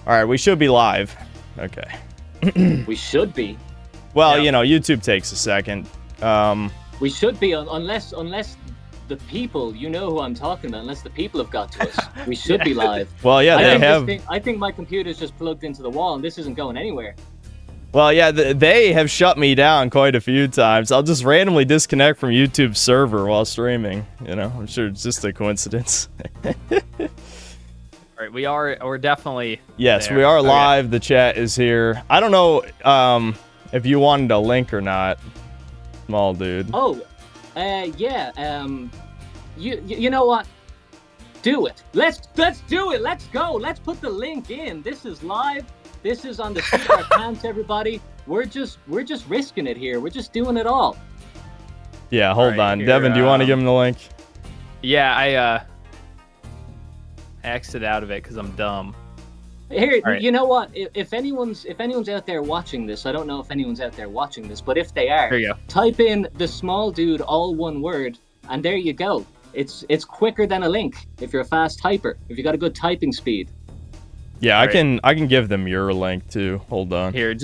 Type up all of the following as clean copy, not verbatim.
All right, we should be live. Okay. We should be. Well, you know, YouTube takes a second. We should be, unless the people, you know who I'm talking about, unless the people have got to us. We should be live. Well, yeah, they have. I think my computer's just plugged into the wall, and this isn't going anywhere. Well, yeah, they have shut me down quite a few times. I'll just randomly disconnect from YouTube's server while streaming. You know, I'm sure it's just a coincidence. All right, we're definitely Yes, there. we are live. The chat is here. I don't know if you wanted a link or not, small dude. Oh, yeah. You know what? Do it. Let's do it. Let's go. Let's put the link in. This is live. This is on the seat of our pants, everybody. We're just risking it here. We're just doing it all. Yeah, hold on. Here, Devin, do you want to give him the link? Yeah, I exited out of it because I'm dumb. Here, Right. You know what? If anyone's out there watching this, I don't know if anyone's out there watching this, but if they are, Here you go. type in the small dude, all one word, and there you go. It's quicker than a link if you're a fast typer. If you got a good typing speed. Yeah, All I can give them your link too. Hold on. Here,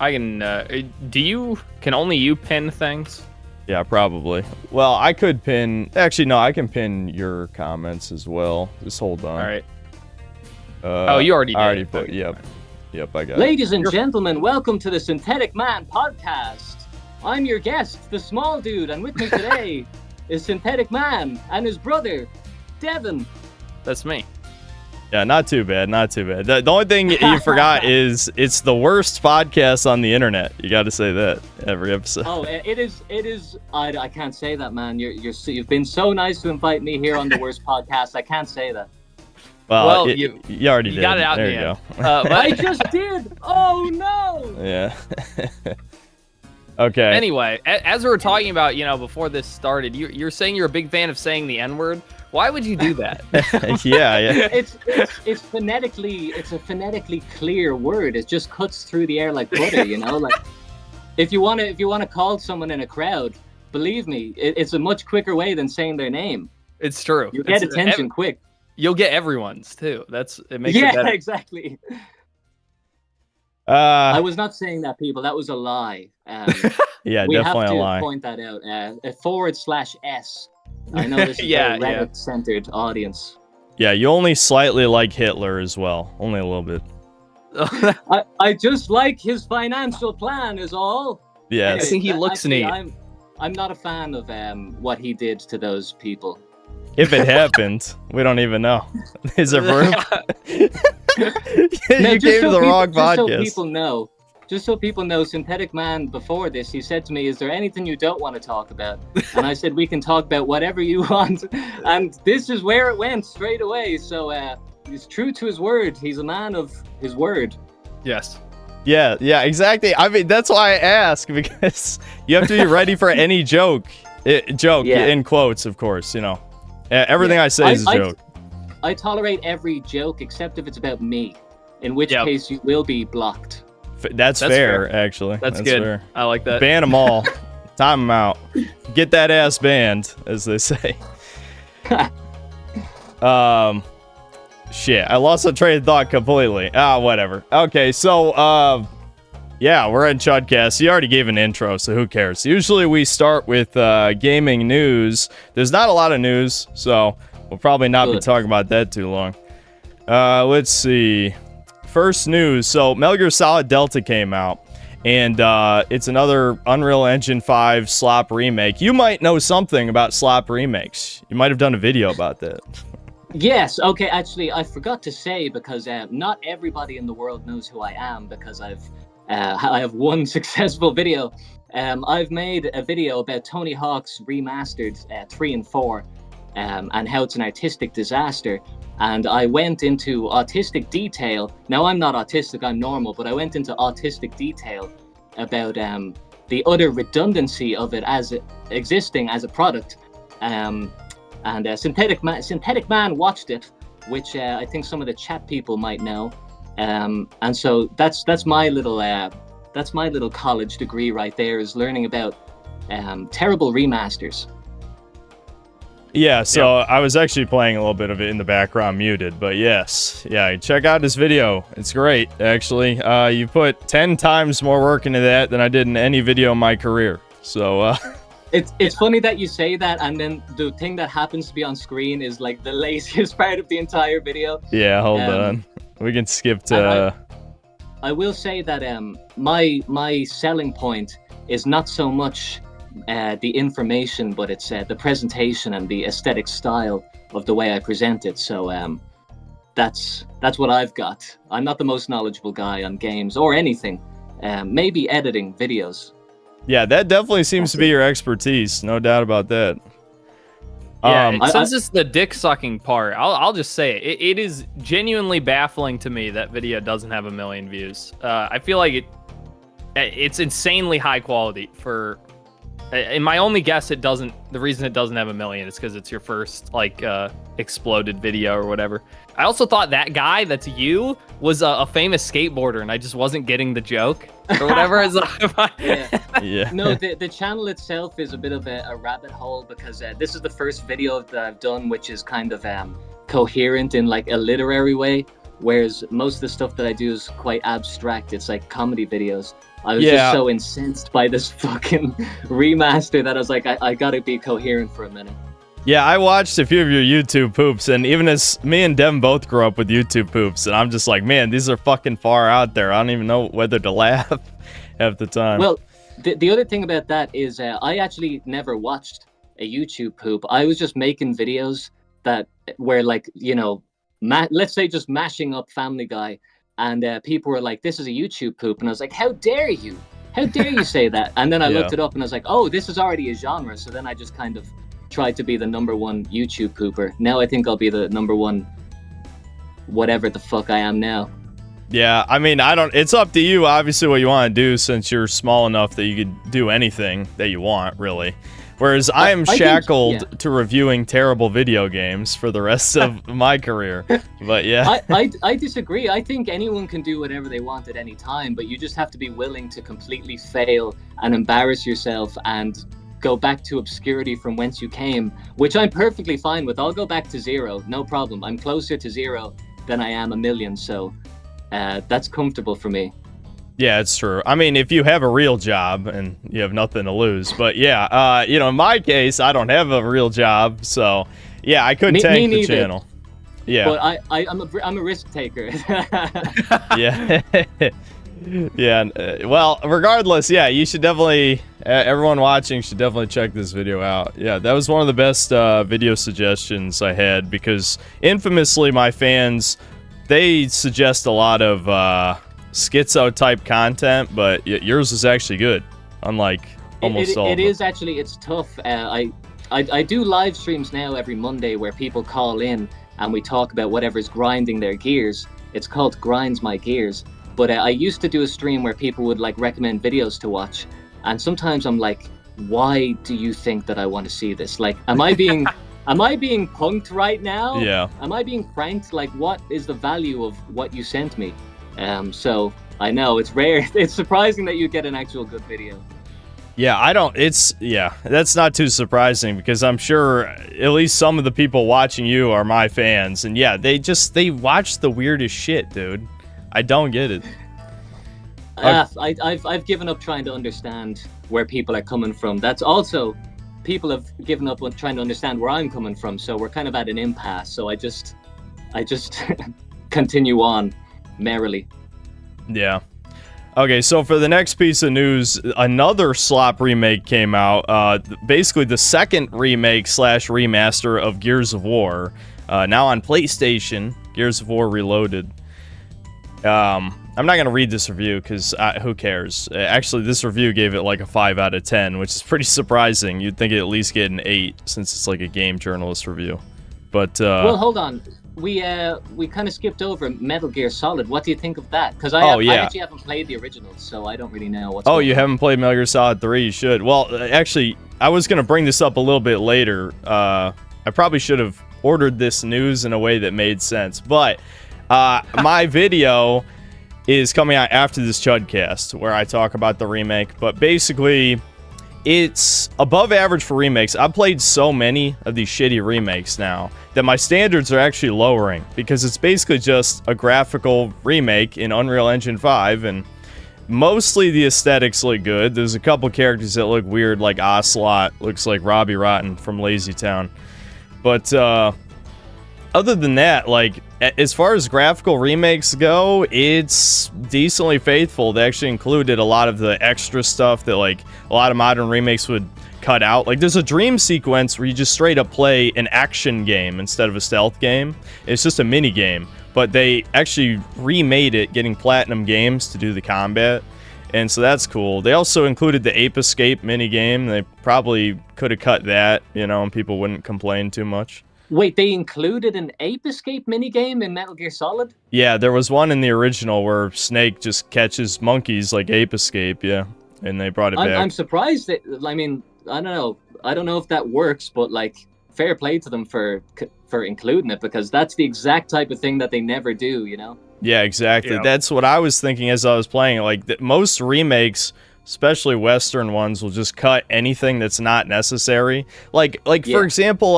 I can. Can only you pin things? Yeah, probably. Well, I could pin. Actually, no, I can pin your comments as well. Just hold on. All right. Oh, you already did. I already put. Yep, I got it. Ladies and gentlemen, welcome to the Synthetic Man podcast. I'm your guest, the small dude, and with me today is Synthetic Man and his brother, Devin. That's me. Yeah, not too bad. The only thing you forgot is it's the worst podcast on the internet. You got to say that every episode. Oh, it is. I can't say that, man. You've been so nice to invite me here on the worst podcast. I can't say that. Well, you already did. Got it out there in you the go. But I just did. Oh no. Yeah. Okay. Anyway, as we were talking about, before this started, you're saying you're a big fan of saying the N-word. Why would you do that? yeah. It's a phonetically clear word. It just cuts through the air like butter, Like if you want to call someone in a crowd, believe me, it's a much quicker way than saying their name. It's true. You get attention quick. You'll get everyone's too. It makes it Yeah, better. exactly. I was not saying that, people. That was a lie. Yeah, we definitely have to a lie. point that out. /S. I know this is Yeah, a Reddit-centered audience. Yeah, you only slightly like Hitler as well. Only a little bit. I just like his financial plan is all. Yes. I think he looks Actually, neat. I'm not a fan of what he did to those people. If it happened, we don't even know. Is it proof? No, you gave the wrong podcast. Just so people know, Synthetic Man, before this, he said to me, is there anything you don't want to talk about? And I said, we can talk about whatever you want. And this is where it went straight away. So he's true to his word. He's a man of his word. Yes. Yeah, exactly. I mean, that's why I ask, because you have to be ready for any joke. Joke, Yeah. in quotes, of course, Everything I say is a joke. I tolerate every joke except if it's about me, in which case you will be blocked. That's fair, actually. That's good. Fair. I like that. Ban them all. Time them out. Get that ass banned, as they say. Shit, I lost the train of thought completely. Whatever. Okay, so, yeah, we're in Chudcast. You already gave an intro, so who cares? Usually we start with gaming news. There's not a lot of news, so we'll probably not be talking about that too long. Let's see. First news. So Metal Gear Solid Delta came out, and it's another Unreal Engine 5 slop remake. You might know something about slop remakes. You might have done a video about that. Yes, okay, actually, I forgot to say, because not everybody in the world knows who I am, because I have one successful video. I've made a video about Tony Hawk's remastered 3 and 4, and how it's an artistic disaster. And I went into autistic detail. Now, I'm not autistic, I'm normal, but I went into autistic detail about the utter redundancy of it as existing as a product. And Synthetic Man watched it, which I think some of the chat people might know. And so that's my little college degree right there, is learning about terrible remasters. Yeah, so I was actually playing a little bit of it in the background muted, but yes. Yeah, check out this video. It's great, actually. You put 10 times more work into that than I did in any video in my career. So, It's funny that you say that, and then the thing that happens to be on screen is like the laziest part of the entire video. Yeah, hold on. We can skip to... I will say that my selling point is not so much the information, but it's the presentation and the aesthetic style of the way I present it. So that's what I've got. I'm not the most knowledgeable guy on games or anything. Maybe editing videos. Yeah, that definitely seems to be your expertise. No doubt about that. Yeah, since it's the dick sucking part, I'll just say it. It is genuinely baffling to me that video doesn't have 1 million views. I feel like it's insanely high quality for. And my only guess, it doesn't. The reason it doesn't have 1 million is because it's your first exploded video or whatever. I also thought that guy that's you was a famous skateboarder, and I just wasn't getting the joke or whatever. Yeah. No, the channel itself is a bit of a rabbit hole because this is the first video that I've done which is kind of coherent in like a literary way, whereas most of the stuff that I do is quite abstract. It's like comedy videos. I was just so incensed by this fucking remaster that I was like, I gotta be coherent for a minute. Yeah, I watched a few of your YouTube poops, and even as me and Dem both grew up with YouTube poops, and I'm just like, man, these are fucking far out there. I don't even know whether to laugh half the time. Well, the other thing about that is I actually never watched a YouTube poop. I was just making videos that were like, you know, let's say just mashing up Family Guy, and people were like, this is a YouTube poop, and I was like, how dare you? How dare you say that? And then I looked it up, and I was like, oh, this is already a genre, so then I just kind of tried to be the #1 YouTube pooper. Now I think I'll be the #1 whatever the fuck I am now. Yeah, I mean, it's up to you, obviously, what you want to do, since you're small enough that you could do anything that you want, really. Whereas I am shackled to reviewing terrible video games for the rest of my career. But yeah. I disagree. I think anyone can do whatever they want at any time, but you just have to be willing to completely fail and embarrass yourself and go back to obscurity from whence you came, which I'm perfectly fine with. I'll go back to 0, no problem. I'm closer to 0 than I am 1 million, so that's comfortable for me. Yeah, it's true. I mean, if you have a real job and you have nothing to lose, but yeah, you know, in my case, I don't have a real job, so yeah, I could tank the channel. Yeah, but I'm a risk taker. Yeah. Yeah, well, regardless, yeah, you should definitely, everyone watching should definitely check this video out. Yeah, that was one of the best video suggestions I had, because infamously my fans, they suggest a lot of schizo-type content, but yours is actually good, unlike almost all of them. It is actually, it's tough. I do live streams now every Monday where people call in and we talk about whatever's grinding their gears. It's called Grinds My Gears. But I used to do a stream where people would like recommend videos to watch, and sometimes I'm like, why do you think that I want to see this? Like, am I being punked right now? Yeah. Am I being pranked? Like, what is the value of what you sent me? So I know it's rare. It's surprising that you get an actual good video. Yeah, that's not too surprising, because I'm sure at least some of the people watching you are my fans, and yeah, they watch the weirdest shit, dude. I don't get it. I've given up trying to understand where people are coming from. That's also, people have given up on trying to understand where I'm coming from. So we're kind of at an impasse. So I just continue on merrily. Yeah. Okay, so for the next piece of news, another slop remake came out. Basically the second remake / remaster of Gears of War. Now on PlayStation, Gears of War Reloaded. I'm not going to read this review because who cares? Actually, this review gave it like a 5 out of 10, which is pretty surprising. You'd think it'd at least get an 8 since it's like a game journalist review. But well, hold on. We kind of skipped over Metal Gear Solid. What do you think of that? Because I actually haven't played the originals, so I don't really know what's going on. You haven't played Metal Gear Solid 3? You should. Well, actually, I was going to bring this up a little bit later. I probably should have ordered this news in a way that made sense. But my video is coming out after this Chudcast, where I talk about the remake. But basically, it's above average for remakes. I've played so many of these shitty remakes now that my standards are actually lowering because it's basically just a graphical remake in Unreal Engine 5, and mostly the aesthetics look good. There's a couple characters that look weird, like Ocelot looks like Robbie Rotten from Lazy Town. But other than that, like, as far as graphical remakes go, it's decently faithful. They actually included a lot of the extra stuff that, like, a lot of modern remakes would cut out. Like, there's a dream sequence where you just straight up play an action game instead of a stealth game. It's just a mini game. But they actually remade it, getting Platinum Games to do the combat. And so that's cool. They also included the Ape Escape minigame. They probably could have cut that, you know, and people wouldn't complain too much. Wait, they included an Ape Escape minigame in Metal Gear Solid? Yeah, there was one in the original where Snake just catches monkeys like Ape Escape, yeah. And they brought it back. I'm surprised that, I mean, I don't know. I don't know if that works, but, like, fair play to them for including it, because that's the exact type of thing that they never do, you know? Yeah, exactly. Yeah. That's what I was thinking as I was playing. Like, most remakes, especially Western ones, will just cut anything that's not necessary. Like Yeah. for example,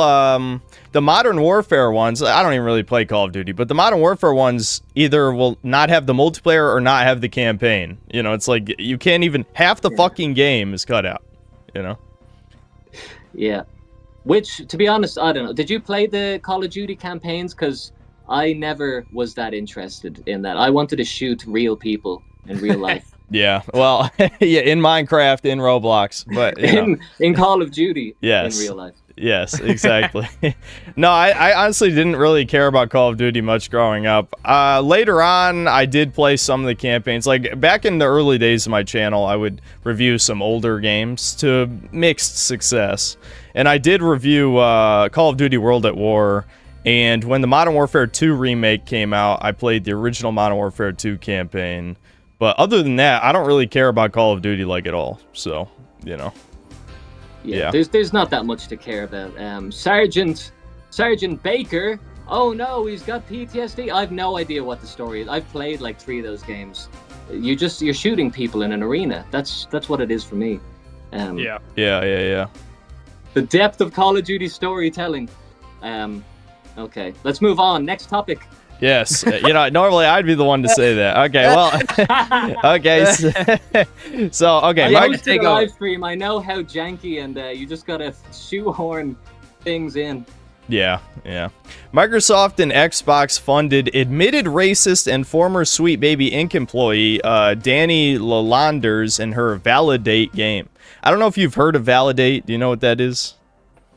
the Modern Warfare ones, I don't even really play Call of Duty, but the Modern Warfare ones either will not have the multiplayer or not have the campaign. You know, it's like, you can't even, half the fucking game is cut out, you know? Yeah. Which, to be honest, I don't know. Did you play the Call of Duty campaigns? Because I never was that interested in that. I wanted to shoot real people in real life. Yeah, well, yeah, in Minecraft, in Roblox, but you know. in Call of Duty, Yes. in real life. Yes, exactly. No, I honestly didn't really care about Call of Duty much growing up. Later on, I did play some of the campaigns. Like, back in the early days of my channel, I would review some older games to mixed success. And I did review Call of Duty World at War. And when the Modern Warfare 2 remake came out, I played the original Modern Warfare 2 campaign. But other than that, I don't really care about Call of Duty, like, at all. So, you know. Yeah. There's not that much to care about. Sergeant Baker. Oh no, he's got PTSD. I have no idea what the story is. I've played like 3 of those games. You're shooting people in an arena. That's what it is for me. Yeah. The depth of Call of Duty storytelling. Okay, let's move on. Next topic. Yes, you know, normally I'd be the one to say that. Okay, well, okay, so okay, I hosted a live stream. I know how janky, and you just gotta shoehorn things in. Yeah. Microsoft and Xbox funded admitted racist and former Sweet Baby Inc. employee Danny Lalanders in her Validate game. I don't know if you've heard of Validate. Do you know what that is?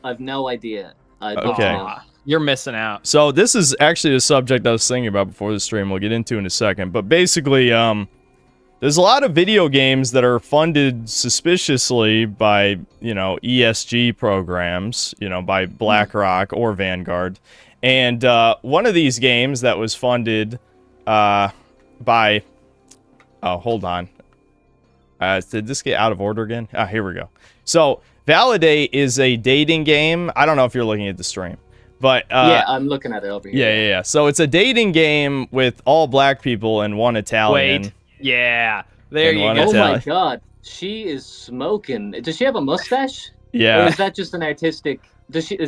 I've no idea. Okay. You're missing out. So this is actually the subject I was thinking about before the stream. We'll get into in a second. But basically, there's a lot of video games that are funded suspiciously by, you know, ESG programs, you know, by BlackRock or Vanguard. And one of these games that was funded by... Oh, hold on. Did this get out of order again? Ah, here we go. So, Validate is a dating game. I don't know if you're looking at the stream. But yeah, I'm looking at it over here. Yeah. So it's a dating game with all black people and one Italian. Wait. Yeah. There you go. Oh my god. She is smoking. Does she have a mustache? Yeah. Or is that just an artistic... Does she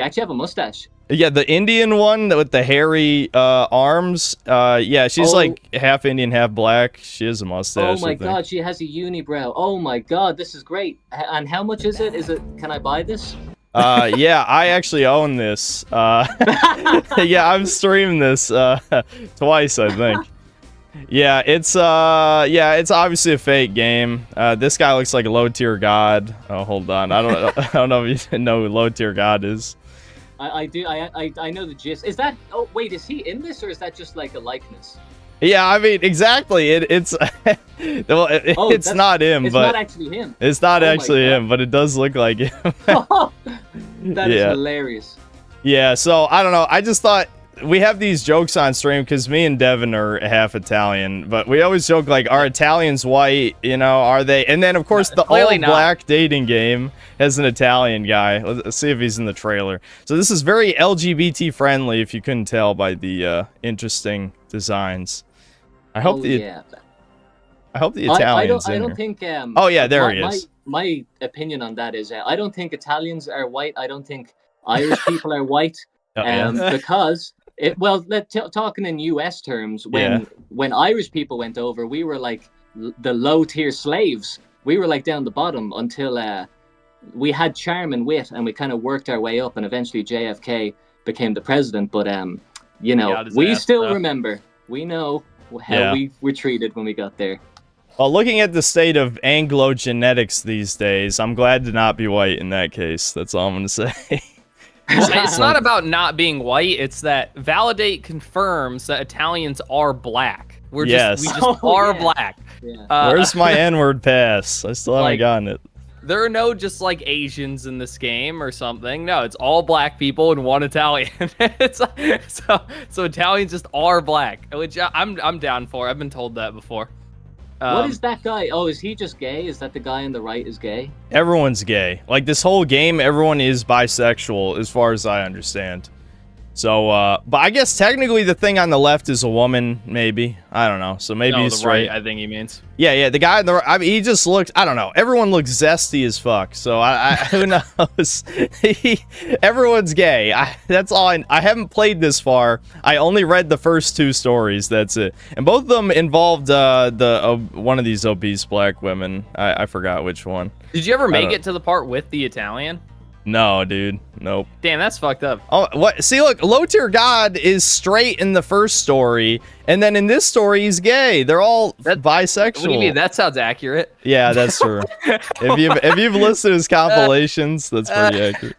actually have a mustache? Yeah, the Indian one with the hairy arms. Yeah, she's like half Indian, half black. She has a mustache. Oh my god, she has a unibrow. Oh my god, this is great. And how much is it? Can I buy this? Yeah, I actually own this. Yeah, I'm streaming this twice, I think. Yeah, it's obviously a fake game. This guy looks like a low tier god. Oh, hold on. I don't know if you know who low tier god is. I do. I know the gist. Is that? Oh wait, is he in this or is that just like a likeness? Yeah, I mean exactly. It's well, it's not him. It's but not actually him. It's not actually him, but it does look like him. That is hilarious. Yeah. So I don't know. I just thought. We have these jokes on stream because me and Devin are half Italian, but we always joke like, are Italians white? You know, are they? And then, of course, the all-black dating game has an Italian guy. Let's see if he's in the trailer. So this is very LGBT-friendly, if you couldn't tell by the interesting designs. I hope the Italian's I don't in think. oh, yeah, there he is. my opinion on that is I don't think Italians are white. I don't think Irish people are white. Because talking in U.S. terms, when Irish people went over, we were like the low tier slaves. We were like down the bottom until we had charm and wit, and we kind of worked our way up, and eventually JFK became the president. But we still remember. We know how we were treated when we got there. Well, looking at the state of Anglo genetics these days, I'm glad to not be white in that case. That's all I'm going to say. It's not about not being white. It's that Validate confirms that Italians are black. We just are black. Yeah. Where's my N-word pass? I still haven't gotten it. There are no just like Asians in this game or something. No, it's all black people and one Italian. So Italians just are black, which I'm down for. I've been told that before. What is that guy? Oh, is he just gay? Is that the guy on the right is gay? Everyone's gay. Like this whole game, everyone is bisexual as far as I understand. So, but I guess technically the thing on the left is a woman, maybe. I don't know. So maybe he's straight. Right, I think he means. Yeah, the guy on the right, I mean, he just looks, I don't know. Everyone looks zesty as fuck. So I who knows? Everyone's gay. That's all I haven't played this far. I only read the first 2 stories. That's it. And both of them involved one of these obese black women. I forgot which one. Did you ever make it to the part with the Italian? No, dude. Nope. Damn, that's fucked up. Oh, what? See, look, Low Tier God is straight in the first story, and then in this story, he's gay. They're all bisexual. What do you mean? That sounds accurate. Yeah, that's true. if you've listened to his compilations, that's pretty accurate.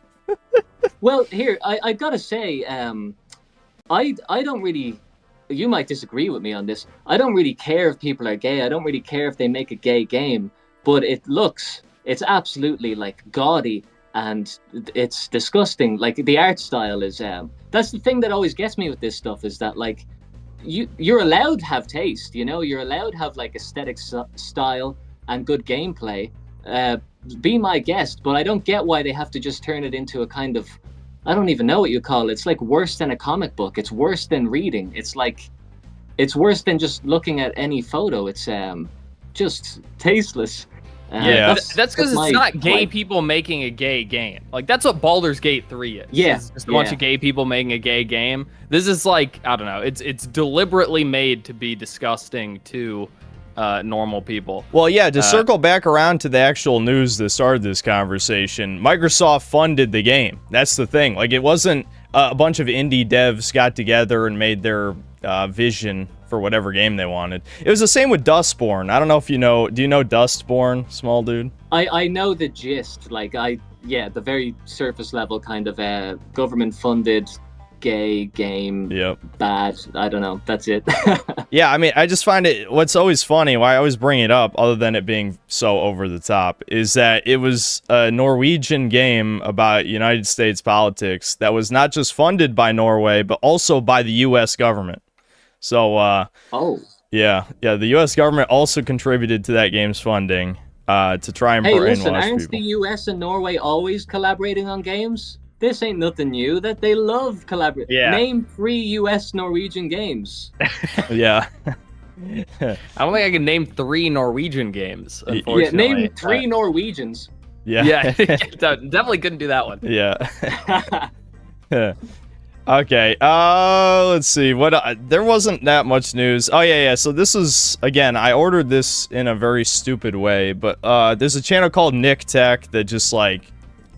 Well, here I gotta say, I don't really. You might disagree with me on this. I don't really care if people are gay. I don't really care if they make a gay game, but it's absolutely like gaudy. And it's disgusting. Like the art style is that's the thing that always gets me with this stuff, is that like you're allowed to have taste, you're allowed to have like aesthetic style and good gameplay. Be my guest, but I don't get why they have to just turn it into a kind of, I don't even know what you call it. It's like worse than a comic book. It's worse than reading. It's worse than just looking at any photo. It's just tasteless. That's because it's not gay people making a gay game. Like that's what Baldur's Gate 3 is. Yeah, it's just a bunch of gay people making a gay game. This is like, I don't know. It's deliberately made to be disgusting to normal people. Well, yeah. To circle back around to the actual news that started this conversation, Microsoft funded the game. That's the thing. Like it wasn't a bunch of indie devs got together and made their vision for whatever game they wanted. It was the same with Dustborn. I don't know if you know. Do you know Dustborn, small dude? I know the gist. Like the very surface level kind of government funded gay game. Yep. Bad. I don't know. That's it. Yeah, I mean, I just find it. What's always funny, why I always bring it up, other than it being so over the top, is that it was a Norwegian game about United States politics that was not just funded by Norway, but also by the U.S. government. So, yeah, the U.S. government also contributed to that game's funding to try and brainwash people. Aren't the U.S. and Norway always collaborating on games? This ain't nothing new. That they love collaborating. Yeah. Name 3 U.S. Norwegian games. Yeah. I don't think I can name 3 Norwegian games, unfortunately. Yeah, name 3 Norwegians. Yeah. Definitely couldn't do that one. Yeah. Okay, let's see. There wasn't that much news. Oh, yeah. So this is, again, I ordered this in a very stupid way, but there's a channel called Nick Tech that just, like,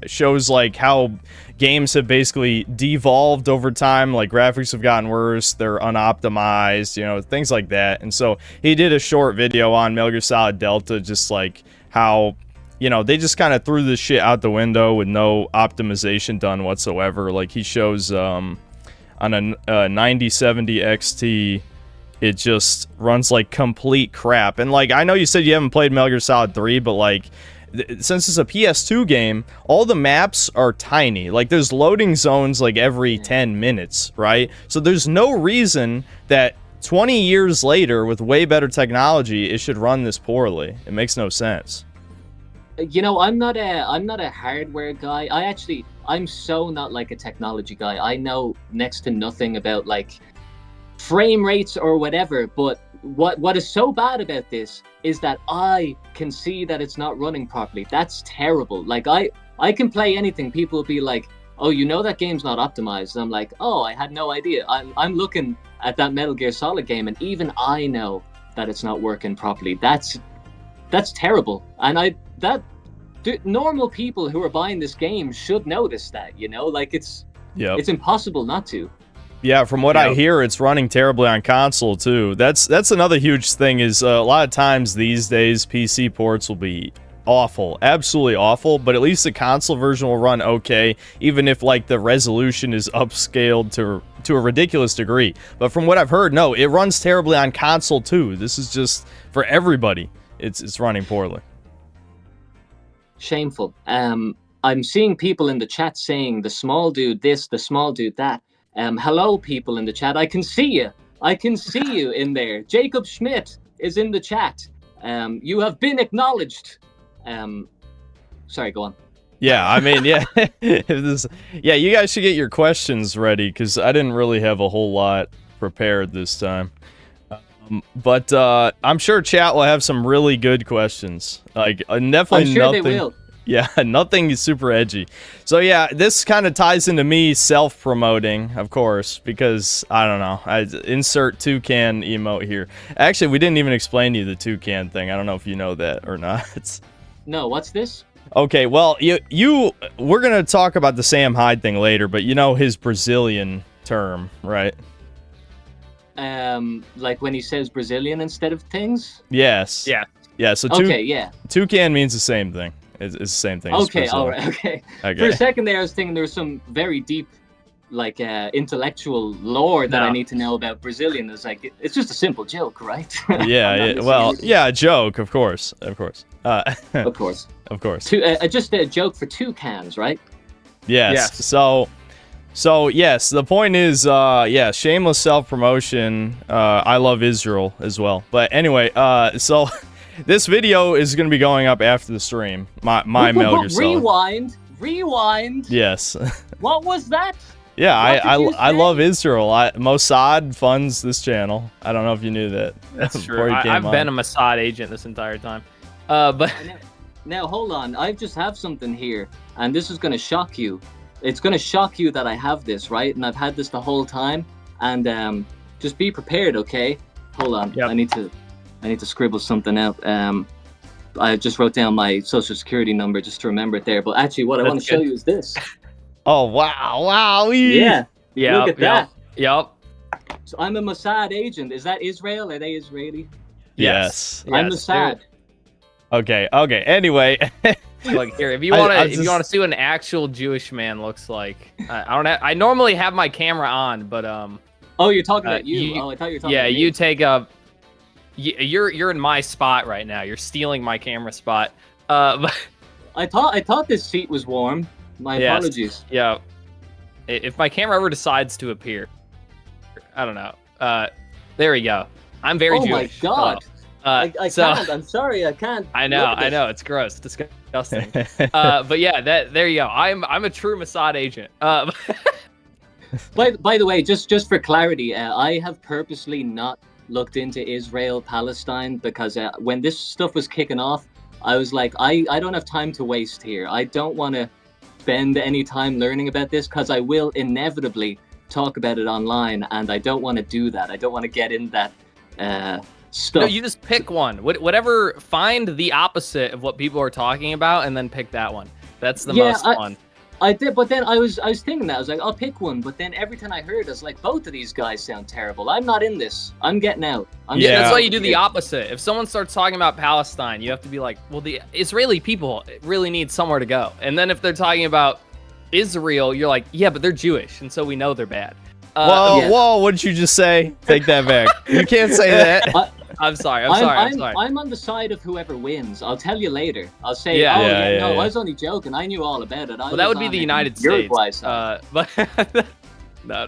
shows, like, how games have basically devolved over time. Like, graphics have gotten worse, they're unoptimized, things like that. And so he did a short video on Metal Gear Solid Delta, just, like, how... they just kind of threw this shit out the window with no optimization done whatsoever. Like, he shows on a 9070 XT, it just runs like complete crap. And, like, I know you said you haven't played Metal Gear Solid 3, but, like, since it's a PS2 game, all the maps are tiny. Like, there's loading zones, like, every 10 minutes, right? So there's no reason that 20 years later, with way better technology, it should run this poorly. It makes no sense. I'm not a hardware guy. I'm so not like a technology guy. I know next to nothing about like frame rates or whatever, but what is so bad about this is that I can see that it's not running properly. That's terrible. Like I can play anything. People will be like, "Oh, you know that game's not optimized." And I'm like, "Oh, I had no idea." I'm looking at that Metal Gear Solid game, and even I know that it's not working properly. That's terrible. And normal people who are buying this game should notice that. Like it's impossible not to. Yeah, from what I hear, it's running terribly on console too. That's another huge thing. Is a lot of times these days PC ports will be awful, absolutely awful, but at least the console version will run okay, even if like the resolution is upscaled to a ridiculous degree. But from what I've heard, no, it runs terribly on console too. This is just for everybody. It's running poorly. Shameful. I'm seeing people in the chat saying the small dude this, the small dude that. Hello, people in the chat. I can see you. I can see you in there. Jacob Schmidt is in the chat. You have been acknowledged. Sorry, go on. Yeah, I mean, yeah. You guys should get your questions ready, because I didn't really have a whole lot prepared this time. But I'm sure chat will have some really good questions. Like, definitely I'm sure nothing. They will. Yeah, nothing super edgy. So yeah, this kind of ties into me self-promoting, of course, because, I don't know, I insert toucan emote here. Actually, we didn't even explain to you the toucan thing. I don't know if you know that or not. No, what's this? Okay, well, we're going to talk about the Sam Hyde thing later, but you know his Brazilian term, right? Like when he says Brazilian instead of things? Yes. Yeah. Yeah, so toucan means the same thing. It's the same thing. Okay, all right, okay. For a second there, I was thinking there was some very deep, like, intellectual lore that I need to know about Brazilian. It's like, it's just a simple joke, right? Yeah, joke, of course. Of course. Of course. Just a joke for toucans, right? Yes. So yes, the point is, shameless self-promotion. I love Israel as well. But anyway, so... This video is going to be going up after the stream. My Metal Gear Solid. Rewind. Yes. What was that? Yeah, I love Israel. Mossad funds this channel. I don't know if you knew that. That's true. I've been a Mossad agent this entire time. But now hold on. I just have something here, and this is going to shock you. It's going to shock you that I have this, right? And I've had this the whole time. And just be prepared, okay? Hold on. Yep. I need to scribble something out. I just wrote down my social security number just to remember it there. But actually, what I want to show you is this. Oh, wow. Yeah. Look at that. Yep. So I'm a Mossad agent. Is that Israel? Are they Israeli? Yes. I'm Mossad. Okay. Anyway. Look here. If you want to see what an actual Jewish man looks like, I normally have my camera on, but Oh, you're talking about you. I thought you were talking about me. You take a. You're in my spot right now. You're stealing my camera spot. But I thought this seat was warm. My apologies. Yeah. If my camera ever decides to appear, I don't know. There we go. I'm very Jewish. Oh my god. I can't. I'm sorry. I can't. I know. It's gross. It's disgusting. But yeah, there you go. I'm a true Mossad agent. By the way, just for clarity, I have purposely not looked into Israel, Palestine, because when this stuff was kicking off, I was like, I don't have time to waste here. I don't want to spend any time learning about this, because I will inevitably talk about it online, and I don't want to do that. I don't want to get in that stuff. No, you just pick one. Whatever, find the opposite of what people are talking about, and then pick that one. That's the most fun. I did, but then I was thinking that. I was like, I'll pick one. But then every time I heard, I was like, both of these guys sound terrible. I'm not in this. I'm getting out. That's why you do the opposite. If someone starts talking about Palestine, you have to be like, well, the Israeli people really need somewhere to go. And then if they're talking about Israel, you're like, yeah, but they're Jewish, and so we know they're bad. Whoa, what did you just say? Take that back. You can't say that. I'm sorry. I'm on the side of whoever wins. I'll tell you later. I'll say, I was only joking. I knew all about it. Well, that would be the United States. But no.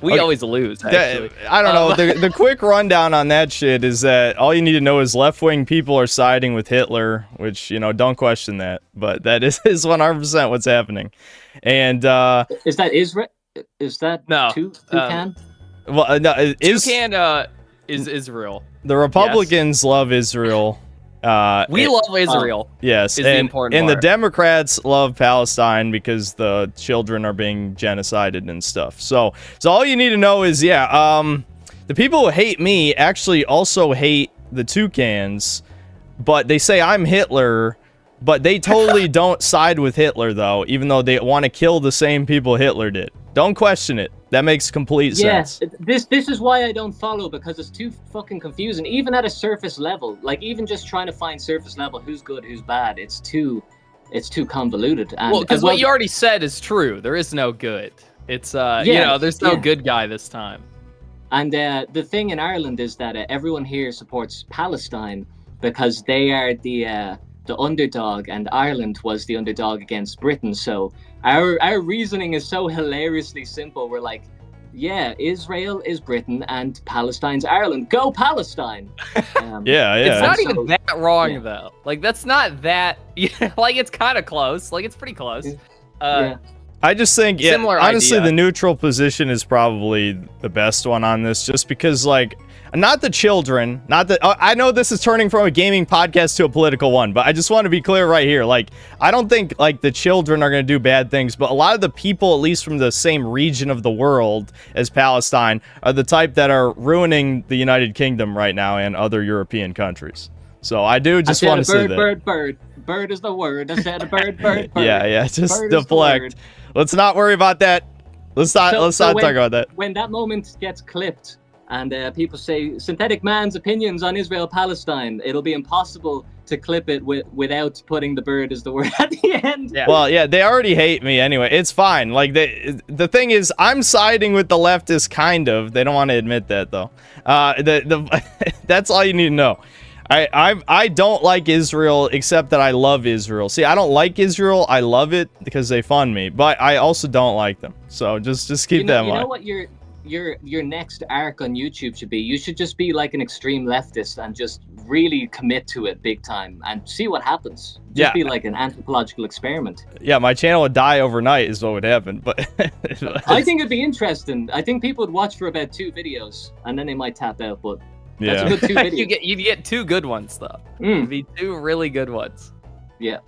We always lose, actually. I don't know. The quick rundown on that shit is that all you need to know is left-wing people are siding with Hitler, which, don't question that. But that is 100% what's happening. And is that Israel? Is that no Toucan? Well, no, Toucan. is Israel. The Republicans love Israel. We love Israel. Yes, is the important and part. the Democrats love Palestine because the children are being genocided and stuff. So all you need to know is, the people who hate me actually also hate the toucans, but they say I'm Hitler, but they totally don't side with Hitler, though, even though they want to kill the same people Hitler did. Don't question it. That makes complete sense. This is why I don't follow, because it's too fucking confusing. Even at a surface level, like even just trying to find surface level, who's good, who's bad, it's too convoluted. And because what you already said is true. There is no good. It's there's no good guy this time. And the thing in Ireland is that everyone here supports Palestine because they are the underdog, and Ireland was the underdog against Britain. So our reasoning is so hilariously simple. We're like, yeah, Israel is Britain and Palestine's Ireland. Go Palestine! It's not even that wrong though. Like that's not that. Like it's kind of close. Like it's pretty close. I just think, honestly, the neutral position is probably the best one on this, just because, like, not the children, I know this is turning from a gaming podcast to a political one, but I just want to be clear right here. Like, I don't think, like, the children are going to do bad things, but a lot of the people, at least from the same region of the world as Palestine, are the type that are ruining the United Kingdom right now and other European countries. So I do just want to say that. Bird is the word. I said a bird. Just deflect. Let's not worry about that. Let's not talk about that. When that moment gets clipped and people say synthetic man's opinions on Israel-Palestine, it'll be impossible to clip it without putting the bird as the word at the end. Yeah. Well, yeah, they already hate me anyway. It's fine. Like, the thing is, I'm siding with the leftists, kind of. They don't want to admit that, though. That's all you need to know. I don't like Israel, except that I love Israel. See, I don't like Israel. I love it because they fund me, but I also don't like them. So just keep that in mind. You know what your next arc on YouTube should be? You should just be like an extreme leftist and just really commit to it big time and see what happens. Just be like an anthropological experiment. Yeah, my channel would die overnight is what would happen, but I think it'd be interesting. I think people would watch for about 2 videos and then they might tap out, but that's a good 2 videos. You'd get 2 good ones though. It'd be 2 really good ones. Yeah.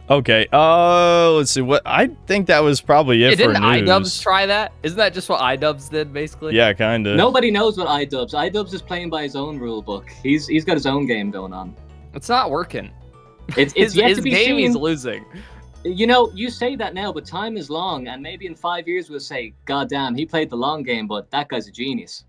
Okay. Let's see. What I think that was probably it for news. Didn't Idubbbz try that? Isn't that just what Idubbbz did basically? Yeah, kind of. Nobody knows what Idubbbz. Idubbbz is playing by his own rule book. He's got his own game going on. It's not working. It's yet to be game seen. He's losing. You know, you say that now, but time is long, and maybe in 5 years we'll say, "God damn, he played the long game, but that guy's a genius."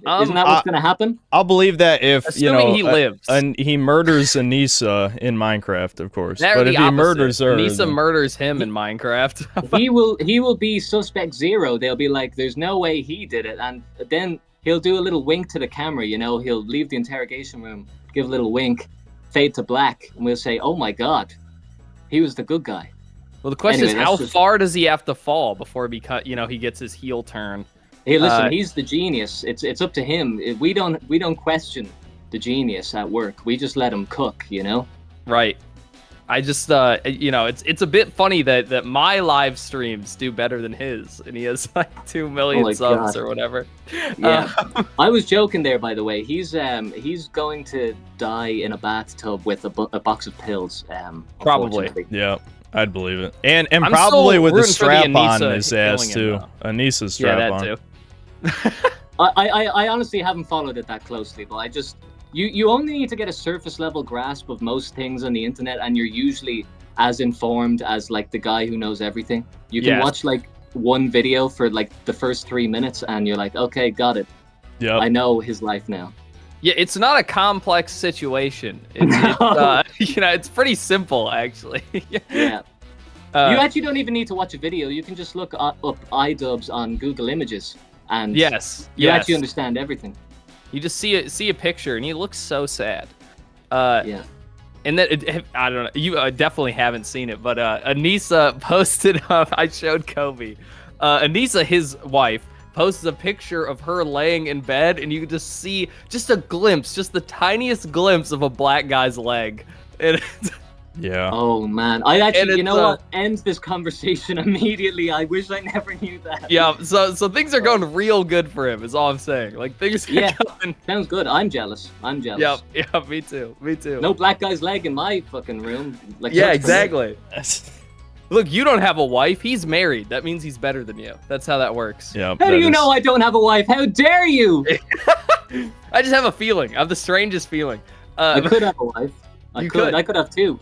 Isn't that what's going to happen? I'll believe that if, assuming he lives. And he murders Anissa in Minecraft, of course. But if he murders her... Anissa murders him in Minecraft. he will be suspect 0. They'll be like, there's no way he did it. And then he'll do a little wink to the camera, you know? He'll leave the interrogation room, give a little wink, fade to black, and we'll say, oh my god, he was the good guy. Well, the question is, how far does he have to fall before he gets his heel turn? Hey, listen, he's the genius. It's up to him. We don't question the genius at work. We just let him cook, you know? Right. I just it's a bit funny that my live streams do better than his, and he has like 2 million subs or whatever. Yeah. I was joking there, by the way. He's going to die in a bathtub with a box of pills. Probably. Yeah. I'd believe it. And probably with the strap on his ass too. Anissa's strap on. Yeah, that too. I honestly haven't followed it that closely, but I just you only need to get a surface level grasp of most things on the internet, and you're usually as informed as like the guy who knows everything. You can watch like one video for like the first 3 minutes, and you're like, okay, got it. Yeah, I know his life now. Yeah, it's not a complex situation. It's pretty simple actually. Yeah. You actually don't even need to watch a video. You can just look up Idubbbz on Google Images. And you actually understand everything. You just see a picture, and he looks so sad. Yeah. And then I don't know. You definitely haven't seen it, but Anissa posted. I showed Kobe. Anissa, his wife, posts a picture of her laying in bed, and you can just see just a glimpse, just the tiniest glimpse of a black guy's leg. And Yeah. Oh man, I actually, you know what? End this conversation immediately. I wish I never knew that. Yeah. So things are going real good for him. Is all I'm saying. Like things are going. Sounds good. I'm jealous. Yeah. Me too. No black guy's leg in my fucking room. Like, yeah, exactly. Look, you don't have a wife. He's married. That means he's better than you. That's how that works. Yeah. How do you know I don't have a wife? How dare you? I just have a feeling. I have the strangest feeling. I could have a wife. I could have two.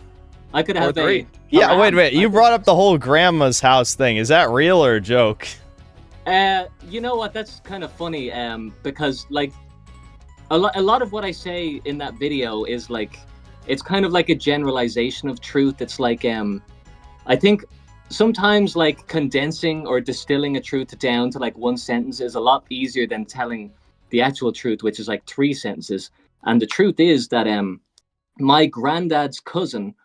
I could have three. Yeah, wait. You brought up the whole grandma's house thing. Is that real or a joke? You know what? That's kind of funny. Because like a lot of what I say in that video is like, it's kind of like a generalization of truth. It's like I think sometimes like condensing or distilling a truth down to like one sentence is a lot easier than telling the actual truth, which is like 3 sentences. And the truth is that my granddad's cousin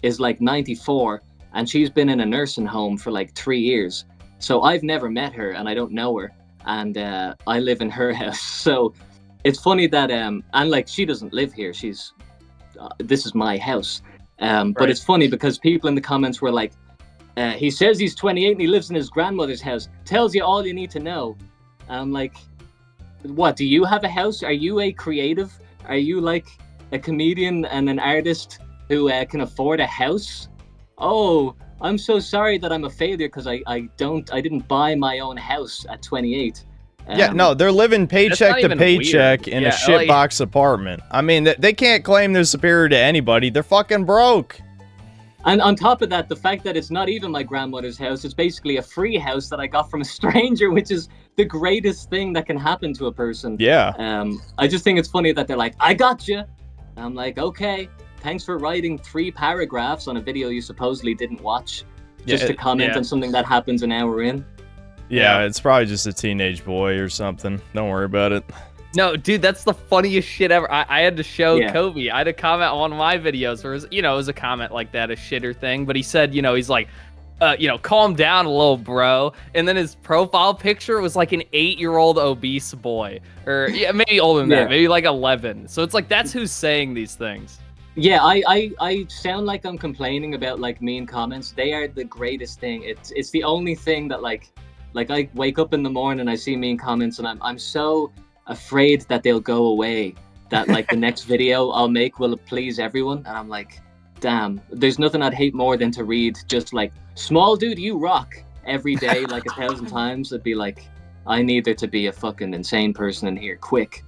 is like 94 and she's been in a nursing home for like 3 years. So I've never met her and I don't know her, and I live in her house. So it's funny that and like she doesn't live here. She's this is my house. But it's funny because people in the comments were like, he says he's 28 and he lives in his grandmother's house. Tells you all you need to know. I'm like, what, do you have a house? Are you a creative? Are you like a comedian and an artist who can afford a house? Oh, I'm so sorry that I'm a failure because I didn't buy my own house at 28. Yeah, no, they're living paycheck to paycheck in a shitbox apartment. I mean, they can't claim they're superior to anybody. They're fucking broke. And on top of that, the fact that it's not even my grandmother's house, it's basically a free house that I got from a stranger, which is the greatest thing that can happen to a person. Yeah. I just think it's funny that they're like, I got you. I'm like, okay, thanks for writing 3 paragraphs on a video you supposedly didn't watch just to comment on something that happens an hour in. Yeah, it's probably just a teenage boy or something. Don't worry about it. No, dude, that's the funniest shit ever. I had to show Kobe. I had a comment on one of my videos where it was a comment like that, a shitter thing. But he said, he's like, calm down a little, bro. And then his profile picture was like an 8-year-old obese boy. Or maybe older than that, maybe like 11. So it's like, that's who's saying these things. Yeah, I sound like I'm complaining about like mean comments. They are the greatest thing. It's the only thing that like I wake up in the morning and I see mean comments and I'm so afraid that they'll go away, that like the next video I'll make will please everyone, and I'm like, damn, there's nothing I'd hate more than to read just like, small dude, you rock, every day like 1,000 times. It'd be like, I need there to be a fucking insane person in here quick.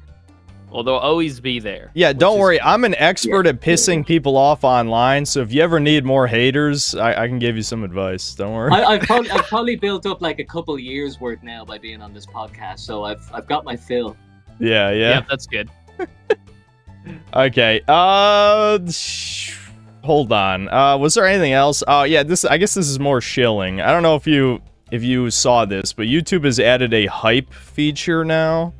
Well, they'll always be there. Yeah, don't worry. I'm an expert at pissing people off online, so if you ever need more haters, I can give you some advice. Don't worry. I've probably built up like a couple years worth now by being on this podcast, so I've got my fill. Yeah, that's good. Okay. Hold on. Was there anything else? Oh, yeah. I guess this is more shilling. I don't know if you saw this, but YouTube has added a hype feature now.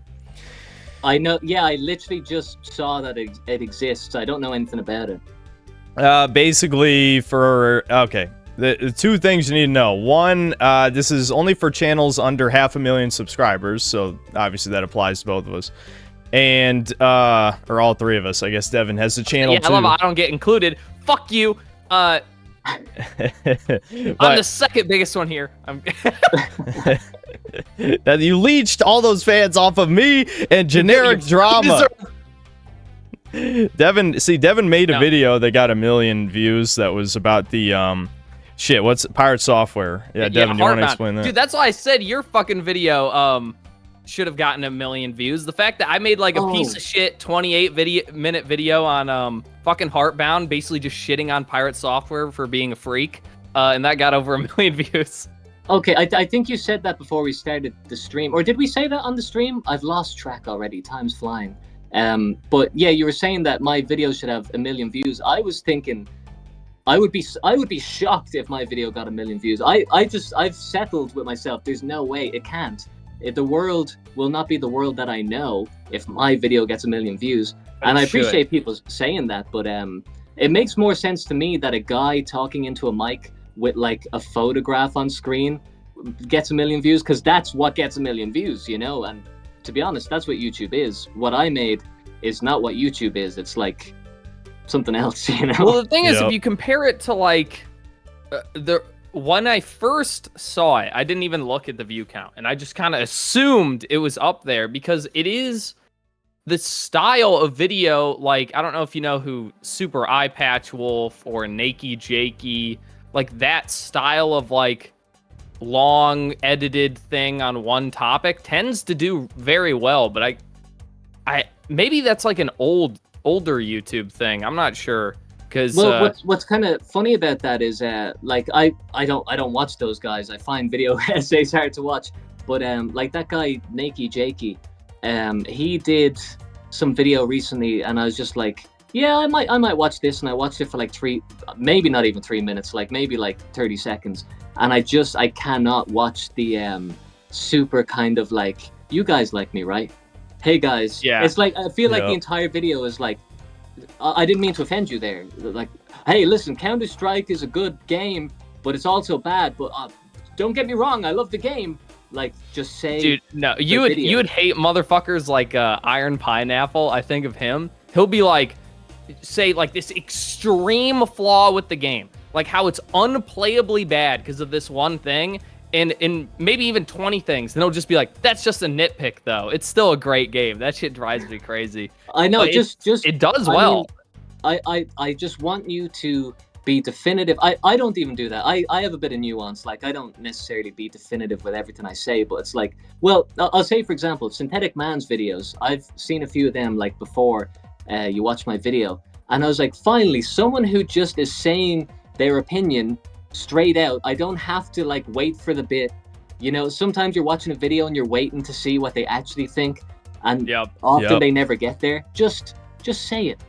I know. Yeah, I literally just saw that it exists. I don't know anything about it. Basically, the 2 things you need to know. One, this is only for channels under 500,000 subscribers, so obviously that applies to both of us. And, or all 3 of us. I guess Devin has the channel too. I love it. I don't get included. Fuck you. I'm the second biggest one here. That you leached all those fans off of me and generic drama. Devin made a video that got 1 million views that was about the what's Pirate Software. Yeah, Devin, you want to explain that? Dude, that's why I said your fucking video should have gotten 1 million views. The fact that I made like a piece of shit 28-minute video on fucking Heartbound, basically just shitting on Pirate Software for being a freak, and that got over 1 million views. Okay, I think you said that before we started the stream, or did we say that on the stream? I've lost track already. Time's flying. But yeah, you were saying that my video should have 1 million views. I was thinking, I would be shocked if my video got 1 million views. I've settled with myself. There's no way it can't. The world will not be the world that I know if my video gets 1 million views. And I appreciate people saying that, but it makes more sense to me that a guy talking into a mic with like a photograph on screen gets 1 million views, because that's what gets 1 million views, and to be honest, that's what YouTube is. What I made is not what YouTube is. It's like something else, you know? Well, the thing is, if you compare it to like when I first saw it, I didn't even look at the view count, and I just kind of assumed it was up there because it is the style of video. Like, I don't know if you know who Super Eye Patch Wolf or Nakey Jakey, like that style of like long edited thing on one topic tends to do very well. But I maybe that's like an older YouTube thing. I'm not sure. Well, what's kind of funny about that is like I don't watch those guys. I find video essays hard to watch. But like that guy Nakey Jakey, he did some video recently, and I was just like, yeah, I might watch this, and I watched it for like maybe not even 3 minutes, like maybe like 30 seconds, and I cannot watch the super kind of like, you guys like me, right? Hey guys, yeah. It's like I feel like the entire video is like, I didn't mean to offend you there. Like, hey, listen, Counter-Strike is a good game, but it's also bad. But don't get me wrong, I love the game. Like, just say, dude, no, you would hate motherfuckers like Iron Pineapple. I think of him. He'll be like, say like this extreme flaw with the game, like how it's unplayably bad because of this one thing, and maybe even 20 things. Then he'll just be like, that's just a nitpick though. It's still a great game. That shit drives me crazy. I know, but just it does well. I mean, I just want you to be definitive. I don't even do that. I have a bit of nuance. Like, I don't necessarily be definitive with everything I say, but it's like, well, I'll say, for example, Synthetic Man's videos. I've seen a few of them like before you watch my video, and I was like, finally, someone who just is saying their opinion straight out. I don't have to like wait for the bit. You know, sometimes you're watching a video and you're waiting to see what they actually think, and often they never get there. Just say it.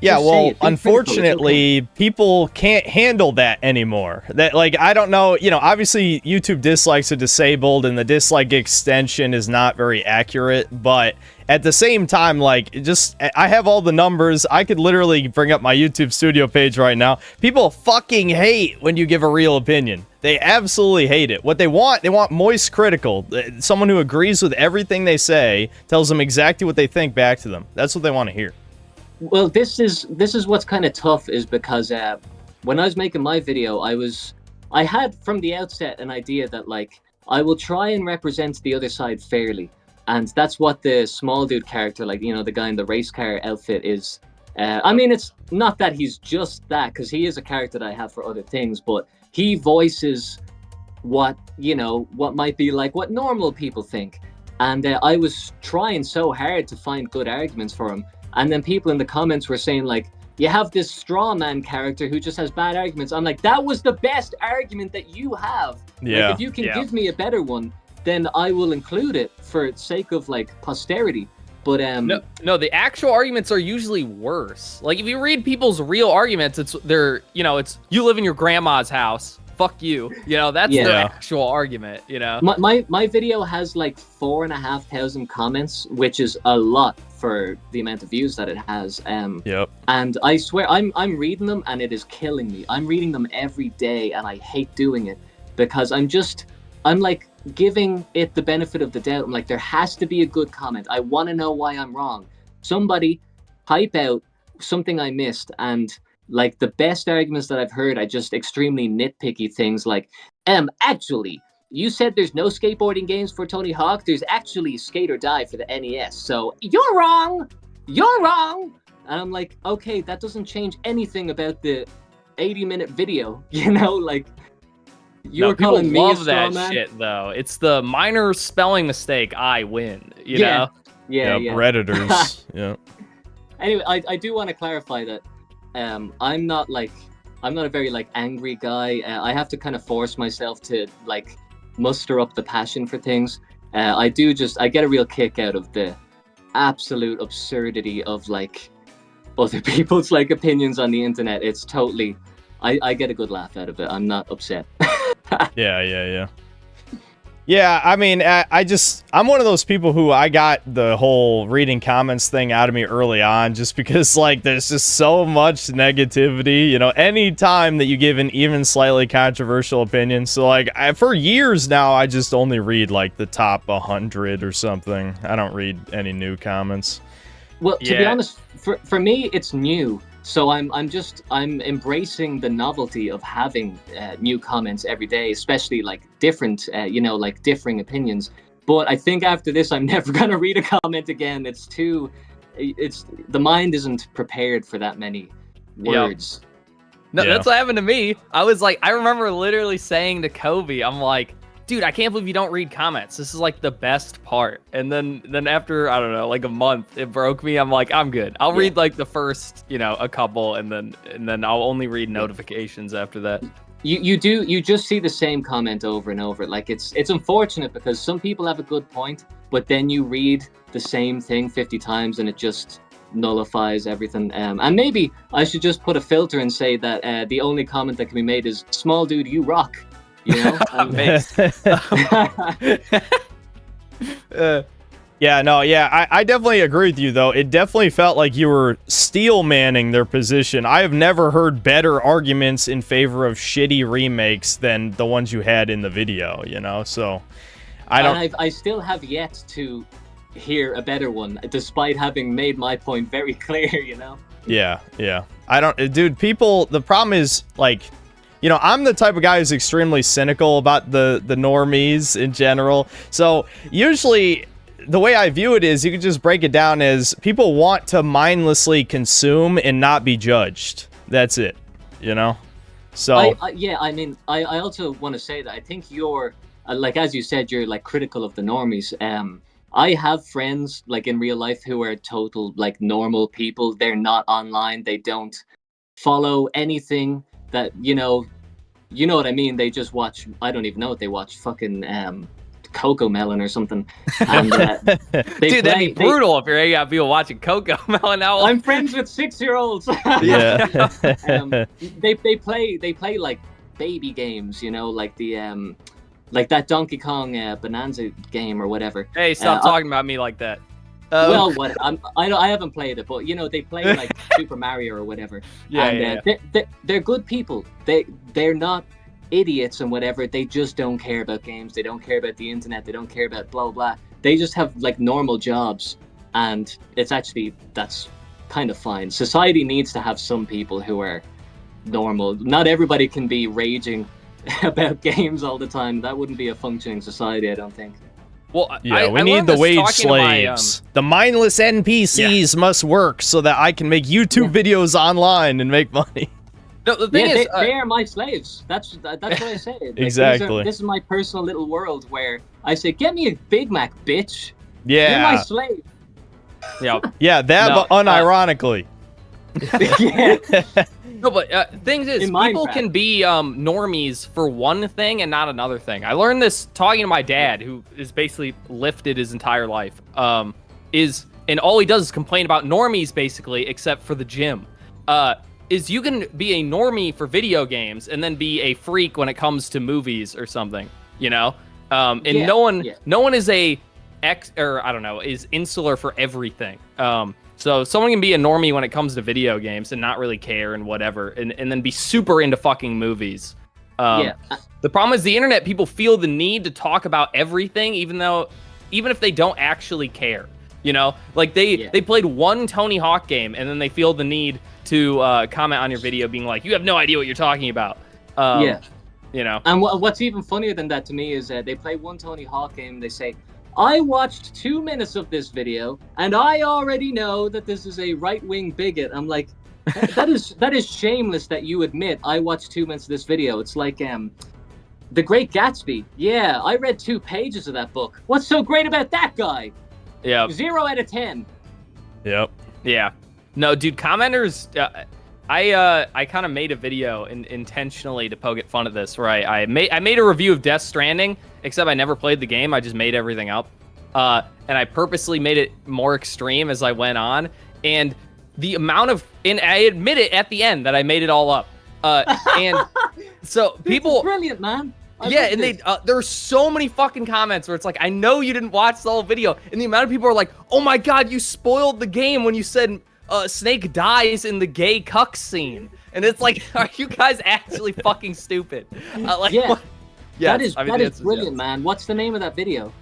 Yeah, well, unfortunately, people can't handle that anymore. That, like, I don't know, you know, obviously YouTube dislikes are disabled and the dislike extension is not very accurate, but at the same time, like, I have all the numbers. I could literally bring up my YouTube studio page right now. People fucking hate when you give a real opinion. They absolutely hate it. What they want moist critical. Someone who agrees with everything they say, tells them exactly what they think back to them. That's what they want to hear. Well, this is what's kind of tough, is because when I was making my video, I had from the outset an idea that like I will try and represent the other side fairly, and that's what the small dude character, like, you know, the guy in the race car outfit is. I mean, it's not that he's just that, because he is a character that I have for other things, but he voices what, you know, what might be like what normal people think, and I was trying so hard to find good arguments for him. And then people in the comments were saying, like, you have this straw man character who just has bad arguments. I'm like, that was the best argument that you have. Yeah. Like, if you can give me a better one, then I will include it for sake of, like, posterity. But, No, the actual arguments are usually worse. Like, if you read people's real arguments, it's you live in your grandma's house. Fuck you. You know, that's their actual argument, you know? My video has, like, 4,500 comments, which is a lot for the amount of views that it has. And I swear, I'm reading them, and it is killing me. I'm reading them every day, and I hate doing it, because I'm like giving it the benefit of the doubt. I'm like, there has to be a good comment. I want to know why I'm wrong. Somebody hype out something I missed, and like the best arguments that I've heard are just extremely nitpicky things like, actually, you said there's no skateboarding games for Tony Hawk. There's actually Skate or Die for the NES. So you're wrong. You're wrong. And I'm like, okay, that doesn't change anything about the 80-minute video. You know, like, you're calling me a straw man. Shit, though. It's the minor spelling mistake. I win. You know? Yeah. Redditors. Yeah. Anyway, I do want to clarify that I'm not a very like angry guy. I have to kind of force myself to like muster up the passion for things. I get a real kick out of the absolute absurdity of like other people's like opinions on the internet. It's totally, I get a good laugh out of it. I'm not upset. Yeah, I mean, I'm one of those people who I got the whole reading comments thing out of me early on, just because, like, there's just so much negativity, you know, any time that you give an even slightly controversial opinion. So, like, for years now, I just only read, like, the top 100 or something. I don't read any new comments. Well, to be honest, for me, it's new. So I'm embracing the novelty of having new comments every day, especially like different, like differing opinions. But I think after this, I'm never gonna read a comment again. The mind isn't prepared for that many words. Yep. No, Yeah. that's what happened to me. I remember literally saying to Kobe, I'm like, dude, I can't believe you don't read comments. This is like the best part. And then after, I don't know, like a month, it broke me. I'm like, I'm good. I'll read like the first, a couple, and then I'll only read notifications after that. You just see the same comment over and over. Like it's unfortunate because some people have a good point, but then you read the same thing 50 times and it just nullifies everything. And maybe I should just put a filter and say that the only comment that can be made is "small dude, you rock." I definitely agree with you, though. It definitely felt like you were steel manning their position. I have never heard better arguments in favor of shitty remakes than the ones you had in the video, so I still have yet to hear a better one, despite having made my point very clear, Yeah. People, the problem is, like, I'm the type of guy who's extremely cynical about the normies in general. So usually the way I view it is you can just break it down as people want to mindlessly consume and not be judged. That's it, So I also want to say that I think you're like, as you said, you're like critical of the normies. I have friends like in real life who are total like normal people. They're not online. They don't follow anything that you know what I mean. They just watch. I don't even know what they watch. Fucking Coco Melon or something. And, dude, that'd be brutal if you're hanging out people watching Coco Melon. Now I'm friends with 6-year-olds. Yeah. They play like baby games. Like the like that Donkey Kong Bonanza game or whatever. Hey, stop talking about me like that. Well, what I haven't played it, but they play like Super Mario or whatever. They're good people. They're not idiots and whatever. They just don't care about games. They don't care about the internet. They don't care about blah blah blah. They just have like normal jobs, and that's kind of fine. Society needs to have some people who are normal. Not everybody can be raging about games all the time. That wouldn't be a functioning society, I don't think. Well, we need the wage slaves. The mindless NPCs must work so that I can make YouTube videos online and make money. No, the thing is, they are my slaves. That's what I say. Like, exactly. This is my personal little world where I say, "Get me a Big Mac, bitch." Yeah. You're my slave. Yeah, but unironically. Yeah. No, but things is, people can be normies for one thing and not another thing. I learned this talking to my dad, who is basically lifted his entire life. And all he does is complain about normies, basically, except for the gym. Is you can be a normie for video games and then be a freak when it comes to movies or something, no one is is insular for everything. So someone can be a normie when it comes to video games and not really care and whatever, and then be super into fucking movies. The problem is the internet, people feel the need to talk about everything, even if they don't actually care. Like they played one Tony Hawk game and then they feel the need to comment on your video being like, you have no idea what you're talking about. And what's even funnier than that to me is they play one Tony Hawk game and they say, I watched 2 minutes of this video, and I already know that this is a right-wing bigot. I'm like, that is shameless that you admit I watched 2 minutes of this video. It's like The Great Gatsby. Yeah, I read 2 pages of that book. What's so great about that guy? Yeah. 0 out of 10. Yep. Yeah. No, dude, commenters... I kind of made a video intentionally to poke at fun of this, where I made a review of Death Stranding, except I never played the game. I just made everything up, and I purposely made it more extreme as I went on. And the amount of, and I admit it at the end that I made it all up. And so people, this is brilliant, man. And there are so many fucking comments where it's like, I know you didn't watch the whole video, and the amount of people are like, oh my god, you spoiled the game when you said. Snake dies in the gay cuck scene, and it's like, are you guys actually fucking stupid? That is brilliant, man. What's the name of that video?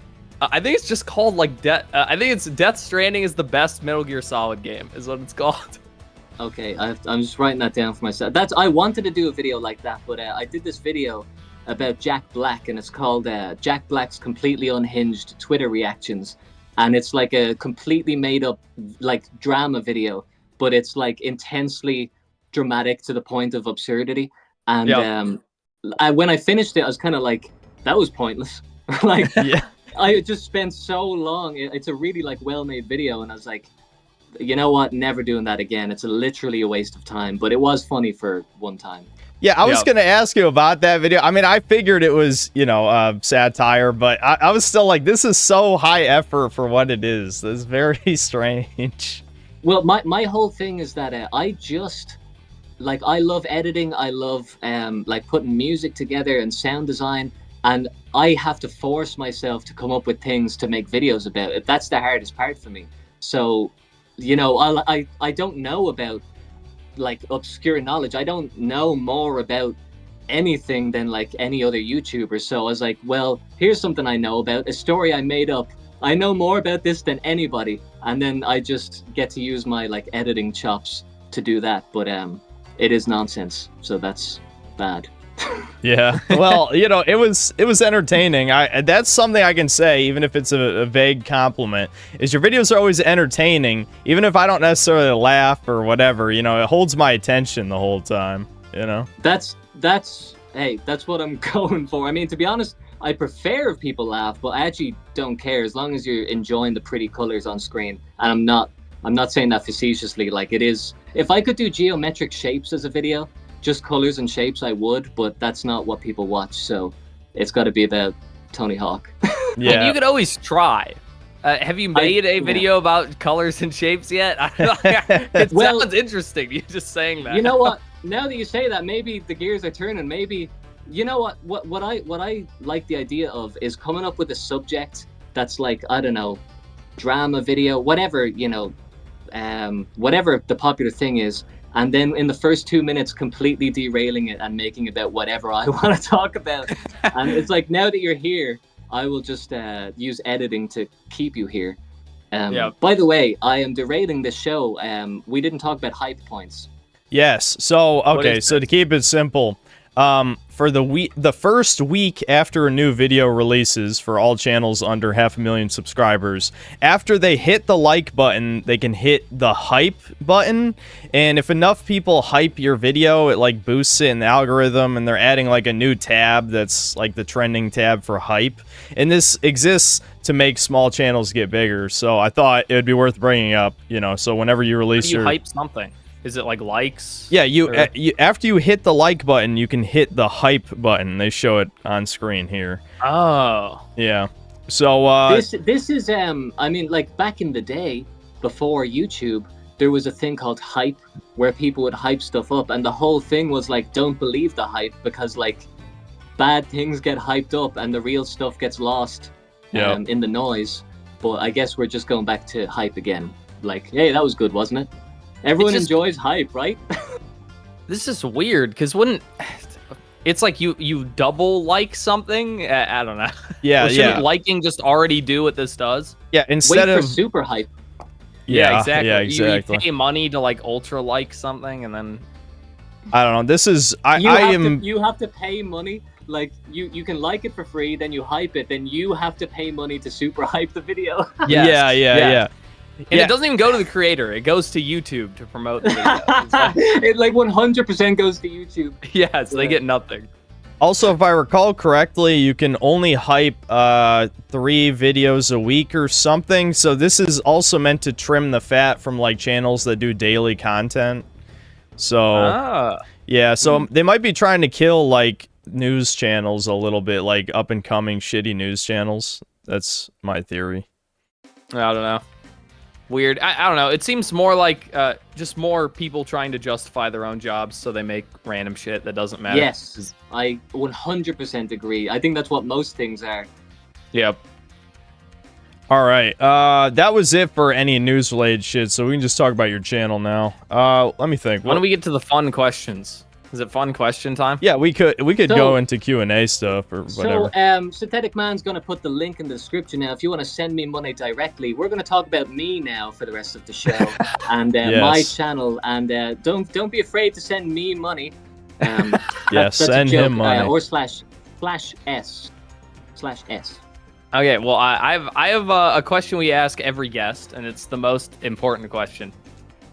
I think it's just called like I think it's Death Stranding is the best Metal Gear Solid game, is what it's called. Okay, I'm just writing that down for myself. I wanted to do a video like that, but I did this video about Jack Black, and it's called Jack Black's Completely Unhinged Twitter Reactions, and it's like a completely made up like drama video, but it's like intensely dramatic to the point of absurdity. And when I finished it, I was kind of like, that was pointless. Like, Yeah. I just spent so long. It's a really like well-made video, and I was like, you know what? Never doing that again. It's literally a waste of time, but it was funny for one time. Yeah, I was going to ask you about that video. I mean, I figured it was, satire, but I was still like, this is so high effort for what it is. This is very strange. Well, my whole thing is that I just, like, I love editing. I love, like, putting music together and sound design. And I have to force myself to come up with things to make videos about it. That's the hardest part for me. So, I don't know about like obscure knowledge. I don't know more about anything than like any other YouTuber. So I was like, well, here's something I know about, a story I made up. I know more about this than anybody. And then I just get to use my like editing chops to do that. But it is nonsense. So that's bad. Yeah. Well, it was entertaining. That's something I can say, even if it's a vague compliment, is your videos are always entertaining, even if I don't necessarily laugh or whatever, it holds my attention the whole time, That's what I'm going for. I mean, to be honest, I prefer if people laugh, but I actually don't care as long as you're enjoying the pretty colors on screen. And I'm not saying that facetiously. Like, it is, if I could do geometric shapes as a video, just colors and shapes, I would, but that's not what people watch, so it's got to be about Tony Hawk. Yeah. And you could always try. Have you made a video about colors and shapes yet? It sounds interesting, you just saying that. You know what? Now that you say that, maybe the gears are turning. Maybe, you know what I like the idea of is coming up with a subject that's like, I don't know, drama video, whatever, whatever the popular thing is. And then in the first 2 minutes, completely derailing it and making it about whatever I want to talk about. And it's like, now that you're here, I will just use editing to keep you here. By the way, I am derailing this show. We didn't talk about hype points. Yes. So, okay. So to keep it simple, for the first week after a new video releases for all channels under 500,000 subscribers, after they hit the like button, they can hit the hype button. And if enough people hype your video, it like boosts it in the algorithm, and they're adding like a new tab that's like the trending tab for hype. And this exists to make small channels get bigger. So I thought it would be worth bringing up, so whenever you release your hype something. Is it like likes? Yeah, you after you hit the like button, you can hit the hype button. They show it on screen here. Oh. Yeah. So this is I mean, like back in the day before YouTube, there was a thing called hype where people would hype stuff up, and the whole thing was like, don't believe the hype, because like bad things get hyped up and the real stuff gets lost in the noise. But I guess we're just going back to hype again. Like, hey, that was good, wasn't it? Everyone enjoys hype, right? This is weird, because it's like you double like something? I don't know. Yeah, shouldn't liking just already do what this does? Yeah, instead Wait of for super hype. Yeah, exactly. Yeah, exactly. You pay money to like ultra like something, and then I don't know. This is you have to pay money. Like you can like it for free, then you hype it, then you have to pay money to super hype the video. Yes. Yeah. And it doesn't even go to the creator. It goes to YouTube to promote the video. It like 100% goes to YouTube. Yeah, so they get nothing. Also, if I recall correctly, you can only hype 3 videos a week or something. So this is also meant to trim the fat from like channels that do daily content. So yeah, so they might be trying to kill like news channels a little bit, like up and coming shitty news channels. That's my theory. I don't know. Weird. I don't know. It seems more like just more people trying to justify their own jobs, so they make random shit that doesn't matter. Yes, I 100% agree. I think that's what most things are. Yep. All right. That was it for any news-related shit, so we can just talk about your channel now. Let me think. When do we get to the fun questions? Is it fun question time? Yeah, we could go into Q&A stuff or whatever. So, Synthetic Man's going to put the link in the description now. If you want to send me money directly, we're going to talk about me now for the rest of the show and my channel. And don't be afraid to send me money. Send him money. Or slash S. Okay, well, I have a question we ask every guest, and it's the most important question.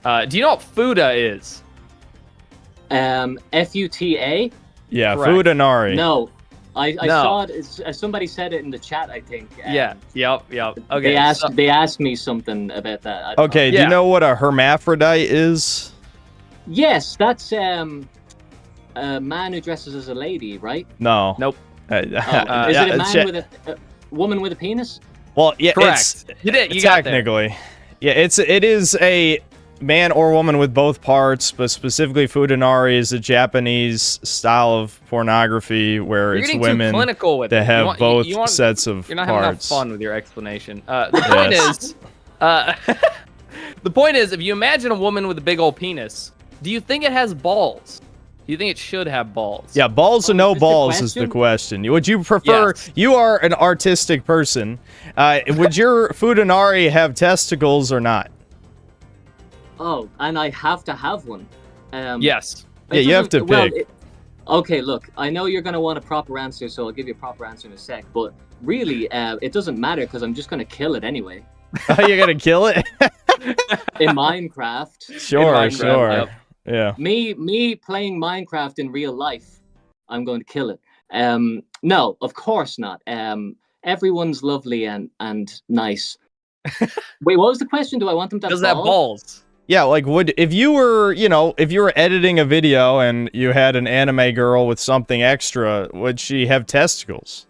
Do you know what futa is? Futa? Yeah, Futanari. No, I saw it. Somebody said it in the chat, I think. Yep. Okay. They asked me something about that. Okay, do you know what a hermaphrodite is? Yes, that's a man who dresses as a lady, right? No. Nope. Is it a man with a woman with a penis? Well, yeah, correct. You got technically. Yeah, it is a man or woman with both parts, but specifically Futanari is a Japanese style of pornography where it's women that have both sets of parts. You're not having enough fun with your explanation. The point is, if you imagine a woman with a big old penis, do you think it has balls? Do you think it should have balls? Yeah, balls or no balls is the question. Would you prefer? Yes. You are an artistic person. Would your Futanari have testicles or not? Oh, and I have to have one. Yes. Yeah, you have to pick. Okay, look, I know you're going to want a proper answer, so I'll give you a proper answer in a sec. But really, it doesn't matter because I'm just going to kill it anyway. Oh, you're going to kill it? In Minecraft. Sure. Yep. Yeah. Me playing Minecraft in real life, I'm going to kill it. No, of course not. Everyone's lovely and nice. Wait, what was the question? Do I want them to have balls? Does that balls? Yeah, like if you were editing a video and you had an anime girl with something extra, would she have testicles?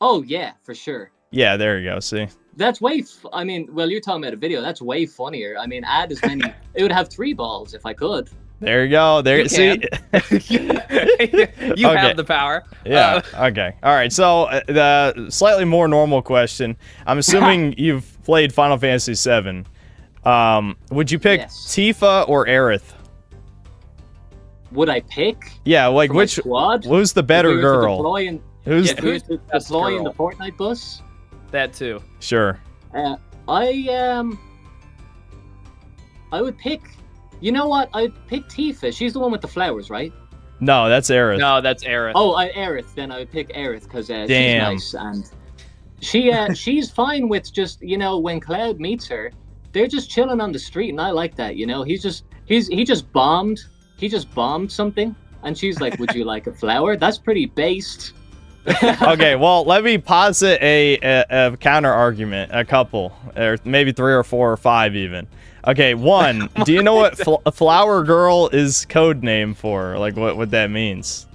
Oh yeah, for sure. Yeah, there you go. See, that's way. Well, you're talking about a video. That's way funnier. I mean, add as many. It would have 3 balls if I could. There you go. There you see. You have the power. Yeah. Okay. All right. So the slightly more normal question. I'm assuming you've played Final Fantasy VII. Would you pick Tifa or Aerith? Would I pick? Yeah, like which squad? Who's the better girl? Who's the deploy in the Fortnite bus? That too. Sure. I would pick. You know what? I'd pick Tifa. She's the one with the flowers, right? No, that's Aerith. No, that's Aerith. Oh, Aerith. Then I would pick Aerith because she's nice and she's fine with just when Cloud meets her, they're just chilling on the street, and I like that. He just bombed something, and she's like, "Would you like a flower?" That's pretty based. Okay, well, let me posit a counter argument, a couple, or maybe 3 or 4 or 5 even. Okay, 1, do you know what Flower Girl is code name for? Like what that means?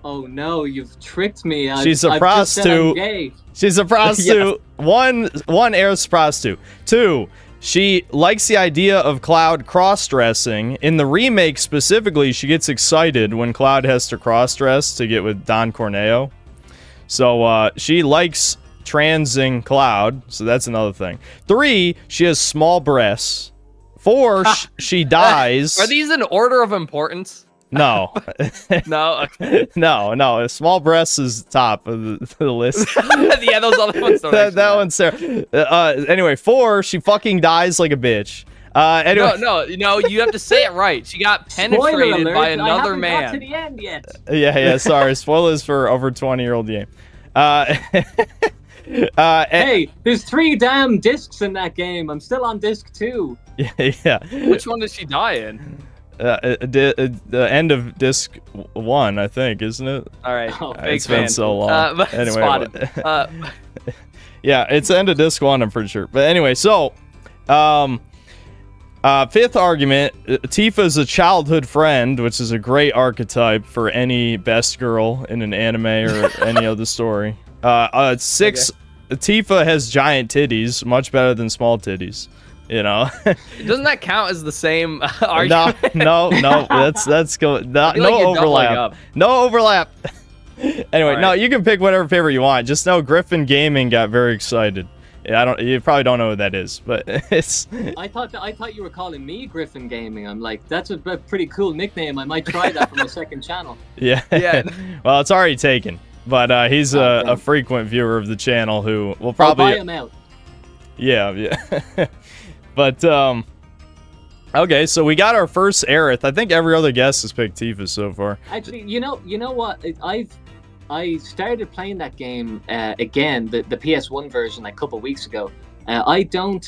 Oh no, you've tricked me. She's a prostitute. She's a prostitute. Yes. One, Aerith's prostitute. 2, she likes the idea of Cloud cross-dressing. In the remake specifically, she gets excited when Cloud has to cross-dress to get with Don Corneo. So she likes transing Cloud, so that's another thing. 3, she has small breasts. 4, she dies. Are these in order of importance? No. No? Okay. No. Small breasts is top of the list. Yeah, those other ones don't that one's there. Anyway, 4, she fucking dies like a bitch. Anyway. No, you have to say it right. She got penetrated by another man. I haven't got to the end yet. Yeah, sorry. Spoilers for over 20-year-old game. Hey, there's 3 damn discs in that game. I'm still on disc 2. Yeah. Which one does she die in? The end of disc 1, I think, isn't it? All right. It's been so long. Anyway, yeah, it's the end of disc 1, I'm pretty sure. But anyway, so 5th argument, Tifa's a childhood friend, which is a great archetype for any best girl in an anime or any other story. 6, Tifa has giant titties, much better than small titties. Doesn't that count as the same argument? No. That's good. No overlap. No overlap. Anyway, no, you can pick whatever favorite you want. Just know Griffin Gaming got very excited. You probably don't know what that is, but it's. I thought you were calling me Griffin Gaming. I'm like, that's a pretty cool nickname. I might try that for my second channel. Yeah. Well, it's already taken, but he's a frequent viewer of the channel who will probably. I'll buy him out. Yeah. But okay, so we got our first Aerith. I think every other guest has picked Tifa so far. Actually, you know what? I started playing that game again, the PS1 version, like a couple weeks ago. I don't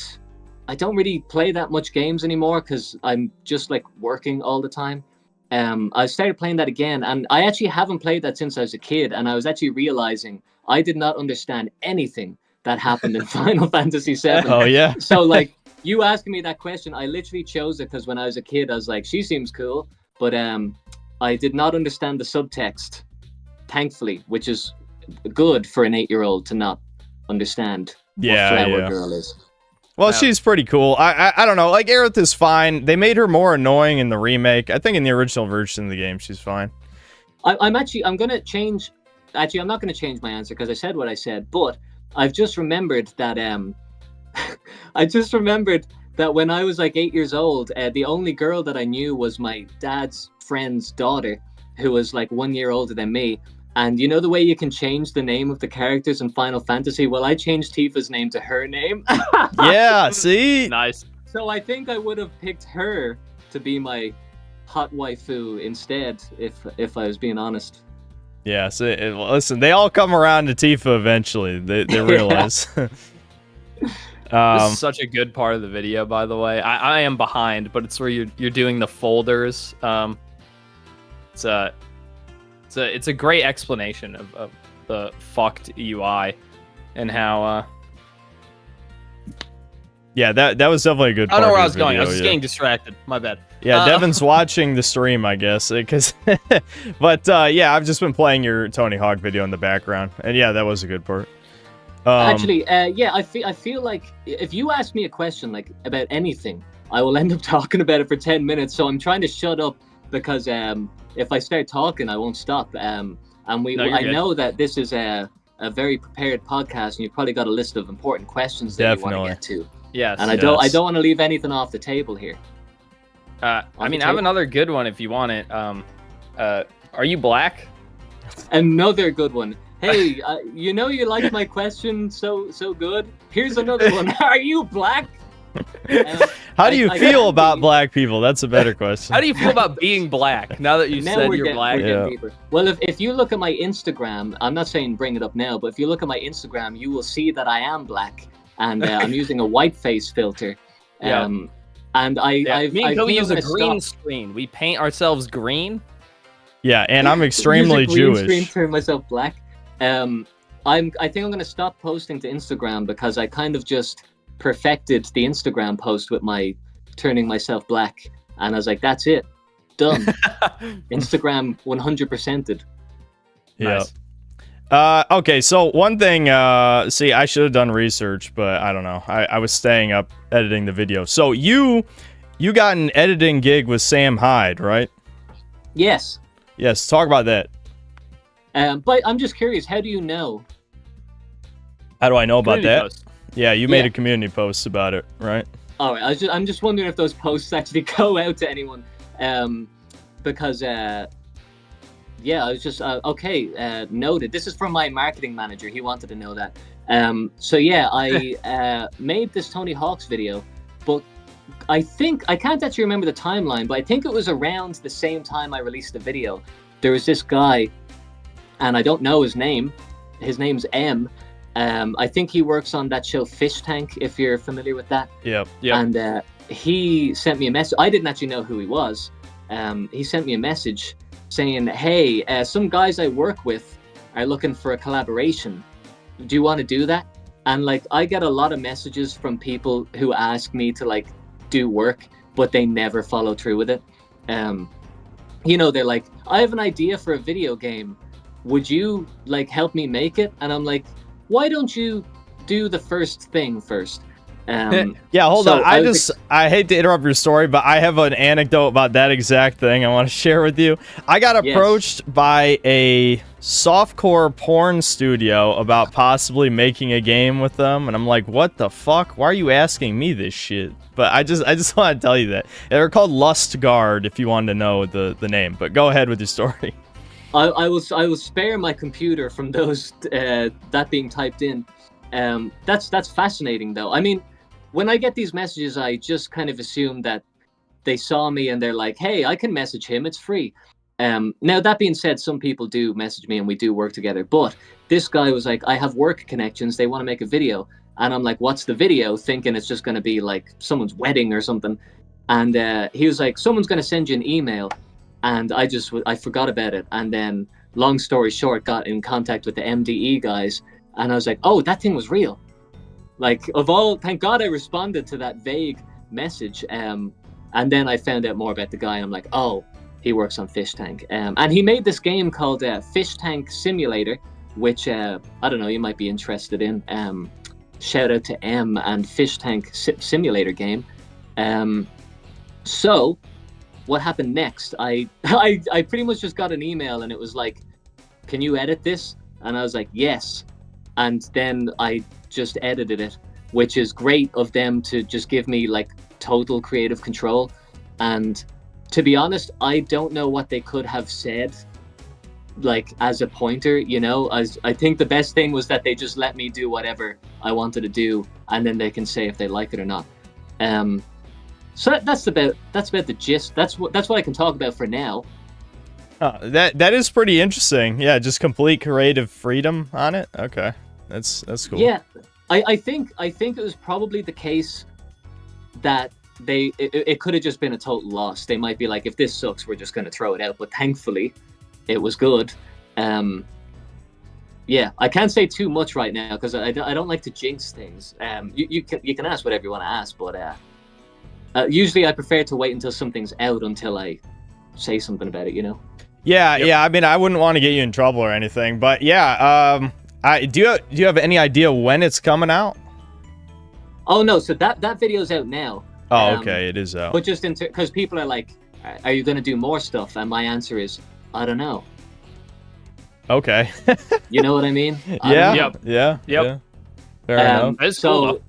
really play that much games anymore because I'm just like working all the time. I started playing that again, and I actually haven't played that since I was a kid. And I was actually realizing I did not understand anything that happened in Final Fantasy VII. Oh yeah. So like you asking me that question, I literally chose it because when I was a kid, I was like, she seems cool, but I did not understand the subtext. Thankfully, which is good for an 8-year-old to not understand what Flower Girl is. Well, she's pretty cool. I don't know. Like, Aerith is fine. They made her more annoying in the remake. I think in the original version of the game, she's fine. I'm gonna change. Actually, I'm not gonna change my answer because I said what I said. But I've just remembered that when I was like 8 years old, the only girl that I knew was my dad's friend's daughter, who was like 1 year older than me. And you know the way you can change the name of the characters in Final Fantasy? Well, I changed Tifa's name to her name. Yeah, see? Nice. So I think I would have picked her to be my hot waifu instead, if I was being honest. Yeah, so listen, they all come around to Tifa eventually. They realize. This is such a good part of the video, by the way. I am behind, but it's where you're doing the folders. It's a great explanation of the fucked UI and how. Yeah, that was definitely a good part. I don't know where I of was the going. video, I was just getting distracted. My bad. Yeah, Devin's watching the stream, I guess, because. But yeah, I've just been playing your Tony Hawk video in the background, and yeah, that was a good part. Actually, yeah, I feel like if you ask me a question like about anything, I will end up talking about it for 10 minutes. So I'm trying to shut up because if I start talking, I won't stop. And I know that this is a very prepared podcast, and you've probably got a list of important questions that you want to get to. Yes. And I don't want to leave anything off the table here. I have another good one if you want it. Are you black? Another good one. Hey, you know you like my question so good. Here's another one. Are you black? How do you feel about black people? That's a better question. How do you feel about being black now that you said you're black? Well, if you look at my Instagram, I'm not saying bring it up now, but if you look at my Instagram, you will see that I am black, and I'm using a white face filter. And we use a green screen. We paint ourselves green. Yeah, and I'm extremely Jewish. Screen, turn myself black. I think I'm gonna stop posting to Instagram because I kind of just perfected the Instagram post with my turning myself black, and I was like, that's it, done. Instagram 100%ed. Yeah. Nice. Okay, so one thing, see, I should have done research, but I don't know. I was staying up editing the video. So you got an editing gig with Sam Hyde, right? Yes. Yes, talk about that. But I'm just curious, how do you know? How do I know about that? Post. Yeah, you made a community post about it, right? All right, I'm just wondering if those posts actually go out to anyone, because I was just noted. This is from my marketing manager. He wanted to know that. So yeah, I made this Tony Hawk's video, but I think I can't actually remember the timeline, but I think it was around the same time I released the video. There was this guy, and I don't know his name. His name's M. I think he works on that show Fish Tank, if you're familiar with that. Yep. And he sent me a message. I didn't actually know who he was. He sent me a message saying, hey, some guys I work with are looking for a collaboration. Do you want to do that? And like, I get a lot of messages from people who ask me to like do work, but they never follow through with it. They're like, I have an idea for a video game. Would you like help me make it? And I'm like, why don't you do the first thing first? Yeah, hold on. I hate to interrupt your story, but I have an anecdote about that exact thing I want to share with you. I got approached by a softcore porn studio about possibly making a game with them, and I'm like, what the fuck? Why are you asking me this shit? But I just want to tell you that they're called Lust Guard if you wanted to know the name. But go ahead with your story. I will spare my computer from those that being typed in. That's fascinating though. I mean, when I get these messages, I just kind of assume that they saw me and they're like, hey, I can message him, it's free. Now that being said, some people do message me and we do work together, but this guy was like, I have work connections, they want to make a video. And I'm like, what's the video? Thinking it's just going to be like someone's wedding or something. And he was like, someone's going to send you an email. And I forgot about it. And then, long story short, got in contact with the MDE guys. And I was like, oh, that thing was real. Like, thank God I responded to that vague message. And then I found out more about the guy. And I'm like, oh, he works on Fish Tank. And he made this game called Fish Tank Simulator, which, I don't know, you might be interested in. Shout out to M and Fish Tank Simulator game. So what happened next? I pretty much just got an email and it was like, can you edit this? And I was like, yes. And then I just edited it, which is great of them to just give me like total creative control. And to be honest, I don't know what they could have said like as a pointer, you know. As I think the best thing was that they just let me do whatever I wanted to do, and then they can say if they like it or not. So that's about the gist. That's what I can talk about for now. That is pretty interesting. Yeah, just complete creative freedom on it. Okay, that's cool. Yeah, I think it was probably the case that it could have just been a total loss. They might be like, if this sucks, we're just going to throw it out. But thankfully, it was good. Yeah, I can't say too much right now because I don't like to jinx things. You can ask whatever you want to ask, but usually I prefer to wait until something's out until I say something about it, you know? Yeah, yep. Yeah. I mean, I wouldn't want to get you in trouble or anything, but yeah. Do you have any idea when it's coming out? Oh no, so that video's out now. Oh, okay, it is out. But just because people are like, are you going to do more stuff? And my answer is, I don't know. Okay. You know what I mean? Yeah. Fair enough. It's so cool.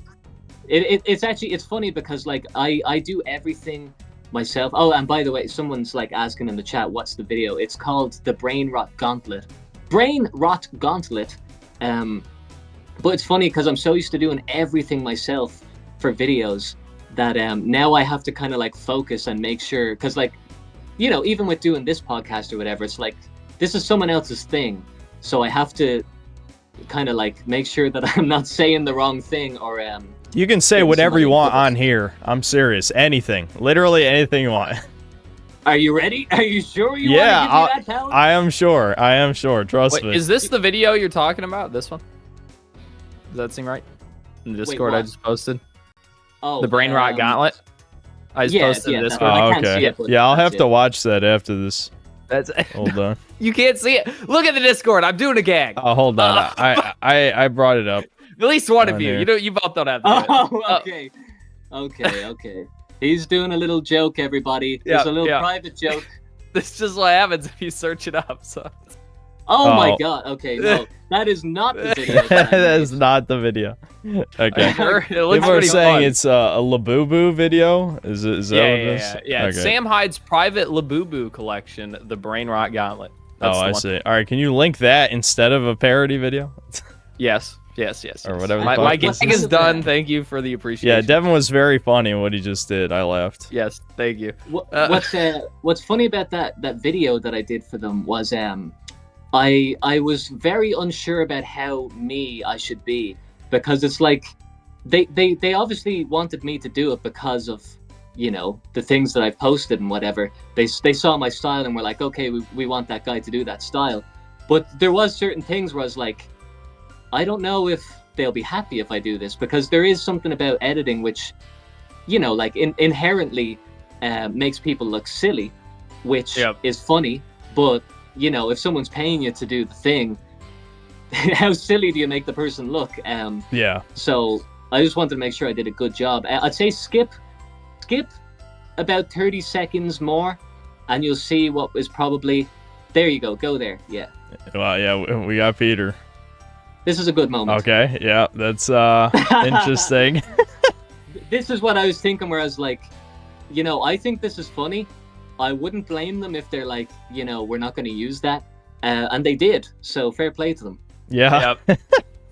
It's funny because like I do everything myself. Oh, and by the way, someone's like asking in the chat, what's the video? It's called the Brain Rot Gauntlet. But it's funny because I'm so used to doing everything myself for videos that now I have to kind of like focus and make sure, because like, you know, even with doing this podcast or whatever, it's like this is someone else's thing, so I have to kind of like make sure that I'm not saying the wrong thing or you can say whatever you want on here. I'm serious. Anything. Literally anything you want. Are you ready? Are you sure you want to give me that talent? I am sure. Trust me. Is this the video you're talking about? This one? Does that seem right? In the Discord I just posted. Oh, the Brain Rot Gauntlet. I just posted in Discord. Oh, okay. Yeah, I'll have to watch that after this. Hold on. You can't see it. Look at the Discord. I'm doing a gag. Oh, hold on. I brought it up. At least one of you. Here. You both don't have to do it. Oh, okay. Okay. He's doing a little joke, everybody. There's a little private joke. This is just what happens if you search it up. So. Oh my god. Okay, no. That is not the video. That is not the video. Okay. It looks People are saying fun. It's a Labubu video. Is that what it is? Yeah. Okay. Sam Hyde's private Labubu collection, the Brain Rot Gauntlet. That's I see. All right, can you link that instead of a parody video? Yes. Or whatever. My gag is done. Thank you for the appreciation. Yeah, Devin was very funny in what he just did. I laughed. Yes, thank you. What's funny about that video that I did for them was I was very unsure about how me I should be, because it's like they obviously wanted me to do it because of, you know, the things that I've posted and whatever. They saw my style and were like, okay, we want that guy to do that style. But there was certain things where I was like, I don't know if they'll be happy if I do this, because there is something about editing which, you know, like inherently makes people look silly, which is funny. But, you know, if someone's paying you to do the thing, how silly do you make the person look? So I just wanted to make sure I did a good job. I'd say skip about 30 seconds more, and you'll see what is probably There you go there. Yeah. Well, yeah, we got Peter. This is a good moment. Okay, yeah, that's interesting. This is what I was thinking, where I was like, I think this is funny. I wouldn't blame them if they're like, we're not going to use that. And they did, so fair play to them. Yeah. Yep.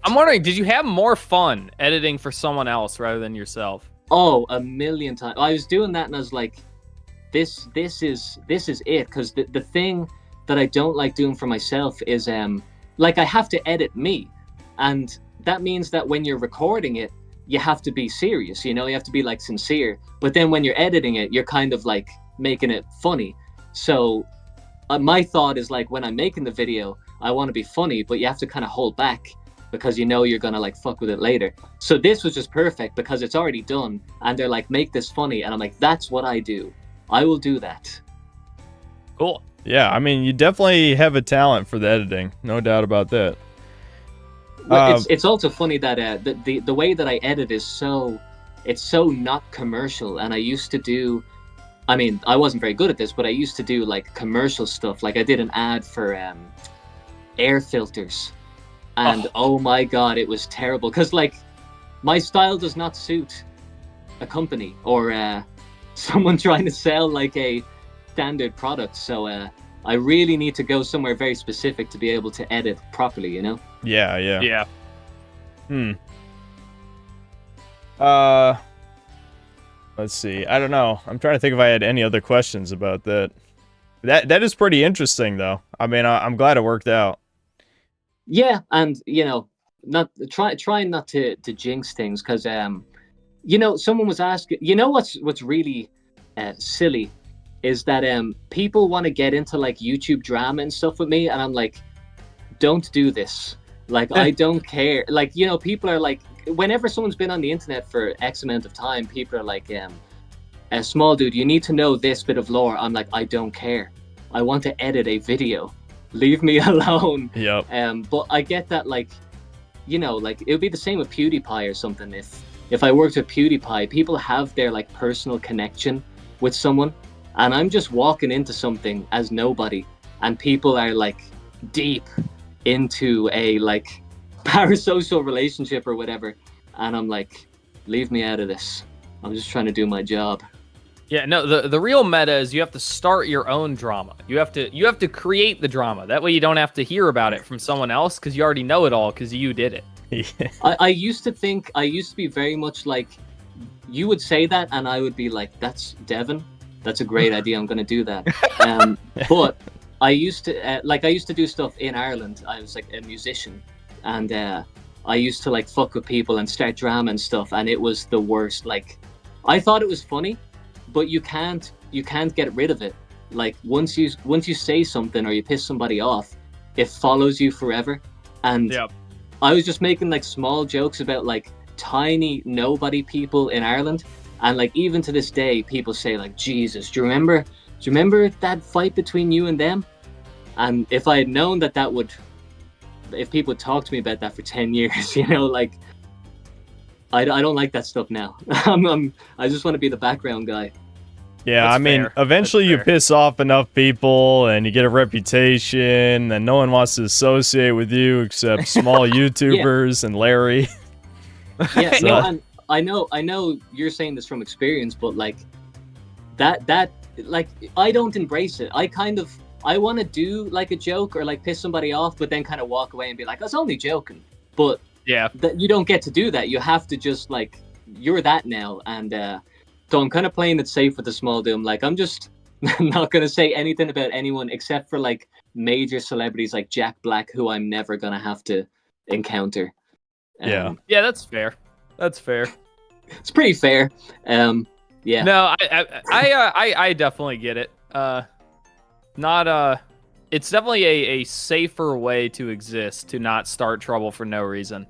I'm wondering, did you have more fun editing for someone else rather than yourself? Oh, a million times. I was doing that and I was like, this is it. Because the thing that I don't like doing for myself is, like, I have to edit me. And that means that when you're recording it, you have to be serious, you have to be like sincere. But then when you're editing it, you're kind of like making it funny. So my thought is like, when I'm making the video, I want to be funny, but you have to kind of hold back because you're gonna like fuck with it later. So this was just perfect because it's already done and they're like, make this funny, and I'm like, that's what I do. I will do that. Cool. Yeah, I mean, you definitely have a talent for the editing, no doubt about that. Well, it's also funny that the way that I edit is so not commercial. And I used to do, I mean, I wasn't very good at this, but I used to do like commercial stuff. Like I did an ad for air filters, and oh my god, it was terrible because like my style does not suit a company or someone trying to sell like a standard product. So I really need to go somewhere very specific to be able to edit properly, Yeah. Let's see. I don't know. I'm trying to think if I had any other questions about that. That is pretty interesting, though. I mean, I'm glad it worked out. Yeah, and not trying not to jinx things, because someone was asking. What's really silly is that people want to get into like YouTube drama and stuff with me, and I'm like, don't do this. Like, I don't care. Like, people are like, whenever someone's been on the internet for X amount of time, people are like, small dude, you need to know this bit of lore. I'm like, I don't care. I want to edit a video. Leave me alone. Yep. But I get that, like, like it would be the same with PewDiePie or something. If I worked with PewDiePie, people have their like personal connection with someone, and I'm just walking into something as nobody, and people are like deep into a like parasocial relationship or whatever, and I'm like, leave me out of this. I'm just trying to do my job. Yeah, no, the real meta is you have to start your own drama. You have to create the drama. That way you don't have to hear about it from someone else because you already know it all because you did it. Yeah. I used to be very much like, you would say that and I would be like, that's Devin. That's a great idea. I'm going to do that. But I used to do stuff in Ireland. I was like a musician, and I used to like fuck with people and start drama and stuff, and it was the worst. Like, I thought it was funny, but you can't get rid of it. Like, once you say something or you piss somebody off, it follows you forever. And yep. I was just making like small jokes about like tiny nobody people in Ireland, and like even to this day people say like, Jesus, do you remember that fight between you and them? And if I had known if people would talk to me about that for 10 years, like, I don't like that stuff now. I just want to be the background guy. Yeah, That's I mean, fair. eventually you piss off enough people and you get a reputation and no one wants to associate with you except small YouTubers and Larry. Yeah, So- no, and I know you're saying this from experience, but like that like, I don't embrace it. I want to do like a joke or like piss somebody off, but then kind of walk away and be like, I was only joking. But Yeah. that you don't get to do that. You have to just like, you're that now. And so I'm kind of playing it safe with the small doom. Like, I'm just not going to say anything about anyone except for like major celebrities like Jack Black, who I'm never going to have to encounter. Yeah. Yeah, that's fair. That's fair. It's pretty fair. Yeah. No, I definitely get it. It's definitely a safer way to exist, to not start trouble for no reason.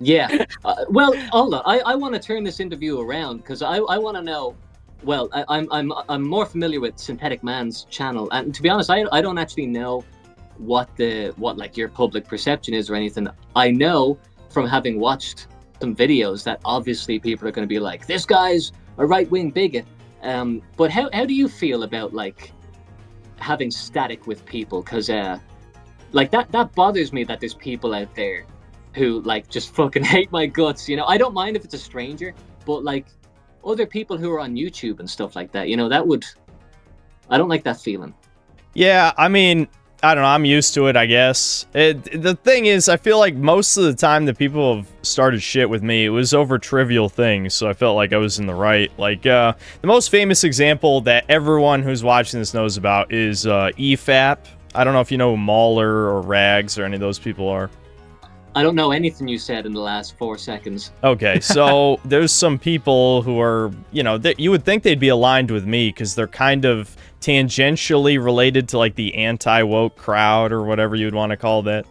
Yeah. Well, Ola, I want to turn this interview around because I want to know. Well, I'm more familiar with Synthetic Man's channel, and to be honest, I don't actually know what like your public perception is or anything. I know from having watched some videos that obviously people are going to be like, this guy's a right-wing bigot. But how do you feel about like having static with people, because like that bothers me, that there's people out there who like just fucking hate my guts, you know. I don't mind if it's a stranger, but like other people who are on YouTube and stuff like that, you know, I don't like that feeling. Yeah, I mean, I don't know, I'm used to it, I guess. The thing is, I feel like most of the time that people have started shit with me, it was over trivial things, so I felt like I was in the right. Like, the most famous example that everyone who's watching this knows about is EFAP. I don't know if you know who Mauler or Rags or any of those people are. I don't know anything you said in the last 4 seconds. Okay, so there's some people who are, you know, you would think they'd be aligned with me because they're kind of tangentially related to like the anti-woke crowd or whatever you would want to call that.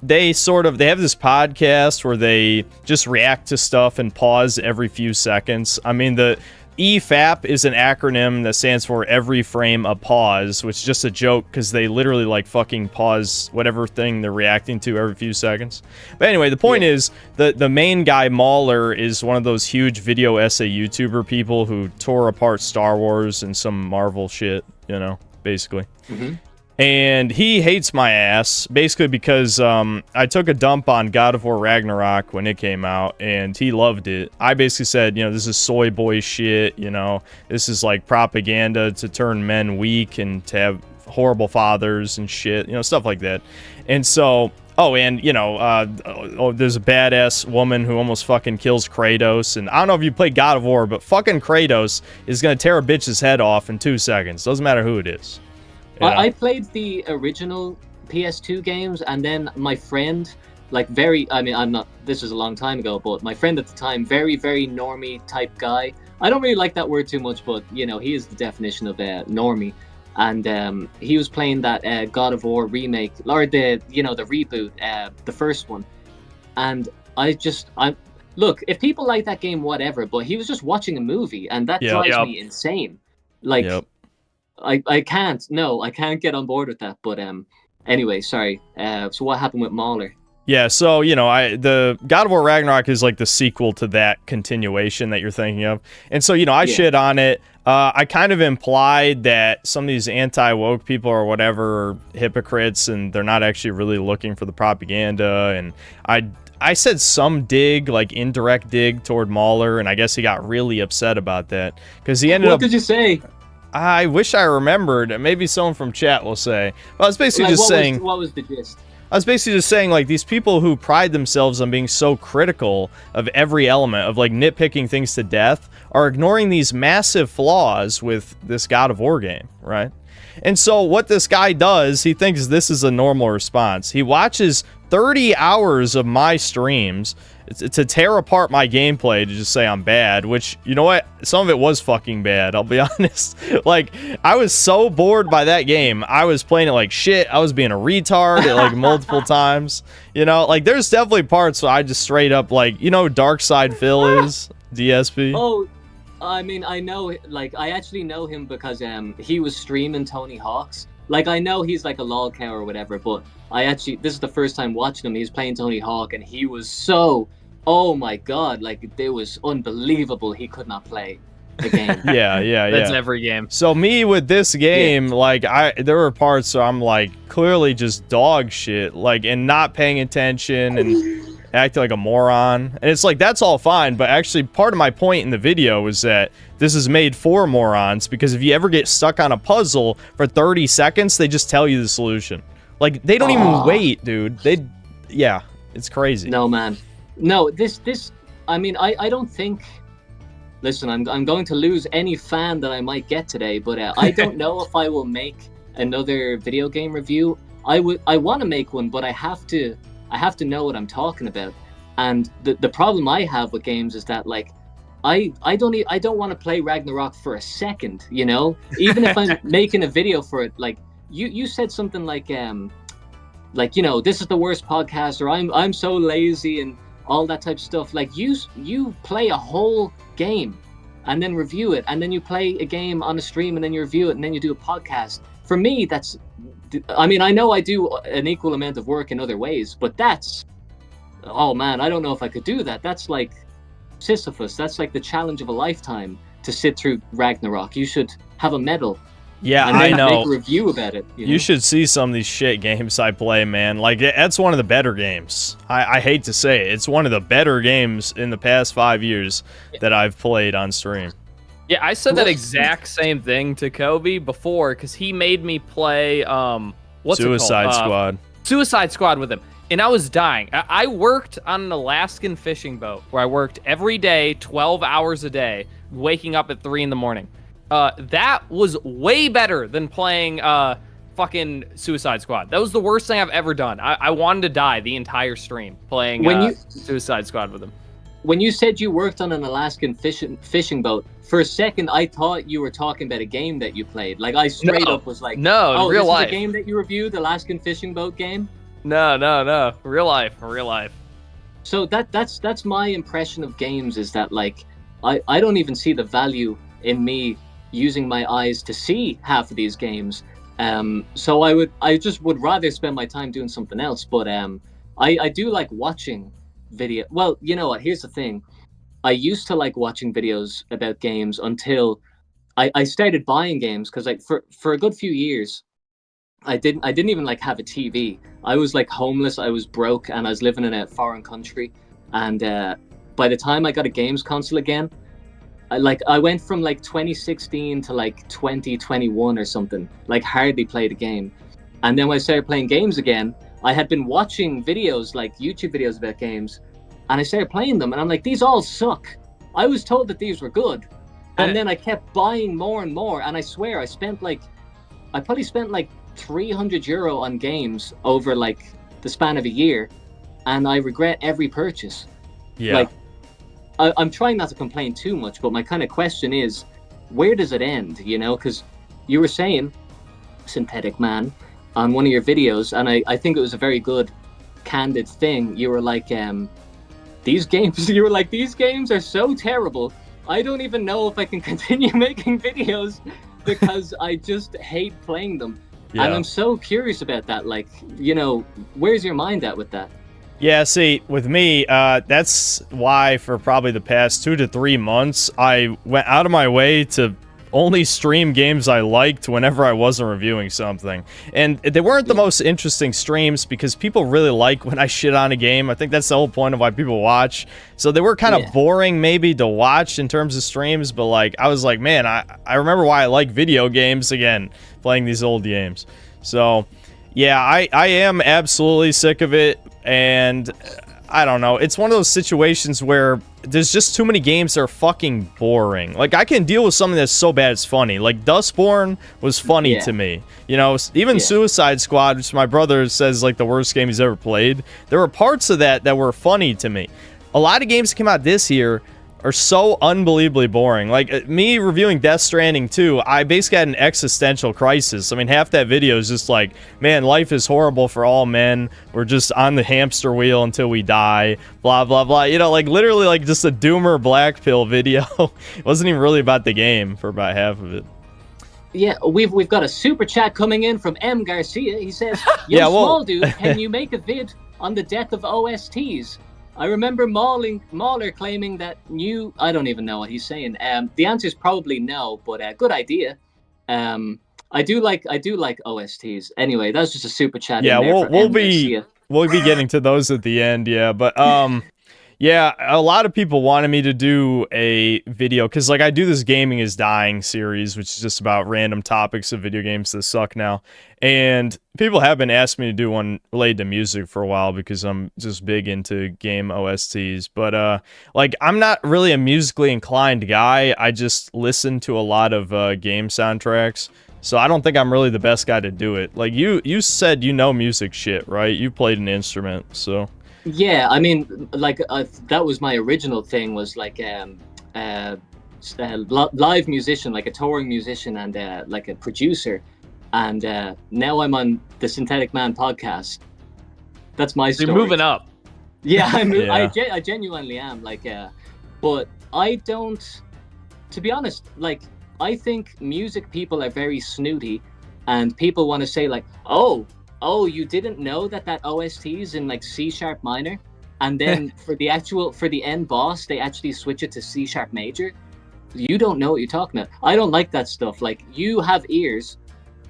They have this podcast where they just react to stuff and pause every few seconds. I mean, the EFAP is an acronym that stands for every frame a pause, which is just a joke because they literally like fucking pause whatever thing they're reacting to every few seconds. But anyway, the point is the main guy, Mauler, is one of those huge video essay YouTuber people who tore apart Star Wars and some Marvel shit, you know, basically. Mm-hmm. And he hates my ass, basically because I took a dump on God of War Ragnarok when it came out, and he loved it. I basically said, you know, this is soy boy shit, you know, this is like propaganda to turn men weak and to have horrible fathers and shit, you know, stuff like that. And so, and, you know, there's a badass woman who almost fucking kills Kratos, and I don't know if you play God of War, but fucking Kratos is gonna tear a bitch's head off in 2 seconds. Doesn't matter who it is. Yeah. I played the original PS2 games, and then my friend, like this was a long time ago, but my friend at the time, very, very normie type guy. I don't really like that word too much, but, you know, he is the definition of normie. And he was playing that God of War remake, or the reboot, the first one. And look, if people like that game, whatever, but he was just watching a movie, and that drives me insane. Like, I can't get on board with that. But anyway, sorry. So what happened with Mauler? Yeah, so, you know, the God of War Ragnarok is like the sequel to that continuation that you're thinking of. And so, you know, I shit on it. I kind of implied that some of these anti-woke people or whatever are hypocrites and they're not actually really looking for the propaganda. And I said some dig, like indirect dig toward Mauler, and I guess he got really upset about that. Because he ended up... What did you say? I wish I remembered. Maybe someone from chat will say. Well, I was basically what was the gist? I was basically just saying, like, these people who pride themselves on being so critical of every element, of, like, nitpicking things to death, are ignoring these massive flaws with this God of War game, right? And so what this guy does, he thinks this is a normal response. He watches 30 hours of my streams to tear apart my gameplay to just say I'm bad, which, you know what? Some of it was fucking bad, I'll be honest. Like, I was so bored by that game. I was playing it like shit. I was being a retard like multiple times. You know, like, there's definitely parts where I just straight up, like, you know who Dark Side Phil is? DSP? Oh, I mean, I know, like, I actually know him because he was streaming Tony Hawk's. Like, I know he's like a lol cow or whatever, but this is the first time watching him. He was playing Tony Hawk, and he was so, oh my god, like, it was unbelievable. He could not play the game. Yeah. That's every game. So me with this game, like, there were parts where I'm like clearly just dog shit, like, and not paying attention and acting like a moron. And it's like, that's all fine, but actually part of my point in the video was that this is made for morons, because if you ever get stuck on a puzzle for 30 seconds, they just tell you the solution. Like, they don't even wait, dude. It's crazy. No, man. No, I mean, I don't think... Listen, I'm going to lose any fan that I might get today, but I don't know if I will make another video game review. I want to make one, but I have to know what I'm talking about. And the problem I have with games is that, like, I don't want to play Ragnarok for a second, you know? Even if I'm making a video for it, like, you said something like, you know, this is the worst podcast, or I'm so lazy and all that type of stuff. Like, you play a whole game and then review it, and then you play a game on a stream and then you review it, and then you do a podcast. For me, I mean, I know I do an equal amount of work in other ways, but oh man, I don't know if I could do that. That's like Sisyphus. That's like the challenge of a lifetime to sit through Ragnarok. You should have a medal. Yeah, and I then know. make a review about it. You should see some of these shit games I play, man. Like, that's one of the better games. I hate to say it. It's one of the better games in the past 5 years that I've played on stream. Yeah, I said that exact same thing to Kobe before because he made me play Suicide Squad. Suicide Squad with him, and I was dying. I worked on an Alaskan fishing boat where I worked every day, 12 hours a day, waking up at 3 in the morning. That was way better than playing fucking Suicide Squad. That was the worst thing I've ever done. I wanted to die the entire stream playing Suicide Squad with him. When you said you worked on an Alaskan fishing boat, for a second I thought you were talking about a game that you played. Like I straight up was like, no, real life. Is a game that you reviewed, the Alaskan fishing boat game? No, real life. So that's my impression of games is that like I don't even see the value in me using my eyes to see half of these games. So I just would rather spend my time doing something else. But I do like watching video. Well, you know what? Here's the thing. I used to like watching videos about games until I started buying games because like for a good few years, I didn't even like have a TV. I was like homeless. I was broke, and I was living in a foreign country. And by the time I got a games console again, I went from like 2016 to like 2021 or something. Like hardly played a game, and then when I started playing games again, I had been watching videos like YouTube videos about games, and I started playing them, and I'm like, these all suck. I was told that these were good, and then I kept buying more and more, and I swear I probably spent like €300 on games over like the span of a year, and I regret every purchase. Yeah. Like, I'm trying not to complain too much, but my kind of question is, where does it end? You know, because you were saying, Synthetic Man, on one of your videos, and I think it was a very good, candid thing. You were like, these games are so terrible. I don't even know if I can continue making videos because I just hate playing them. Yeah. And I'm so curious about that. Like, you know, where's your mind at with that? Yeah, see, with me, that's why for probably the past 2 to 3 months, I went out of my way to only stream games I liked whenever I wasn't reviewing something. And they weren't the most interesting streams because people really like when I shit on a game. I think that's the whole point of why people watch. So they were kind of boring maybe to watch in terms of streams, but like I was like, man, I remember why I like video games again, playing these old games. So yeah, I am absolutely sick of it, and I don't know. It's one of those situations where there's just too many games that are fucking boring. Like, I can deal with something that's so bad it's funny. Like, Dustborn was funny to me. You know, even Suicide Squad, which my brother says like the worst game he's ever played, there were parts of that were funny to me. A lot of games that came out this year are so unbelievably boring. Like, me reviewing Death Stranding 2, I basically had an existential crisis. I mean, half that video is just like, man, life is horrible for all men. We're just on the hamster wheel until we die, blah, blah, blah. You know, like, literally, like, just a doomer black pill video. It wasn't even really about the game for about half of it. Yeah, we've got a super chat coming in from M. Garcia. He says, Yo, small dude, can you make a vid on the death of OSTs? I remember Mauler claiming that I don't even know what he's saying. The answer is probably no, but good idea. I do like OSTs. Anyway, that's just a super chat. Yeah, we'll be getting to those at the end. Yeah, but yeah, a lot of people wanted me to do a video because like I do this Gaming is Dying series, which is just about random topics of video games that suck now. And people have been asking me to do one related to music for a while because I'm just big into game OSTs. But like I'm not really a musically inclined guy. I just listen to a lot of game soundtracks. So I don't think I'm really the best guy to do it. Like you said, you know music shit, right? You played an instrument, so. Yeah, I mean, like that was my original thing, was like live musician, like a touring musician and like a producer. And now I'm on the Synthetic Man podcast. That's my story. You're moving up. Yeah, I genuinely am. Like, but I don't, to be honest, like, I think music people are very snooty, and people want to say like, oh, you didn't know that OST is in like C# minor, and then for the end boss they actually switch it to C# major. you don't know what you're talking about. I don't like that stuff. Like, you have ears,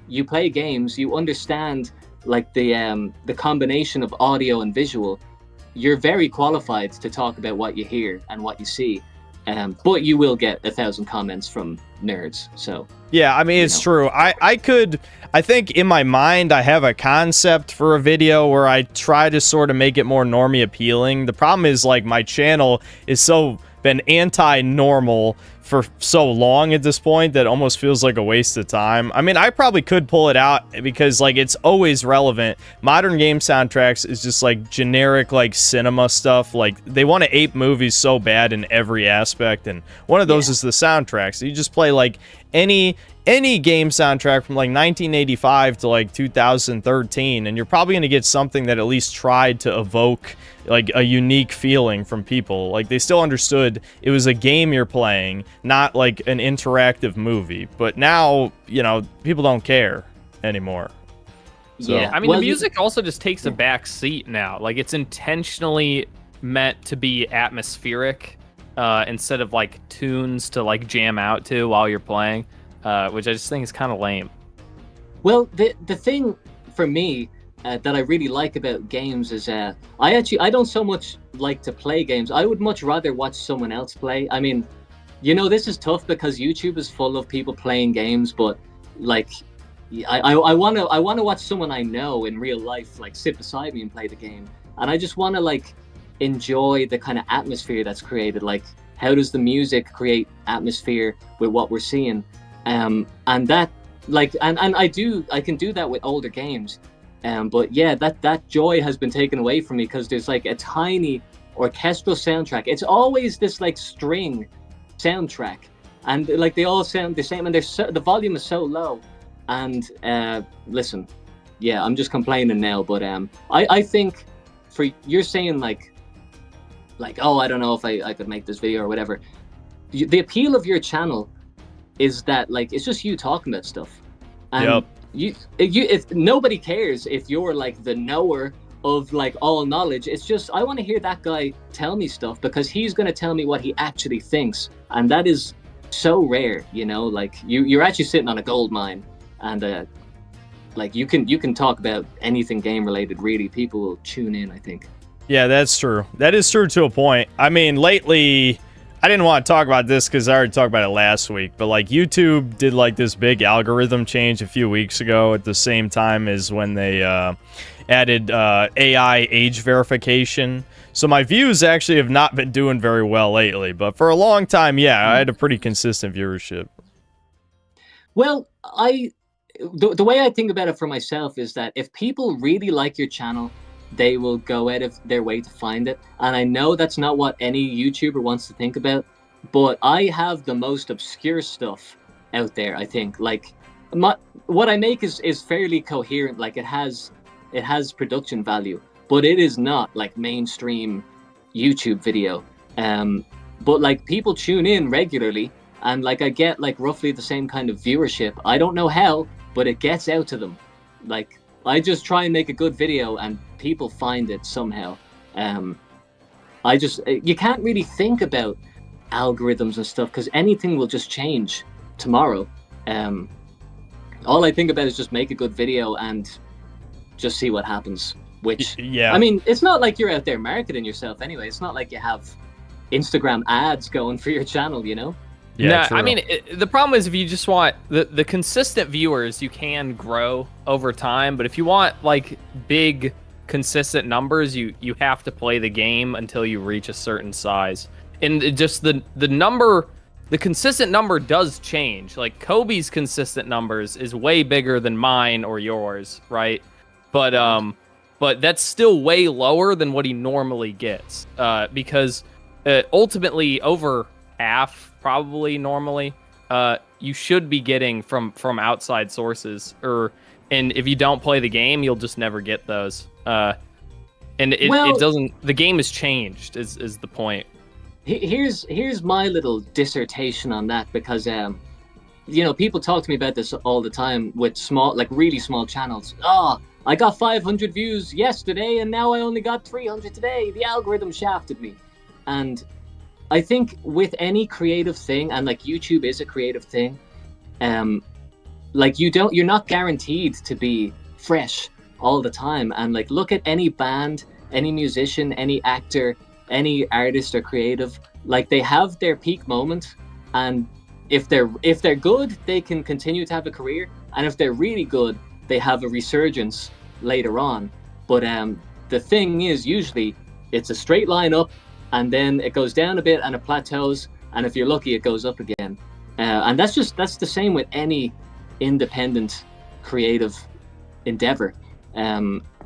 you play games, you understand like the combination of audio and visual. You're very qualified to talk about what you hear and what you see. But you will get 1,000 comments from nerds. So yeah, I mean, it's true. I think in my mind I have a concept for a video where I try to sort of make it more normie appealing. The problem is, like, my channel is so been anti-normal for so long at this point that it almost feels like a waste of time. I mean, I probably could pull it out because, like, it's always relevant. Modern game soundtracks is just like generic, like, cinema stuff. Like, they want to ape movies so bad in every aspect, and one of those is the soundtrack. So you just play like any game soundtrack from like 1985 to like 2013, and you're probably going to get something that at least tried to evoke like a unique feeling from people. Like, they still understood it was a game you're playing, not like an interactive movie. But now, you know, people don't care anymore. So. Yeah, I mean, the music also just takes a back seat now. Like, it's intentionally meant to be atmospheric instead of like tunes to like jam out to while you're playing, which I just think is kind of lame. Well, the thing for me that I really like about games is I don't so much like to play games. I would much rather watch someone else play. I mean, you know, this is tough because YouTube is full of people playing games, but like, I want to watch someone I know in real life like sit beside me and play the game, and I just want to like enjoy the kind of atmosphere that's created. Like, how does the music create atmosphere with what we're seeing? And that, like, and I can do that with older games. But yeah, that joy has been taken away from me because there's like a tiny orchestral soundtrack. It's always this like string soundtrack, and like they all sound the same, and the volume is so low. And listen, yeah, I'm just complaining now, but I think you're saying like oh, I don't know if I could make this video or whatever. The appeal of your channel is that like it's just you talking about stuff, and if nobody cares if you're like the knower of like all knowledge. It's just I want to hear that guy tell me stuff because he's going to tell me what he actually thinks, and that is so rare, you know. Like you're actually sitting on a gold mine, and like you can talk about anything game related. Really, people will tune in, I think. Yeah, that's true. That is true to a point. I mean, lately, I didn't want to talk about this because I already talked about it last week, but like YouTube did like this big algorithm change a few weeks ago at the same time as when they added AI age verification. So my views actually have not been doing very well lately, but for a long time, yeah, I had a pretty consistent viewership. Well, the way I think about it for myself is that if people really like your channel, they will go out of their way to find it. And I know that's not what any YouTuber wants to think about, but I have the most obscure stuff out there, I think. Like, what I make is fairly coherent. Like, it has production value, but it is not like mainstream YouTube video. But like people tune in regularly, and like I get like roughly the same kind of viewership. I don't know how, but it gets out to them. Like, I just try and make a good video and people find it somehow. You can't really think about algorithms and stuff because anything will just change tomorrow. All I think about is just make a good video and just see what happens. Which, yeah, I mean, it's not like you're out there marketing yourself anyway. It's not like you have Instagram ads going for your channel, you know? Yeah, no, I mean, the problem is if you just want the consistent viewers, you can grow over time. But if you want like big, consistent numbers, you have to play the game until you reach a certain size. And just the consistent number does change. Like Kobe's consistent numbers is way bigger than mine or yours, right? But that's still way lower than what he normally gets. Because ultimately over half probably normally you should be getting from outside sources, and if you don't play the game, you'll just never get those. And it doesn't. The game has changed. Is the point? Here's my little dissertation on that, because you know, people talk to me about this all the time with really small channels. I got 500 views yesterday and now I only got 300 today. The algorithm shafted me. And I think with any creative thing, and like YouTube is a creative thing, like you're not guaranteed to be fresh all the time. And like, look at any band, any musician, any actor, any artist or creative, like they have their peak moment, and if they're good, they can continue to have a career, and if they're really good, they have a resurgence later on. But the thing is, usually it's a straight line up, and then it goes down a bit and it plateaus, and if you're lucky, it goes up again. And that's the same with any independent creative endeavor.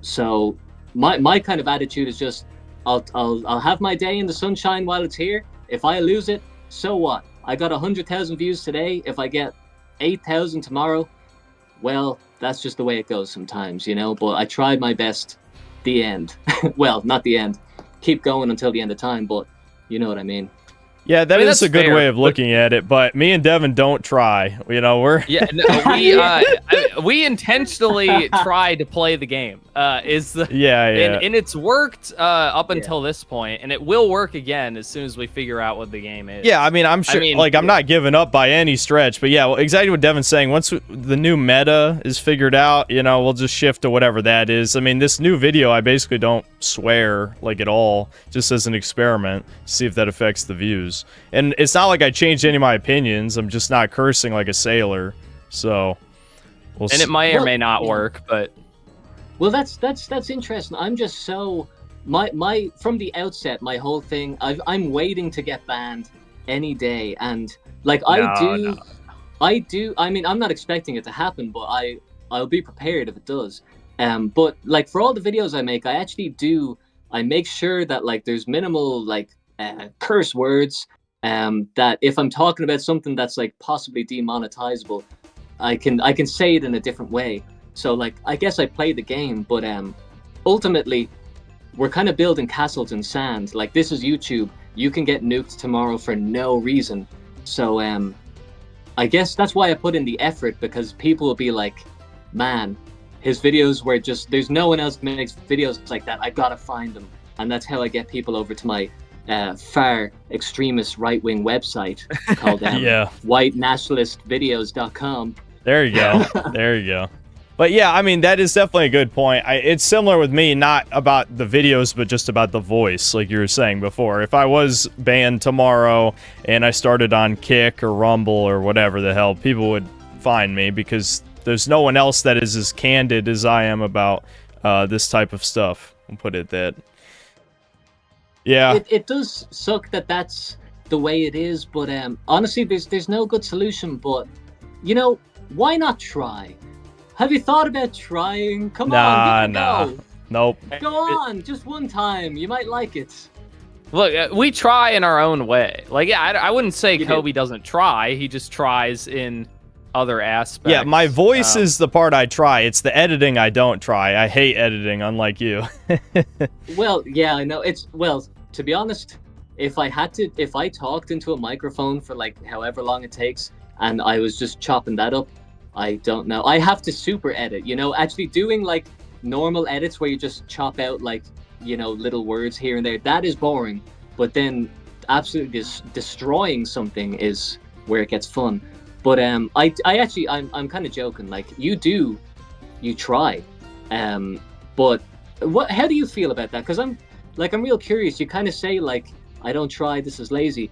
So my kind of attitude is just, I'll have my day in the sunshine while it's here. If I lose it, so what? I got 100,000 views today. If I get 8,000 tomorrow, well, that's just the way it goes sometimes, you know. But I tried my best. The end. Well, not the end. Keep going until the end of time, but you know what I mean. Yeah, that is a good way of looking at it, but me and Devin don't try. You know, we intentionally try to play the game. And it's worked up until this point, and it will work again as soon as we figure out what the game is. Yeah, I mean, I'm sure. I'm not giving up by any stretch, but yeah, well, exactly what Devin's saying. Once the new meta is figured out, you know, we'll just shift to whatever that is. I mean, this new video, I basically don't swear like at all, just as an experiment, see if that affects the views. And it's not like I changed any of my opinions. I'm just not cursing like a sailor. So, it might or may not work, but well, that's interesting. I'm just so my from the outset, my whole thing. I'm waiting to get banned any day, and like I do. I mean, I'm not expecting it to happen, but I'll be prepared if it does. But like for all the videos I make, I actually do. I make sure that like there's minimal like curse words. That if I'm talking about something that's like possibly demonetizable, I can say it in a different way. So like I guess I play the game, but ultimately we're kind of building castles in sand. Like this is YouTube. You can get nuked tomorrow for no reason. So I guess that's why I put in the effort, because people will be like, man, his videos were just, there's no one else makes videos like that. I gotta find them. And that's how I get people over to my far extremist right-wing website called whitenationalistvideos.com. There you go. There you go. But yeah, I mean, that is definitely a good point. It's similar with me, not about the videos, but just about the voice, like you were saying before. If I was banned tomorrow and I started on Kick or Rumble or whatever the hell, people would find me because there's no one else that is as candid as I am about this type of stuff. I'll put it that. Yeah. It does suck that that's the way it is, but honestly, there's no good solution. But, you know, why not try? Have you thought about trying? Come on, give it a go. Nope. Go on, just one time. You might like it. Look, we try in our own way. Like, yeah, I wouldn't say Kobe doesn't try. He just tries in other aspects. Yeah, my voice is the part I try. It's the editing I don't try. I hate editing, unlike you. Well, yeah, I know. Well, to be honest, if I talked into a microphone for like however long it takes, and I was just chopping that up, I don't know. I have to super edit, you know, actually doing like normal edits where you just chop out like, you know, little words here and there. That is boring. But then absolutely destroying something is where it gets fun. But I'm kind of joking. Like you try. But how do you feel about that? Because I'm real curious. You kind of say like, I don't try, this is lazy.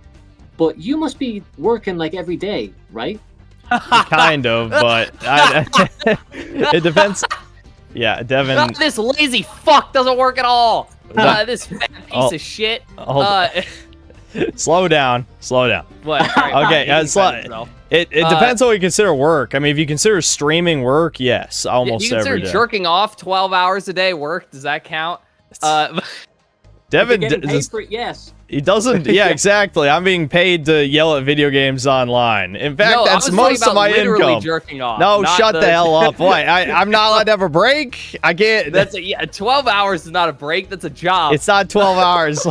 But you must be working like every day, right? Kind of, but it depends. Yeah, Devin. This lazy fuck doesn't work at all. This fat piece of shit. Slow down. What? Okay, it depends on what you consider work. I mean, if you consider streaming work, yes, almost every day. You consider jerking off 12 hours a day work? Does that count? Devin paid for it, yes. He doesn't. Yeah, exactly. I'm being paid to yell at video games online. In fact, that's most of my income. Jerking off, no, shut the hell up. What? I'm not allowed to have a break. I can't. 12 hours is not a break. That's a job. It's not 12 hours.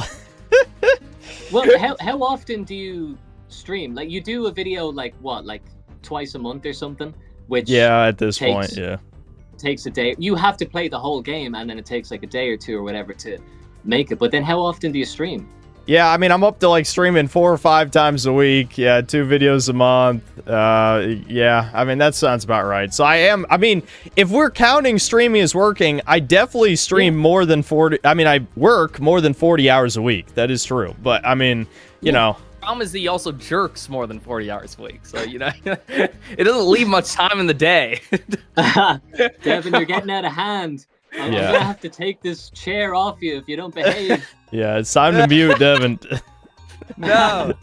Well, how often do you stream? Like you do a video like what, like twice a month or something? Which at this point, takes a day. You have to play the whole game, and then it takes like a day or two or whatever to make it. But then how often do you stream? Yeah, I mean, I'm up to like streaming 4 or 5 times a week. Yeah, 2 videos a month. Yeah, I mean, that sounds about right. So I mean, if we're counting streaming as working, I definitely stream more than 40. I mean, I work more than 40 hours a week. That is true. But I mean, you know. The problem is he also jerks more than 40 hours a week. So, you know, it doesn't leave much time in the day. Devin, you're getting out of hand. I'm gonna have to take this chair off you if you don't behave. Yeah, it's time to mute Devin. No.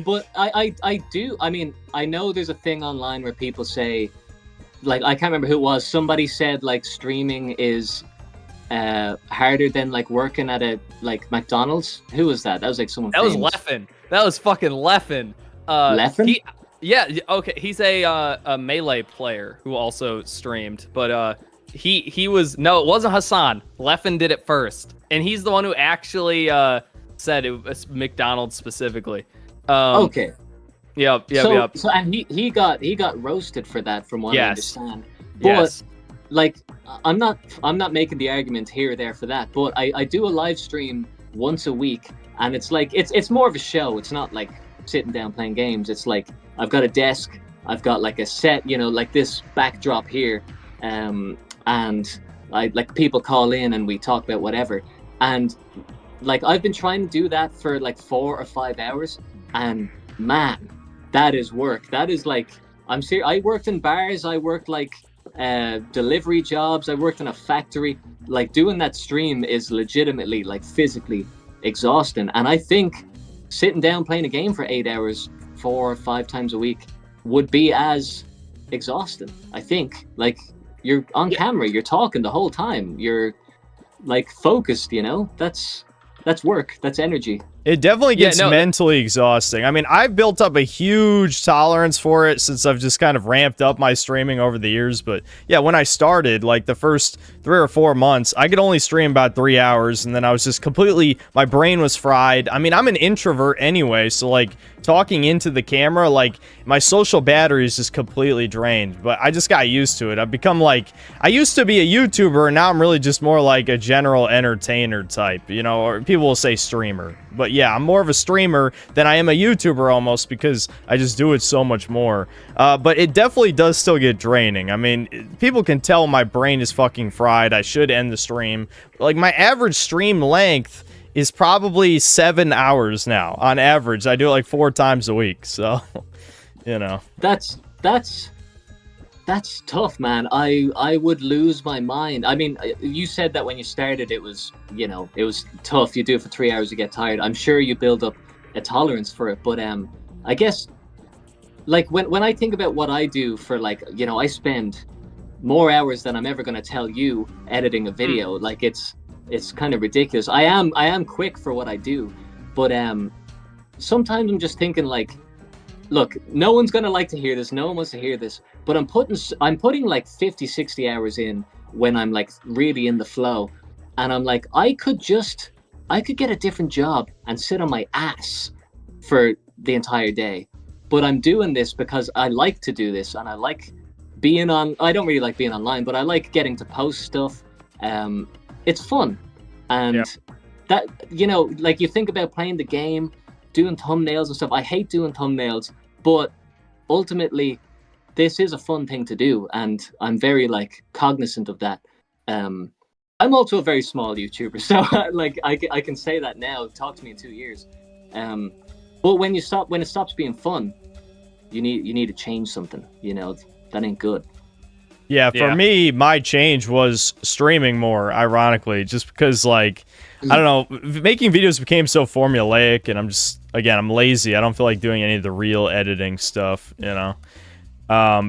But I do. I mean, I know there's a thing online where people say, like, I can't remember who it was. Somebody said like streaming is harder than like working at a like McDonald's. Who was that? That was like someone. That famous. was Leffen. That was fucking Leffen. Leffen? Yeah. Okay. He's a Melee player who also streamed, but he was it wasn't Hassan. Leffen did it first, and he's the one who actually said it was McDonald's specifically. Okay. Yep. So and he got roasted for that, from what I understand. But yes. like, I'm not making the argument here or there for that, but I do a live stream once a week, and it's like it's more of a show. It's not like sitting down playing games. It's like I've got a desk, I've got like a set, you know, like this backdrop here, and I like people call in and we talk about whatever, and like I've been trying to do that for like 4 or 5 hours, and man, that is work. That is like, I'm serious. I worked in bars, I worked like delivery jobs, I worked in a factory. Like, doing that stream is legitimately like physically exhausting, and I think sitting down playing a game for 8 hours 4 or 5 times a week would be as exhausting. I think, like, you're on camera, you're talking the whole time, you're like focused, you know, that's work, that's energy. It definitely gets mentally exhausting. I mean, I've built up a huge tolerance for it since I've just kind of ramped up my streaming over the years. But yeah, when I started, like the first 3 or 4 months, I could only stream about 3 hours, and then I was just completely, my brain was fried. I mean, I'm an introvert anyway, so like talking into the camera, like my social battery is just completely drained. But I just got used to it. I've become like, I used to be a YouTuber, and now I'm really just more like a general entertainer type, you know, or people will say streamer. But yeah, I'm more of a streamer than I am a YouTuber almost, because I just do it so much more. But it definitely does still get draining. I mean, people can tell my brain is fucking fried. I should end the stream. Like, my average stream length is probably 7 hours now. On average, I do it like 4 times a week. So, you know. That's tough, man. I would lose my mind. I mean, you said that when you started, it was, you know, it was tough. You do it for 3 hours, you get tired. I'm sure you build up a tolerance for it. But I guess, like, when I think about what I do for, like, you know, I spend more hours than I'm ever going to tell you editing a video. Like, it's kind of ridiculous. I am quick for what I do. But sometimes I'm just thinking, like, look, no one's gonna like to hear this, no one wants to hear this, but I'm putting like 50-60 hours in when I'm like really in the flow, and I'm like, I could get a different job and sit on my ass for the entire day, but I'm doing this because I like to do this, and I like being on. I don't really like being online, but I like getting to post stuff. It's fun, and that, you know, like, you think about playing the game, doing thumbnails and stuff. I hate doing thumbnails, but ultimately this is a fun thing to do, and I'm very like cognizant of that. I'm also a very small YouTuber, so like I can say that now. Talk to me in 2 years. But when it stops being fun, you need to change something, you know. That ain't good. Yeah, for me, my change was streaming more, ironically, just because, like, I don't know, making videos became so formulaic, and I'm lazy. I don't feel like doing any of the real editing stuff, you know?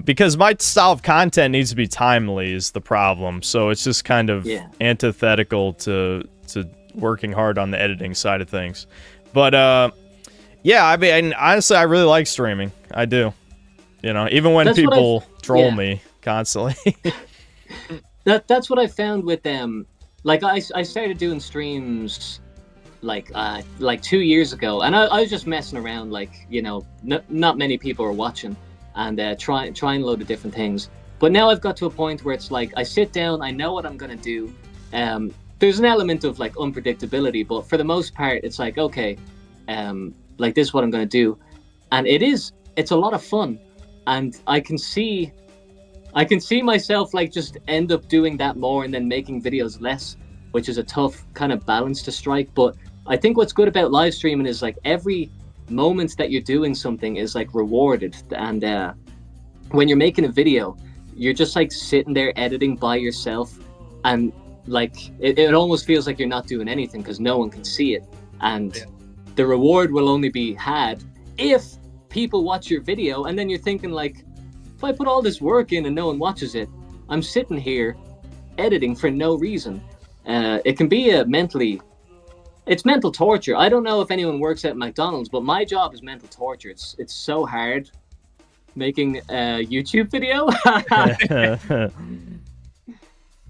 Because my style of content needs to be timely is the problem, so it's just kind of antithetical to working hard on the editing side of things. But, yeah, I mean, honestly, I really like streaming. I do. You know, even when people troll me constantly. That's what I found with them. Like, I started doing streams like 2 years ago, and I was just messing around, like, you know, not many people are watching, and trying a load of different things. But now I've got to a point where it's like, I sit down, I know what I'm gonna do, there's an element of like unpredictability, but for the most part, it's like, okay, like this is what I'm going to do. And it's a lot of fun. And I can see myself like just end up doing that more and then making videos less, which is a tough kind of balance to strike. But I think what's good about live streaming is like every moment that you're doing something is like rewarded. And when you're making a video, you're just like sitting there editing by yourself, and like it almost feels like you're not doing anything because no one can see it. And the reward will only be had if people watch your video. And then you're thinking like, if I put all this work in and no one watches it, I'm sitting here editing for no reason. It can be it's mental torture. I don't know if anyone works at McDonald's, but my job is mental torture. It's so hard making a YouTube video.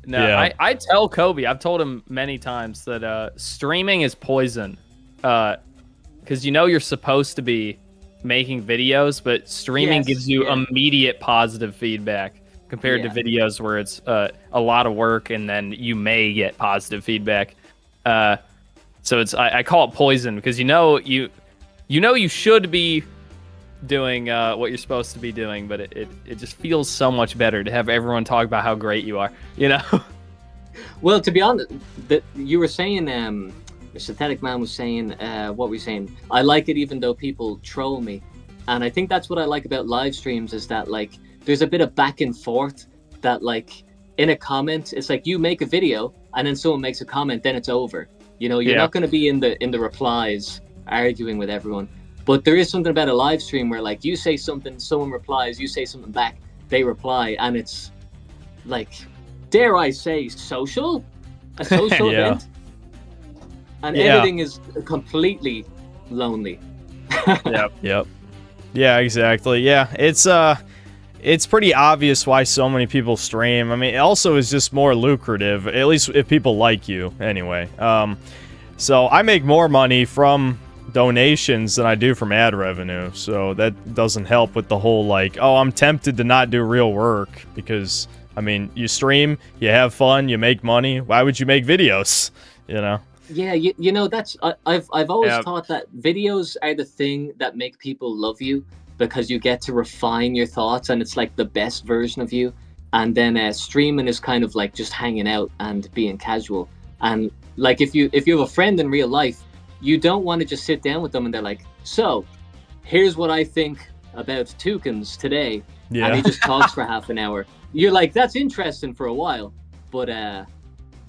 I tell Kobe, I've told him many times that streaming is poison. Because you're supposed to be making videos, but streaming gives you immediate positive feedback compared to videos where it's a lot of work and then you may get positive feedback. So I call it poison because you should be doing what you're supposed to be doing, but it just feels so much better to have everyone talk about how great you are. Well, to be honest, you were saying the Synthetic Man was saying, what were you saying? I like it even though people troll me. And I think that's what I like about live streams is that like there's a bit of back and forth that like in a comment, it's like you make a video and then someone makes a comment, then it's over. You're not going to be in the replies arguing with everyone. But there is something about a live stream where like you say something, someone replies, you say something back, they reply, and it's like, dare I say, a social event. And editing is completely lonely. Yep. Yeah, exactly. Yeah, it's pretty obvious why so many people stream. I mean, it also is just more lucrative, at least if people like you, anyway. So I make more money from donations than I do from ad revenue, so that doesn't help with the whole, like, oh, I'm tempted to not do real work, because, I mean, you stream, you have fun, you make money, why would you make videos, Yeah, that's I've always thought that videos are the thing that make people love you, because you get to refine your thoughts and it's like the best version of you. And then streaming is kind of like just hanging out and being casual. And like if you have a friend in real life, you don't want to just sit down with them and they're like, so here's what I think about toucans today. And he just talks for half an hour. You're like, that's interesting for a while, but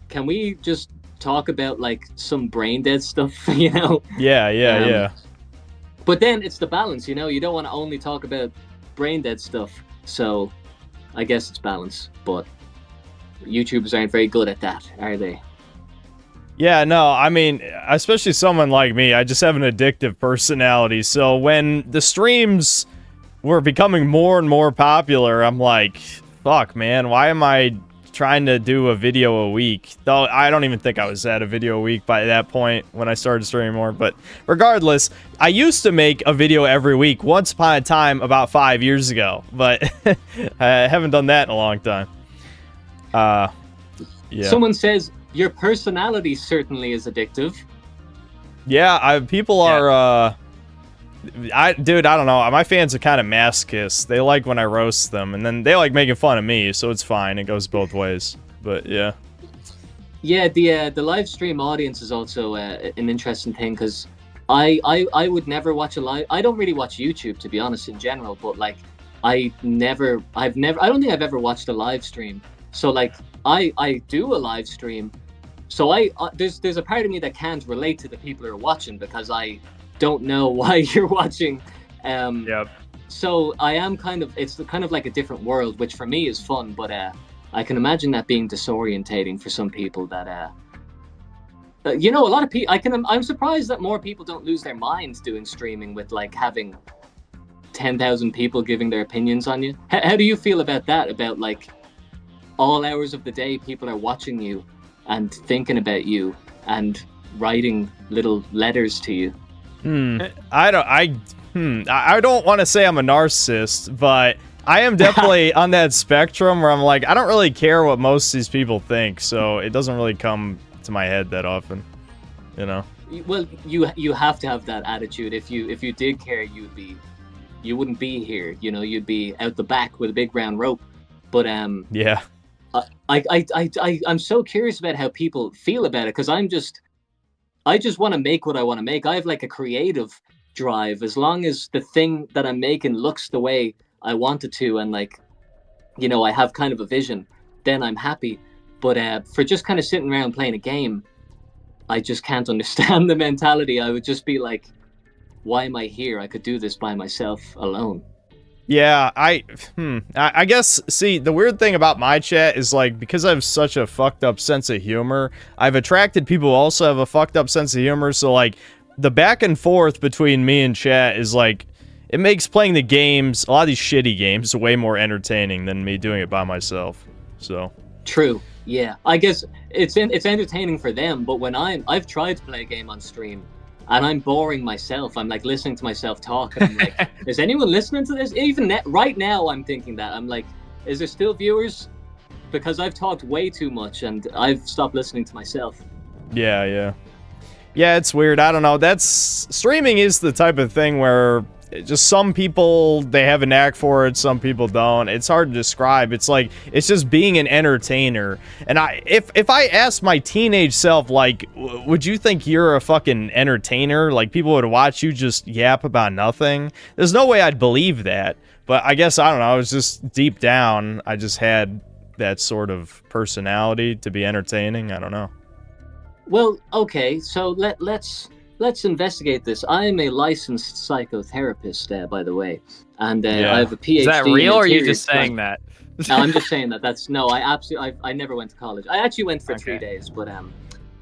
can we just talk about like some brain dead stuff? Yeah. But then it's the balance, you don't want to only talk about brain dead stuff. So I guess it's balance, but YouTubers aren't very good at that, are they? Yeah, no, I mean, especially someone like me, I just have an addictive personality. So when the streams were becoming more and more popular, I'm like, fuck, man, why am I trying to do a video a week? Though I don't even think I was at a video a week by that point when I started streaming more. But regardless, I used to make a video every week once upon a time about 5 years ago, but I haven't done that in a long time. Someone says your personality certainly is addictive. Yeah, people are I don't know. My fans are kind of masochists. They like when I roast them, and then they like making fun of me, so it's fine. It goes both ways. But yeah. Yeah, the live stream audience is also an interesting thing, because I would never watch a live. I don't really watch YouTube, to be honest, in general. But like, I don't think I've ever watched a live stream. So like, I do a live stream. So there's a part of me that can't relate to the people who are watching, because I don't know why you're watching. So I am it's kind of like a different world, which for me is fun, but I can imagine that being disorientating for some people. That a lot of people, I'm surprised that more people don't lose their minds doing streaming with like having 10,000 people giving their opinions on you. How do you feel about that? About like all hours of the day people are watching you and thinking about you and writing little letters to you? I don't want to say I'm a narcissist, but I am definitely on that spectrum where I'm like, I don't really care what most of these people think, so it doesn't really come to my head that often, you know. Well, you have to have that attitude. If you did care, you wouldn't be here. You know, you'd be out the back with a big round rope. But yeah, I'm so curious about how people feel about it, because I just want to make what I want to make. I have like a creative drive. As long as the thing that I'm making looks the way I want it to, and like, you know, I have kind of a vision, then I'm happy. But for just kind of sitting around playing a game, I just can't understand the mentality. I would just be like, why am I here? I could do this by myself alone. Yeah, I guess, see, the weird thing about my chat is, like, because I have such a fucked up sense of humor, I've attracted people who also have a fucked up sense of humor, so, like, the back and forth between me and chat is, like, it makes playing the games, a lot of these shitty games, way more entertaining than me doing it by myself, so. True, yeah. I guess it's entertaining for them, but when I've tried to play a game on stream, and I'm boring myself. I'm like listening to myself talk, and I'm like, is anyone listening to this? Even right now, I'm thinking that. I'm like, is there still viewers? Because I've talked way too much, and I've stopped listening to myself. Yeah, it's weird. I don't know. Streaming is the type of thing where just some people, they have a knack for it, some people don't. It's hard to describe. It's like, it's just being an entertainer. And if I asked my teenage self, like, would you think you're a fucking entertainer? Like, people would watch you just yap about nothing? There's no way I'd believe that. But I guess, I don't know, I was just deep down, I just had that sort of personality to be entertaining. I don't know. Well, okay, so let's investigate this. I am a licensed psychotherapist, by the way, and I have a PhD. Is that real, or are you just saying that? No, I'm just saying that. I never went to college. I actually went for 3 days, but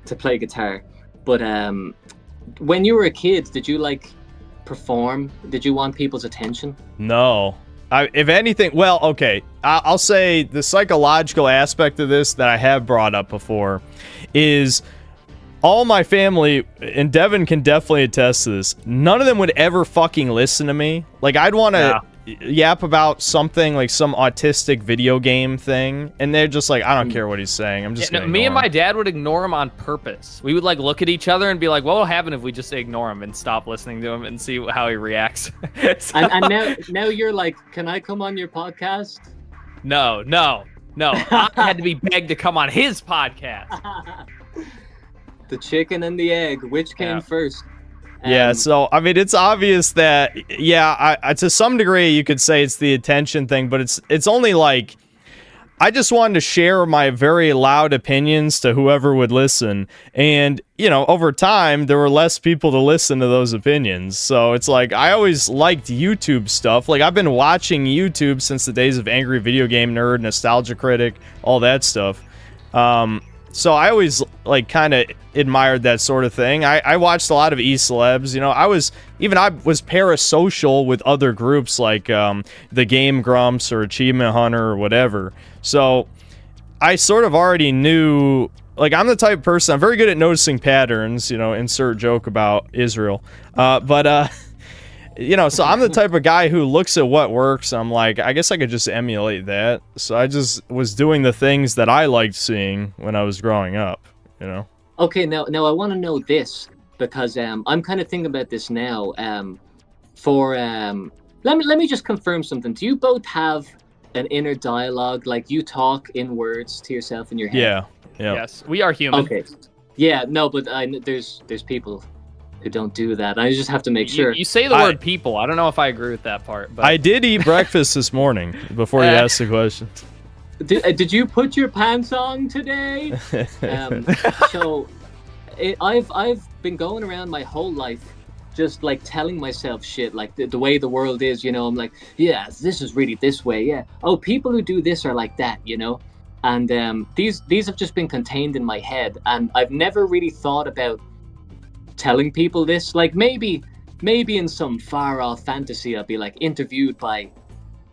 to play guitar. But when you were a kid, did you like perform? Did you want people's attention? No. If anything, well, okay, I'll say the psychological aspect of this that I have brought up before is, all my family, and Devin can definitely attest to this, none of them would ever fucking listen to me. Like, I'd want to yap about something, like some autistic video game thing, and they're just like, I don't care what he's saying. I'm just gonna me and ignore my him. dad would ignore him on purpose. We would, like, look at each other and be like, what will happen if we just ignore him and stop listening to him and see how he reacts? and now you're like, can I come on your podcast? No. I had to be begged to come on his podcast. The chicken and the egg, which came first? Yeah, so, I mean, it's obvious that, I to some degree, you could say it's the attention thing, but it's only like, I just wanted to share my very loud opinions to whoever would listen, and, you know, over time, there were less people to listen to those opinions, so it's like, I always liked YouTube stuff. Like, I've been watching YouTube since the days of Angry Video Game Nerd, Nostalgia Critic, all that stuff. So I always, like, kind of admired that sort of thing. I watched a lot of e-celebs, you know. I was parasocial with other groups like the Game Grumps or Achievement Hunter or whatever. So I sort of already knew, like, I'm the type of person, I'm very good at noticing patterns, you know, insert joke about Israel. You know, so I'm the type of guy who looks at what works. I'm like, I guess I could just emulate that. So I just was doing the things that I liked seeing when I was growing up, you know? Okay, now I want to know this, because I'm kind of thinking about this now. Let me just confirm something. Do you both have an inner dialogue, like you talk in words to yourself in your head? Yeah. Yes, we are human. Okay. Yeah, no, but there's people who don't do that. I just have to make sure. You say the word people. I don't know if I agree with that part. But I did eat breakfast this morning before you asked the question. Did you put your pants on today? So I've been going around my whole life just like telling myself shit, like the way the world is, you know. I'm like, yeah, this is really this way. Yeah. Oh, people who do this are like that, you know. And these have just been contained in my head, and I've never really thought about telling people this. Like, maybe in some far off fantasy I'll be like interviewed by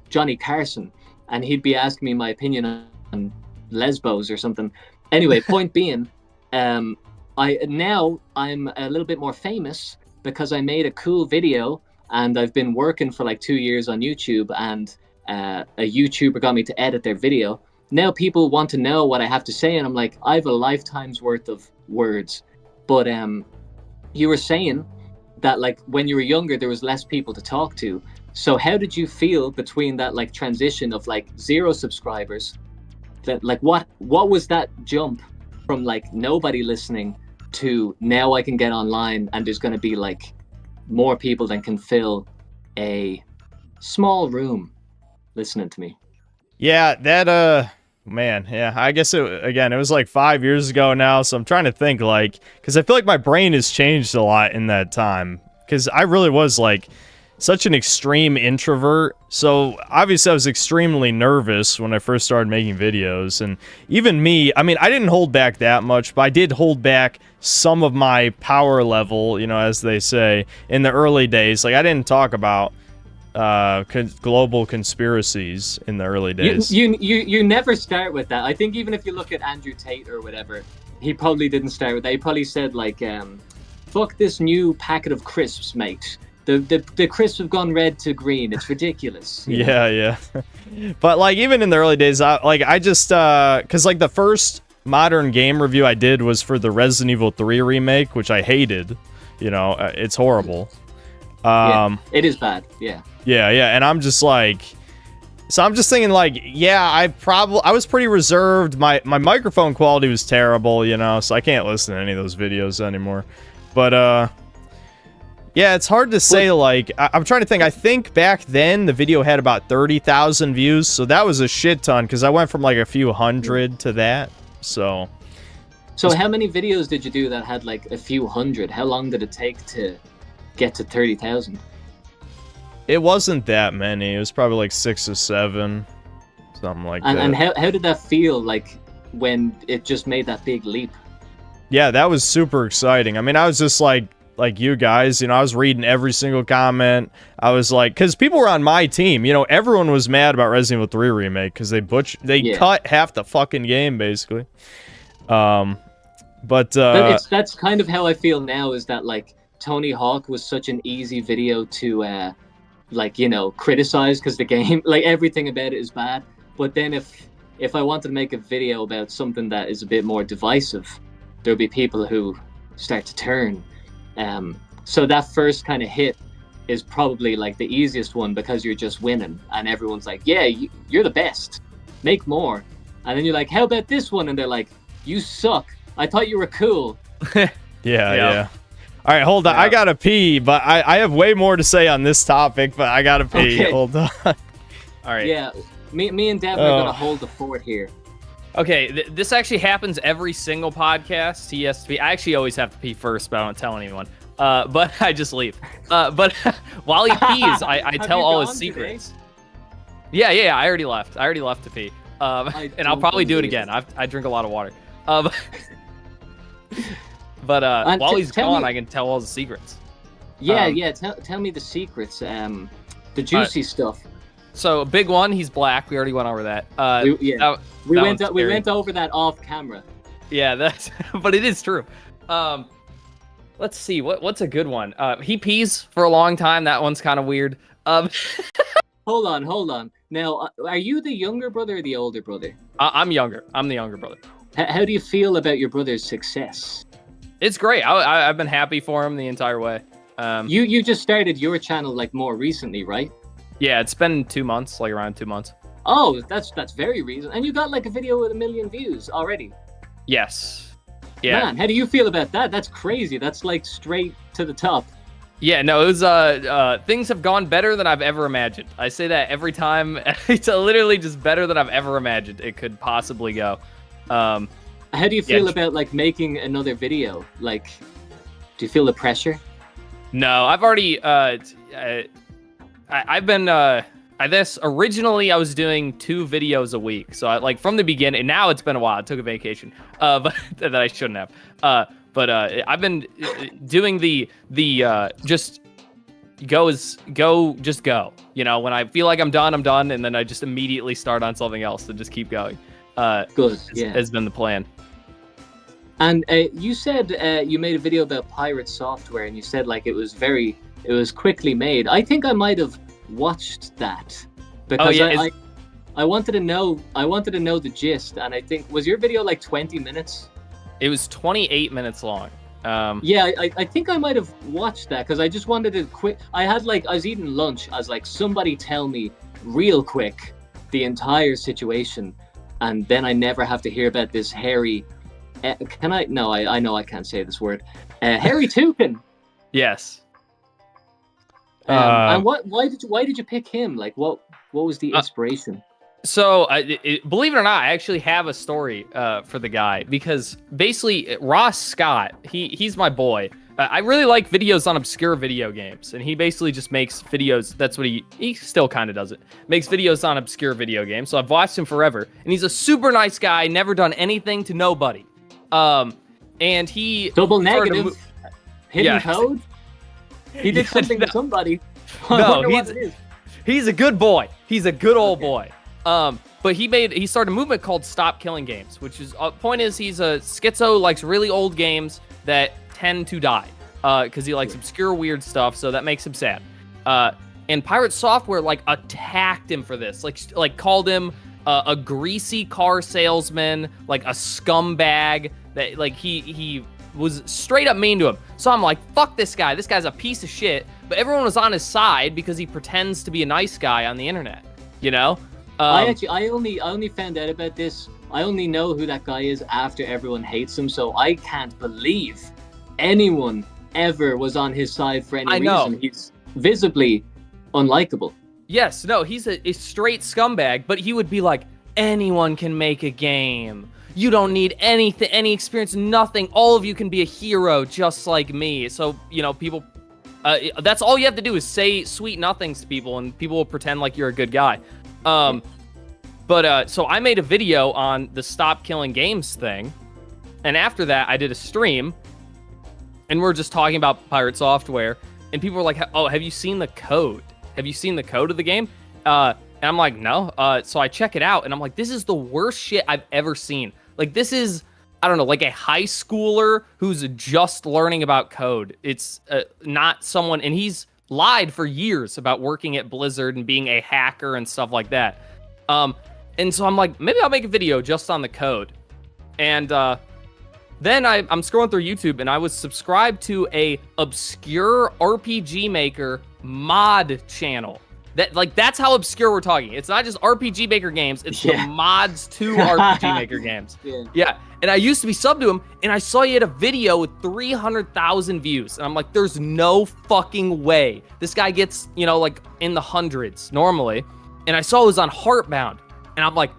Johnny Carson and he'd be asking me my opinion on lesbos or something. Anyway, point being, I'm a little bit more famous because I made a cool video, and I've been working for like 2 years on YouTube, and a YouTuber got me to edit their video. Now people want to know what I have to say, and I'm like, I have a lifetime's worth of words. But you were saying that like when you were younger, there was less people to talk to. So how did you feel between that like transition of like 0 subscribers? That like what was that jump from like nobody listening to now I can get online and there's going to be like more people than can fill a small room listening to me? Yeah, that man, yeah, I guess it was like 5 years ago now, so I'm trying to think, like, because I feel like my brain has changed a lot in that time, because I really was like such an extreme introvert. So obviously I was extremely nervous when I first started making videos, and even me, I mean, I didn't hold back that much, but I did hold back some of my power level, you know, as they say, in the early days. Like, I didn't talk about global conspiracies in the early days. You never start with that. I think even if you look at Andrew Tate or whatever, he probably didn't start with that. He probably said like, fuck this new packet of crisps, mate. The crisps have gone red to green. It's ridiculous. Yeah. But like even in the early days, I just because like the first modern game review I did was for the Resident Evil 3 remake, which I hated. You know, it's horrible. Yeah, it is bad. Yeah, and I'm just like, so I'm just thinking like, yeah, I was pretty reserved. My microphone quality was terrible, you know, so I can't listen to any of those videos anymore. But yeah, it's hard to say. Like, I'm trying to think. I think back then the video had about 30,000 views, so that was a shit ton because I went from like a few hundred to that. So how many videos did you do that had like a few hundred? How long did it take to get to 30,000? It wasn't that many. It was probably like 6 or 7, something like that. And how did that feel like when it just made that big leap? Yeah, that was super exciting. I mean, I was just like you guys, you know, I was reading every single comment. I was like, because people were on my team, you know, everyone was mad about Resident Evil 3 remake because they cut half the fucking game basically. But that's kind of how I feel now, is that like Tony Hawk was such an easy video to like, you know, criticize because the game, like everything about it is bad. But then if I wanted to make a video about something that is a bit more divisive, there'll be people who start to turn. So that first kind of hit is probably like the easiest one because you're just winning and everyone's like, yeah, you're the best, make more. And then you're like, how about this one? And they're like, you suck, I thought you were cool. Yeah. All right, hold on. I gotta pee, but I have way more to say on this topic, but I gotta pee. Okay. Hold on. All right. Yeah, me and Devin are gonna hold the fort here. Okay, this actually happens every single podcast. He has to pee. I actually always have to pee first, but I don't tell anyone. But I just leave. But while he pees, I tell all his secrets. Today? Yeah. I already left. To pee. And I'll probably do it again. I drink a lot of water. But while he's gone, I can tell all the secrets. Yeah. Tell me the secrets. The juicy stuff. So big one, he's black. We already went over that. We went over that off camera. Yeah, but it is true. Let's see, what's a good one? He pees for a long time. That one's kind of weird. Hold on. Now, are you the younger brother or the older brother? I'm younger. I'm the younger brother. How do you feel about your brother's success? It's great. I've been happy for him the entire way. You just started your channel like more recently, right? Yeah, it's been 2 months, like around 2 months. Oh, that's very recent. And you got like a video with 1 million views already. Yes. Yeah. Man, how do you feel about that? That's crazy. That's like straight to the top. Yeah, no, it was things have gone better than I've ever imagined. I say that every time. It's literally just better than I've ever imagined it could possibly go. How do you feel about like making another video? Like, do you feel the pressure? No, I've already I've been I guess originally I was doing 2 videos a week. So like from the beginning, now it's been a while. I took a vacation, but that I shouldn't have. But I've been doing the just go. You know, when I feel like I'm done, and then I just immediately start on something else to just keep going. Good, yeah. Has been the plan. And you said you made a video about pirate software, and you said like it was quickly made. I think I might have watched that because I wanted to know the gist, and I think was your video like 20 minutes? It was 28 minutes long. Yeah, I think I might have watched that because I just wanted to quick. I was eating lunch. I was like, somebody tell me real quick the entire situation, and then I never have to hear about this hairy. Can I? No, I know I can't say this word. Hairy toucan. Yes. And why did you pick him? Like, what was the inspiration? So, believe it or not, I actually have a story for the guy, because basically Ross Scott, he's my boy. I really like videos on obscure video games, and he basically just makes videos. That's what he still kind of does it. Makes videos on obscure video games. So I've watched him forever, and he's a super nice guy, never done anything to nobody. And he double negative, hidden code. He did something to somebody. No, he's a good boy. He's a good old boy. But he started a movement called Stop Killing Games, which is point is he's a schizo, likes really old games that tend to die, because he likes obscure weird stuff, so that makes him sad. And Pirate Software like attacked him for this, like called him a greasy car salesman, like a scumbag, that like he was straight up mean to him. So I'm like, fuck this guy. This guy's a piece of shit. But everyone was on his side because he pretends to be a nice guy on the internet, you know? I only found out about this. I only know who that guy is after everyone hates him. So I can't believe anyone ever was on his side for any reason. He's visibly unlikable. Yes, no, he's a straight scumbag, but he would be like, anyone can make a game. You don't need anything, any experience, nothing. All of you can be a hero just like me. So, you know, people, that's all you have to do is say sweet nothings to people, and people will pretend like you're a good guy. So I made a video on the Stop Killing Games thing, and after that, I did a stream, and we're just talking about Pirate Software, and people were like, oh, have you seen the code? Have you seen the code of the game? And I'm like, no. So I check it out, and I'm like, this is the worst shit I've ever seen. Like, this is, I don't know, like a high schooler who's just learning about code. It's not someone, and he's lied for years about working at Blizzard and being a hacker and stuff like that. And so I'm like, maybe I'll make a video just on the code. And then I'm scrolling through YouTube, and I was subscribed to a obscure RPG Maker mod channel. That's how obscure we're talking. It's not just RPG Maker games, it's the mods to RPG Maker games. Yeah. And I used to be subbed to him, and I saw he had a video with 300,000 views. And I'm like, there's no fucking way. This guy gets, you know, like in the hundreds normally. And I saw it was on Heartbound. And I'm like,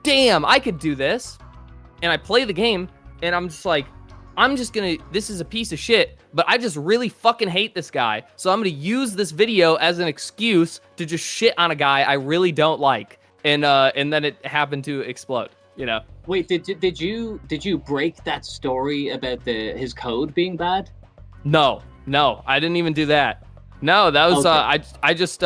damn, I could do this. And I play the game, and I'm just like, this is a piece of shit, but I just really fucking hate this guy. So I'm gonna use this video as an excuse to just shit on a guy I really don't like. And then it happened to explode, you know? Wait, did you break that story about his code being bad? No, I didn't even do that. No, that was, okay. I just,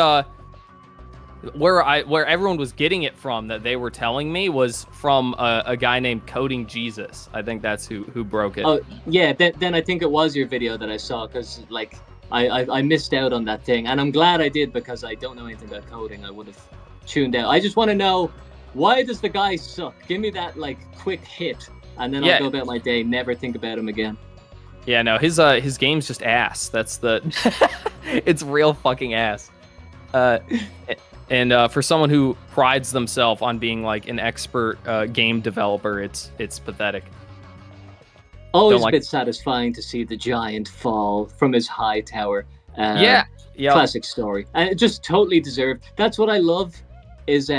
where everyone was getting it from that they were telling me was from a guy named Coding Jesus. I think that's who broke it. Oh yeah, then I think it was your video that I saw, because like I missed out on that thing, and I'm glad I did, because I don't know anything about coding. I would have tuned out. I just want to know, why does the guy suck? Give me that like quick hit, and then I'll go about my day, never think about him again. Yeah, no, his game's just ass. That's the it's real fucking ass. And for someone who prides themselves on being like an expert game developer, it's pathetic. Always a bit satisfying to see the giant fall from his high tower. Yeah. Classic story. And it just totally deserved. That's what I love is,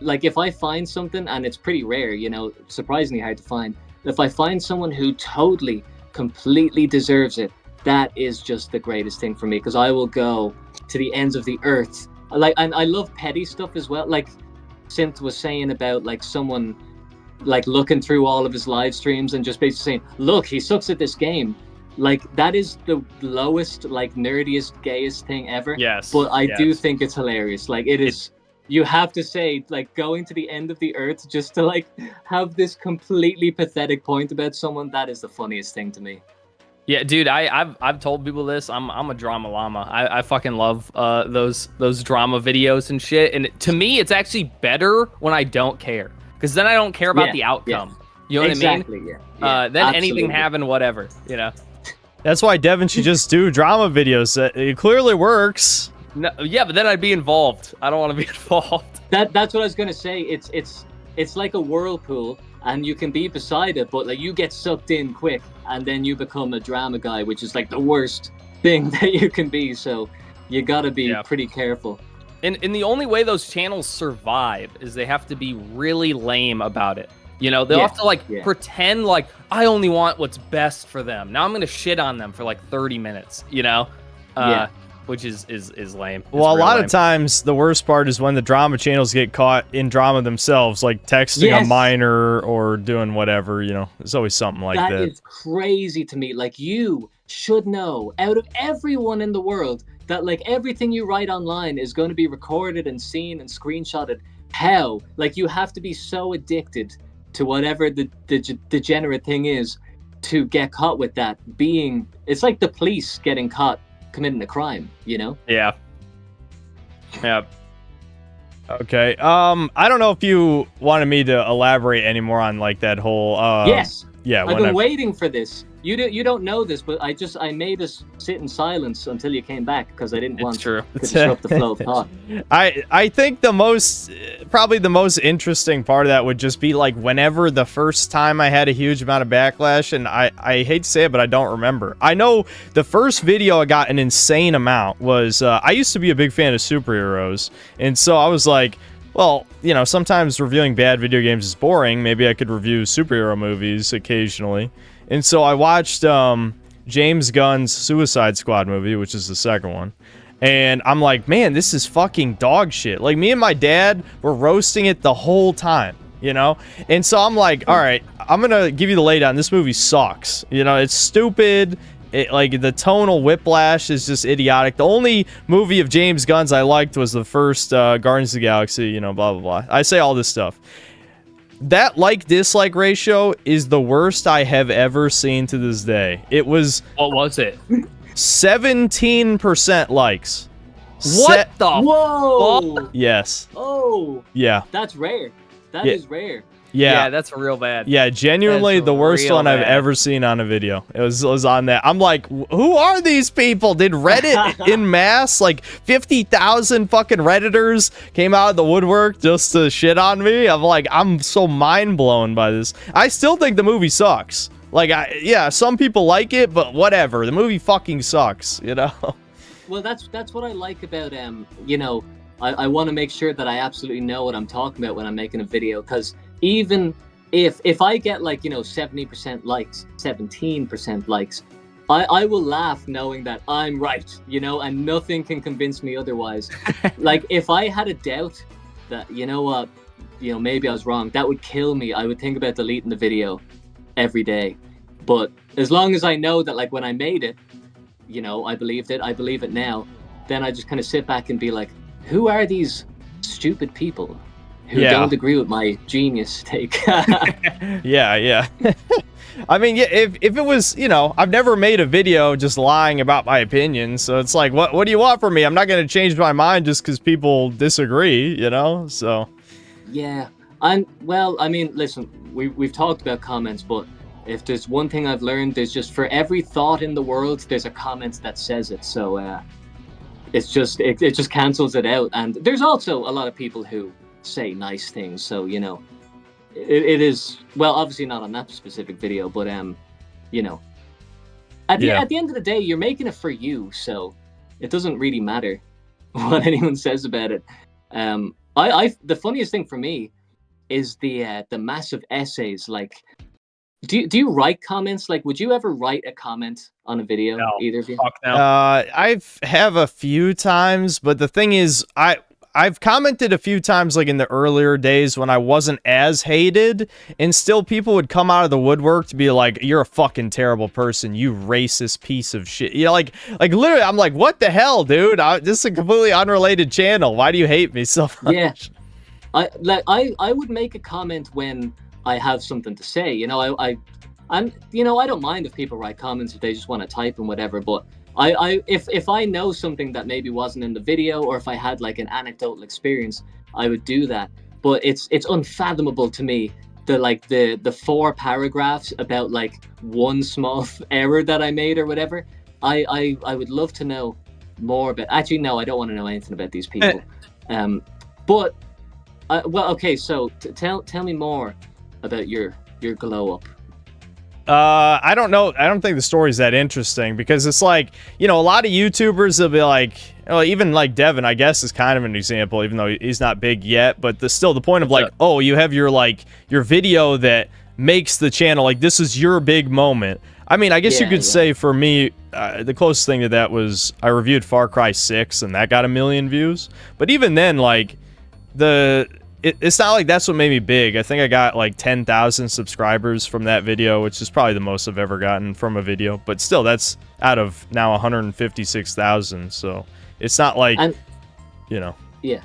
like, if I find something, and it's pretty rare, you know, surprisingly hard to find, if I find someone who totally, completely deserves it, that is just the greatest thing for me, because I will go to the ends of the earth. Like, and I love petty stuff as well. Like Synth was saying about like someone like looking through all of his live streams and just basically saying, look, he sucks at this game. Like, that is the lowest, like, nerdiest, gayest thing ever. Yes. But I do think it's hilarious. Like, it is, you have to say, like, going to the end of the earth just to like have this completely pathetic point about someone, that is the funniest thing to me. Yeah, dude, I've told people this. I'm a drama llama. I fucking love those drama videos and shit. And to me, it's actually better when I don't care, because then I don't care about the outcome. You know exactly, what I mean? Yeah. Then Absolutely. anything happen, whatever, you know? That's why Devin should just do drama videos. It clearly works. No, yeah, but then I'd be involved. I don't want to be involved. That's what I was gonna say. It's like a whirlpool, and you can be beside it, but like you get sucked in quick, and then you become a drama guy, which is like the worst thing that you can be. So you gotta be pretty careful. And the only way those channels survive is they have to be really lame about it. You know, they'll have to like pretend like I only want what's best for them. Now I'm gonna shit on them for like 30 minutes. You know, which is lame. Well, a lot of times the worst part is when the drama channels get caught in drama themselves, like texting a minor or doing whatever. You know, there's always something like that. That is crazy to me. Like, you should know, out of everyone in the world, that like everything you write online is going to be recorded and seen and screenshotted. How? Like, you have to be so addicted to whatever the degenerate thing is to get caught with that. It's like the police getting caught committing a crime, you know? Yeah. Okay. I don't know if you wanted me to elaborate anymore on like that whole yes. Yeah, I've been waiting for this. You don't know this, but I made us sit in silence until you came back because I didn't want to disrupt the flow of thought. I think probably the most interesting part of that would just be like whenever the first time I had a huge amount of backlash, and I hate to say it, but I don't remember. I know the first video I got an insane amount was I used to be a big fan of superheroes, and so I was like, well, you know, sometimes reviewing bad video games is boring. Maybe I could review superhero movies occasionally. And so I watched James Gunn's Suicide Squad movie, which is the second one. And I'm like, man, this is fucking dog shit. Like, me and my dad were roasting it the whole time, you know? And so I'm like, all right, I'm going to give you the laydown. This movie sucks. You know, it's stupid. Like, the tonal whiplash is just idiotic. The only movie of James Gunn's I liked was the first Guardians of the Galaxy, you know, blah, blah, blah. I say all this stuff. That like-dislike ratio is the worst I have ever seen to this day. It was... What was it? 17% likes. What the Whoa! fuck? Yes. Oh! Yeah. That's rare. That is rare. Yeah, that's real bad. Yeah, genuinely the worst one I've ever seen on a video. It was on that. I'm like, who are these people? Did Reddit in mass, like 50,000 fucking Redditors came out of the woodwork just to shit on me? I'm like, I'm so mind blown by this. I still think the movie sucks. Like, some people like it, but whatever. The movie fucking sucks, you know? Well, that's what I like about, you know, I want to make sure that I absolutely know what I'm talking about when I'm making a video, because even if I get like, you know, 70% likes, 17% likes, I will laugh knowing that I'm right, you know, and nothing can convince me otherwise. Like, if I had a doubt that, you know what, you know, maybe I was wrong, that would kill me. I would think about deleting the video every day. But as long as I know that, like, when I made it, you know, I believe it now, then I just kind of sit back and be like, who are these stupid people who don't agree with my genius take? Yeah. I mean, if it was, you know, I've never made a video just lying about my opinion, so it's like, what do you want from me? I'm not going to change my mind just because people disagree, you know? So yeah. Well, I mean, listen, we've talked about comments, but if there's one thing I've learned, there's just, for every thought in the world, there's a comment that says it. So it just cancels it out. And there's also a lot of people who say nice things, so, you know, it is, well, obviously not on that specific video, but you know, at the end of the day, you're making it for you, so it doesn't really matter what anyone says about it. The funniest thing for me is the massive essays. Like, do you write comments? Like, would you ever write a comment on a video? No. Either of you? Fuck no. I have a few times, but the thing is, I've commented a few times, like in the earlier days when I wasn't as hated, and still people would come out of the woodwork to be like, "You're a fucking terrible person, you racist piece of shit." You know, like literally, I'm like, "What the hell, dude? This is a completely unrelated channel. Why do you hate me so much?" Yeah, I would make a comment when I have something to say. You know, I'm, you know, I don't mind if people write comments if they just want to type and whatever, but if I know something that maybe wasn't in the video, or if I had like an anecdotal experience, I would do that. But it's unfathomable to me the 4 paragraphs about like one small error that I made or whatever. I would love to know more about. Actually, no, I don't want to know anything about these people. But well, okay. So tell me more about your glow up. I don't know. I don't think the story's that interesting because it's like, you know, a lot of YouTubers will be like, well, even like Devin, I guess, is kind of an example, even though he's not big yet. But still the point of like, oh, you have your video that makes the channel, like this is your big moment. I mean, I guess you could say for me, the closest thing to that was I reviewed Far Cry 6 and that got 1 million views. But even then, like it's not like that's what made me big. I think I got like 10,000 subscribers from that video, which is probably the most I've ever gotten from a video. But still, that's out of now 156,000. So it's not like, you know. Yeah.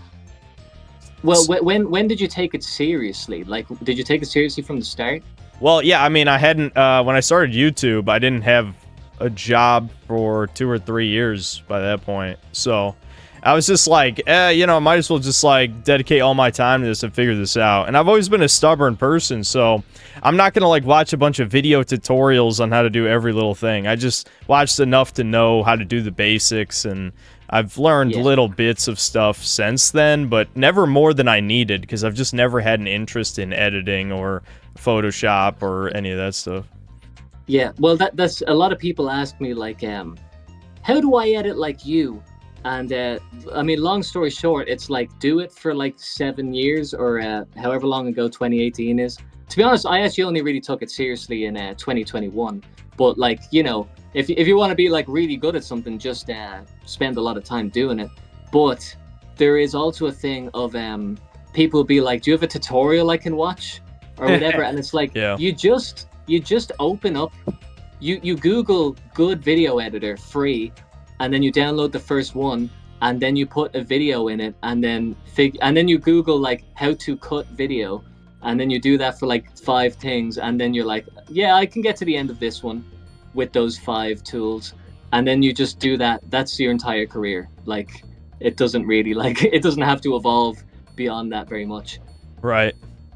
Well, when did you take it seriously? Like, did you take it seriously from the start? Well, yeah. I mean, I hadn't. When I started YouTube, I didn't have a job for 2 or 3 years by that point. So I was just like, you know, I might as well just like dedicate all my time to this and figure this out. And I've always been a stubborn person, so I'm not gonna like watch a bunch of video tutorials on how to do every little thing. I just watched enough to know how to do the basics, and I've learned little bits of stuff since then, but never more than I needed because I've just never had an interest in editing or Photoshop or any of that stuff. Yeah, well, that's a lot of people ask me like, how do I edit like you? And I mean, long story short, it's like do it for like 7 years or however long ago 2018 is. To be honest, I actually only really took it seriously in 2021. But like, you know, if you want to be like really good at something, just spend a lot of time doing it. But there is also a thing of people be like, do you have a tutorial I can watch or whatever? And it's like, you just open up, you Google good video editor free, and then you download the first one, and then you put a video in it, and then you Google like how to cut video, and then you do that for like 5 things, and then you're like, yeah, I can get to the end of this one with those 5 tools, and then you just do that. That's your entire career. Like, it doesn't really it doesn't have to evolve beyond that very much. Right.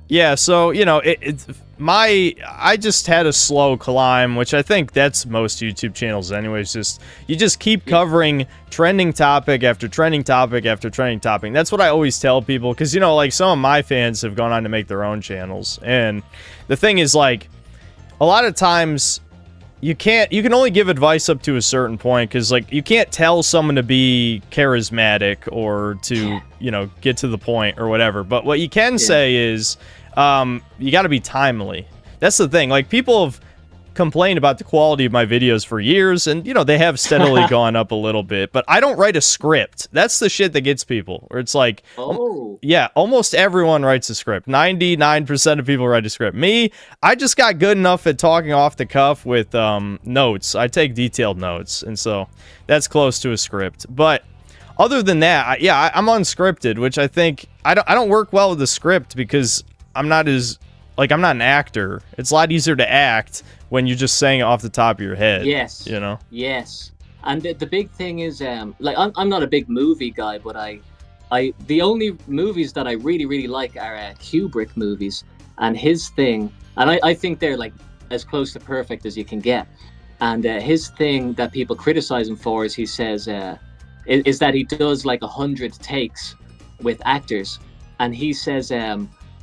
Yeah, so, you know, I just had a slow climb, which I think that's most YouTube channels anyways. You just keep covering trending topic after trending topic after trending topic. That's what I always tell people, because, you know, like some of my fans have gone on to make their own channels. And the thing is, like, a lot of times you can only give advice up to a certain point, because like you can't tell someone to be charismatic or to you know, get to the point or whatever. But what you can say is you got to be timely. That's the thing. Like, people have complained about the quality of my videos for years, and you know, they have steadily gone up a little bit, but I don't write a script. That's the shit that gets people, where it's like, yeah, almost everyone writes a script. 99% of people write a script. Me, I just got good enough at talking off the cuff with notes. I take detailed notes, and so that's close to a script. But other than that, I'm unscripted, which I think I don't work well with the script, because I'm not an actor. It's a lot easier to act when you're just saying it off the top of your head. Yes. You know? Yes. And the big thing is, like, I'm not a big movie guy, but the only movies that I really, really like are Kubrick movies. And his thing, and I think they're like as close to perfect as you can get. And his thing that people criticize him for is, he says, is that he does like 100 takes with actors. And he says,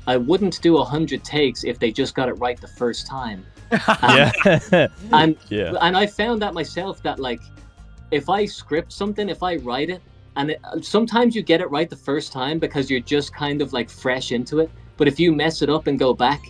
I wouldn't do 100 takes if they just got it right the first time. And I found that myself, that like, if I script something, if I write it, and sometimes you get it right the first time because you're just kind of like fresh into it. But if you mess it up and go back,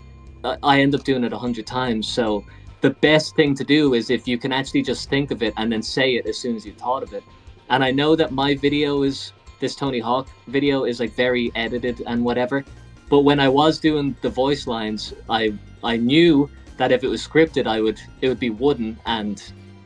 I end up doing it 100 times. So the best thing to do is if you can actually just think of it and then say it as soon as you thought of it. And I know that my video this Tony Hawk video is like very edited and whatever. But when I was doing the voice lines, I knew that if it was scripted, it would be wooden and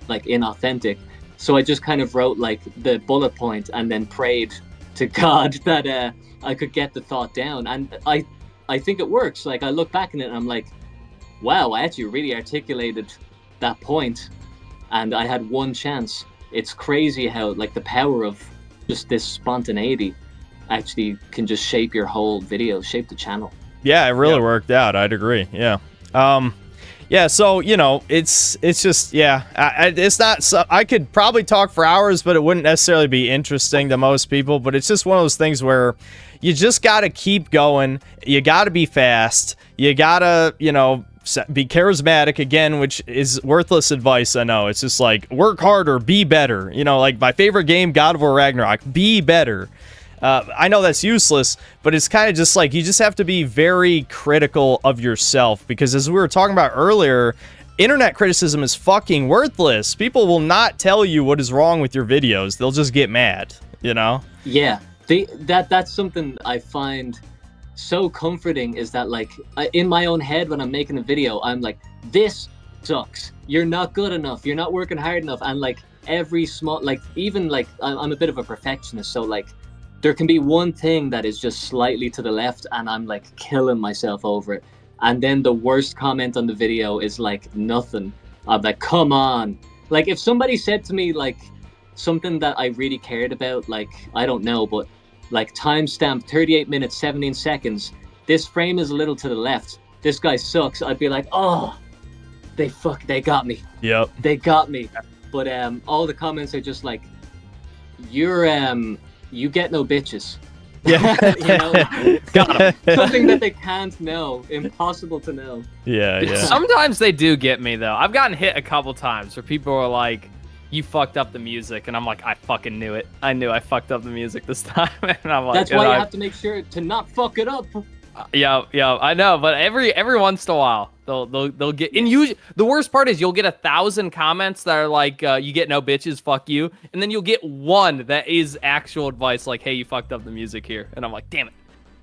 like inauthentic. So I just kind of wrote like the bullet point and then prayed to God that I could get the thought down. And I think it works. Like, I look back in it and I'm like, wow, I actually really articulated that point, and I had one chance. It's crazy how like the power of just this spontaneity actually can just shape your whole video, shape the channel. Yeah, it really worked out. I'd agree. Yeah. Yeah, so, you know, it's just, yeah, it's not, so, I could probably talk for hours, but it wouldn't necessarily be interesting to most people, but it's just one of those things where you just got to keep going, you got to be fast, you got to, you know, be charismatic, again, which is worthless advice, I know. It's just like, work harder, be better, you know, like my favorite game, God of War Ragnarok, be better. I know that's useless, but it's kind of just like you just have to be very critical of yourself, because as we were talking about earlier, internet criticism is fucking worthless. People will not tell you what is wrong with your videos. They'll just get mad, you know? Yeah, that's something I find so comforting, is that like in my own head when I'm making a video, I'm like, this sucks. You're not good enough. You're not working hard enough. And like every small, like even like I'm a bit of a perfectionist, so like there can be one thing that is just slightly to the left and I'm like killing myself over it. And then the worst comment on the video is like nothing. I'm like, come on. Like if somebody said to me like something that I really cared about, like, I don't know, but like timestamp 38 minutes, 17 seconds. This frame is a little to the left. This guy sucks. I'd be like, oh, they got me. Yep. They got me. But all the comments are just like, you get no bitches. Yeah. You know, got them. Something that they can't know, impossible to know. Yeah, yeah. Sometimes they do get me though. I've gotten hit a couple times where people are like, "You fucked up the music," and I'm like, "I fucking knew it. I knew I fucked up the music this time." And I'm like, that's why you have to make sure to not fuck it up. Yeah, I know, but every once in a while they'll get, and usually the worst part is you'll get 1,000 comments that are like, you get no bitches, fuck you, and then you'll get one that is actual advice, like, hey, you fucked up the music here, and I'm like, damn it.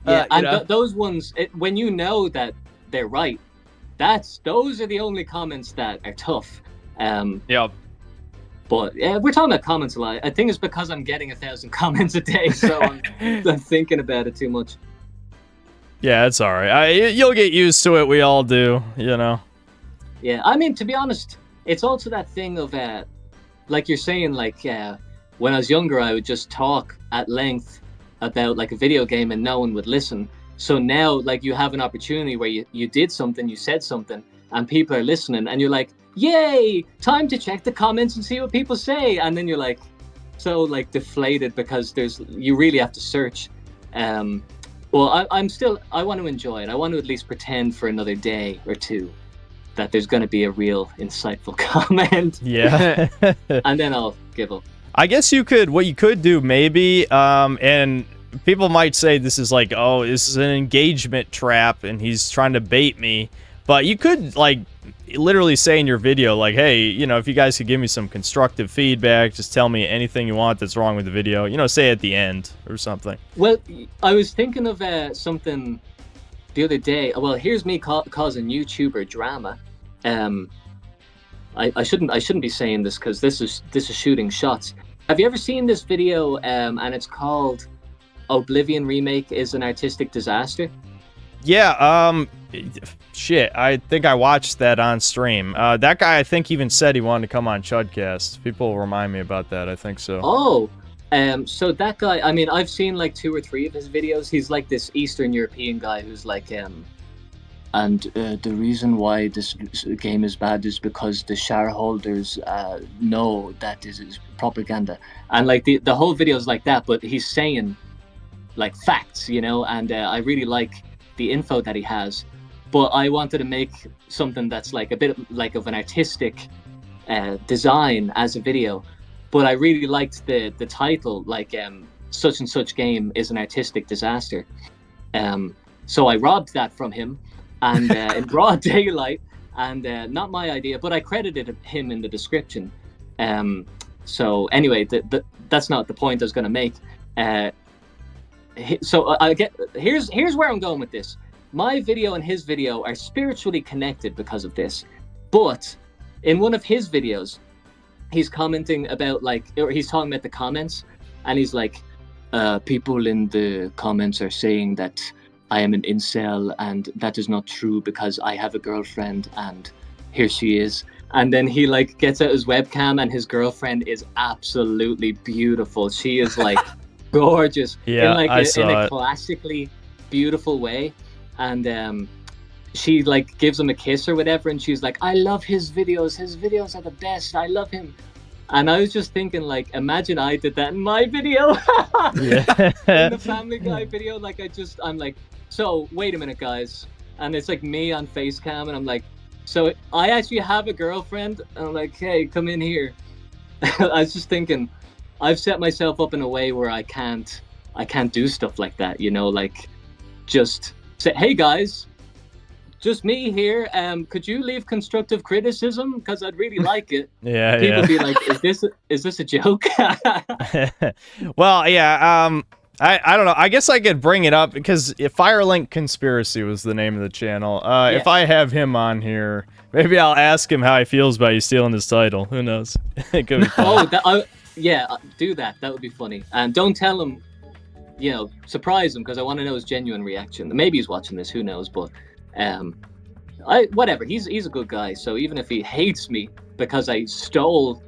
Yeah, and those ones, when you know that they're right, those are the only comments that are tough. Yeah. But yeah, we're talking about comments a lot. I think it's because I'm getting 1,000 comments a day, so I'm thinking about it too much. Yeah, it's all right. You'll get used to it. We all do, you know. Yeah, I mean, to be honest, it's also that thing of, like you're saying, like, when I was younger, I would just talk at length about, like, a video game and no one would listen. So now, like, you have an opportunity where you did something, you said something, and people are listening, and you're like, yay, time to check the comments and see what people say. And then you're, like, so, like, deflated because you really have to search. Well, I want to enjoy it. I want to at least pretend for another day or two that there's going to be a real insightful comment. Yeah. And then I'll give up. I guess what you could do maybe, and people might say this is like, oh, this is an engagement trap and he's trying to bait me. But you could, like, literally say in your video, like, hey, you know, if you guys could give me some constructive feedback, just tell me anything you want that's wrong with the video, you know, say at the end or something. Well, I was thinking of something the other day. Well, here's me causing YouTuber drama. I shouldn't be saying this because this is shooting shots. Have you ever seen this video? And it's called Oblivion Remake is an Artistic Disaster. Yeah, shit, I think I watched that on stream. That guy, I think, even said he wanted to come on Chudcast. People remind me about that, I think so. Oh, so that guy, I mean, I've seen like 2 or 3 of his videos. He's like this Eastern European guy who's like, and the reason why this game is bad is because the shareholders know that this is propaganda. And like the whole video is like that, but he's saying like facts, you know, and I really like the info that he has. But I wanted to make something that's like a bit of an artistic design as a video. But I really liked the title, like such and such game is an artistic disaster. So I robbed that from him, and in broad daylight, and not my idea, but I credited him in the description. So anyway, that's not the point I was going to make. So here's where I'm going with this. My video and his video are spiritually connected because of this. But in one of his videos, he's commenting about or he's talking about the comments, and he's like, people in the comments are saying that I am an incel, and that is not true because I have a girlfriend, and here she is. And then he like gets out his webcam, and his girlfriend is absolutely beautiful. She is like gorgeous, yeah, in a classically beautiful way. and she like gives him a kiss or whatever, and she's like, I love his videos. His videos are the best. I love him. And I was just thinking, like, imagine I did that in my video. Yeah. In the Family Guy video, like, I'm like, so wait a minute, guys. And it's like me on face cam, and I'm like, so I actually have a girlfriend. And I'm like, hey, come in here. I was just thinking, I've set myself up in a way where I can't do stuff like that, you know, like just say, hey guys, just me here. Could you leave constructive criticism? Because I'd really like it. Yeah, People be like, is this a joke? Well, yeah. I don't know. I guess I could bring it up because Firelink Conspiracy was the name of the channel. If I have him on here, maybe I'll ask him how he feels about you stealing his title. Who knows? It could be fun. Do that. That would be funny. And don't tell him, you know, surprise him, because I want to know his genuine reaction. Maybe he's watching this. Who knows? But whatever. He's a good guy. So even if he hates me because I stole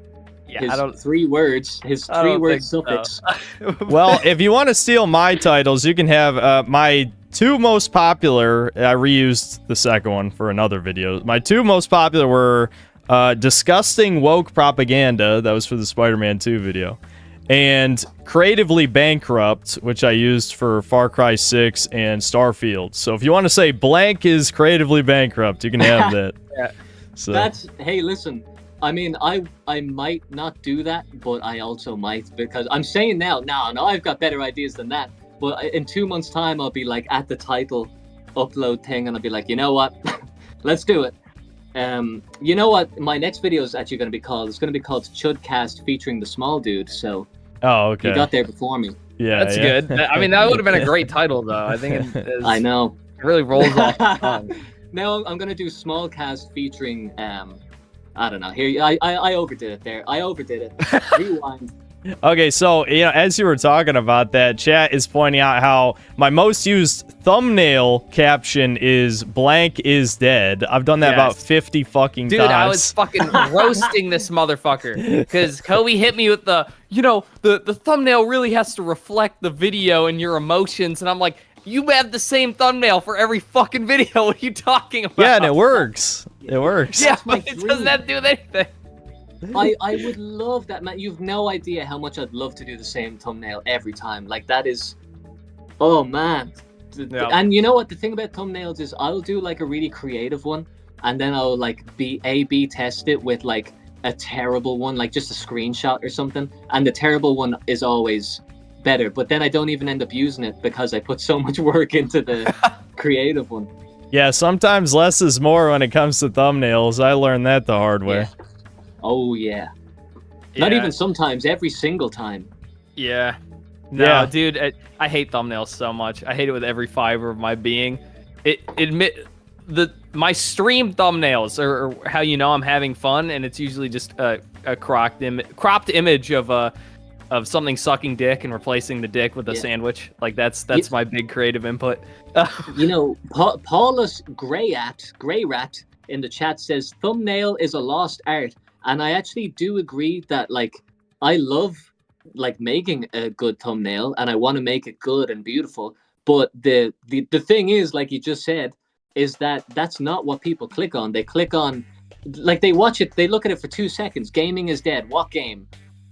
his 3-word suffix. So. Well, if you want to steal my titles, you can have my 2 most popular. I reused the second one for another video. My 2 most popular were Disgusting Woke Propaganda. That was for the Spider-Man 2 video. And Creatively Bankrupt, which I used for Far Cry 6 and Starfield. So if you want to say blank is creatively bankrupt, you can have that. Yeah. So hey, listen. I mean, I might not do that, but I also might, because I'm saying now, no, I've got better ideas than that. But in 2 months' time, I'll be like at the title upload thing, and I'll be like, you know what? Let's do it. You know what? My next video is actually going to be called. It's going to be called Chudcast featuring the small dude. So. Oh, okay. You got there before me. Yeah, that's good. I mean, that would have been a great title, though. I think it is, I know. It really rolls off the tongue. Now I'm gonna do small cast featuring. I don't know. Here, I overdid it there. I overdid it. Rewind. Okay, so, as you were talking about that, chat is pointing out how my most used thumbnail caption is blank is dead. I've done that about 50 fucking times. Dude, I was fucking roasting this motherfucker because Kobe hit me with the thumbnail really has to reflect the video and your emotions, and I'm like, you have the same thumbnail for every fucking video. What are you talking about? Yeah, and it works. It works. Yeah, but it doesn't have to do with anything. I would love that, man. You've no idea how much I'd love to do the same thumbnail every time. Like, that is... Oh, man. Yeah. And you know what? The thing about thumbnails is I'll do, like, a really creative one, and then I'll, like, A/B test it with, like, a terrible one, like just a screenshot or something. And the terrible one is always better. But then I don't even end up using it because I put so much work into the creative one. Yeah, sometimes less is more when it comes to thumbnails. I learned that the hard way. Yeah. Oh, yeah. Not even sometimes, every single time. Yeah. No, dude, I hate thumbnails so much. I hate it with every fiber of my being. My stream thumbnails are how you know I'm having fun, and it's usually just a cropped image of something sucking dick and replacing the dick with a sandwich. Like that's my big creative input. Paulus Greyrat in the chat says thumbnail is a lost art. And I actually do agree that, like, I love, like, making a good thumbnail, and I want to make it good and beautiful. But the thing is, like you just said, is that that's not what people click on. They click on, like, they watch it, they look at it for 2 seconds. Gaming is dead. What game?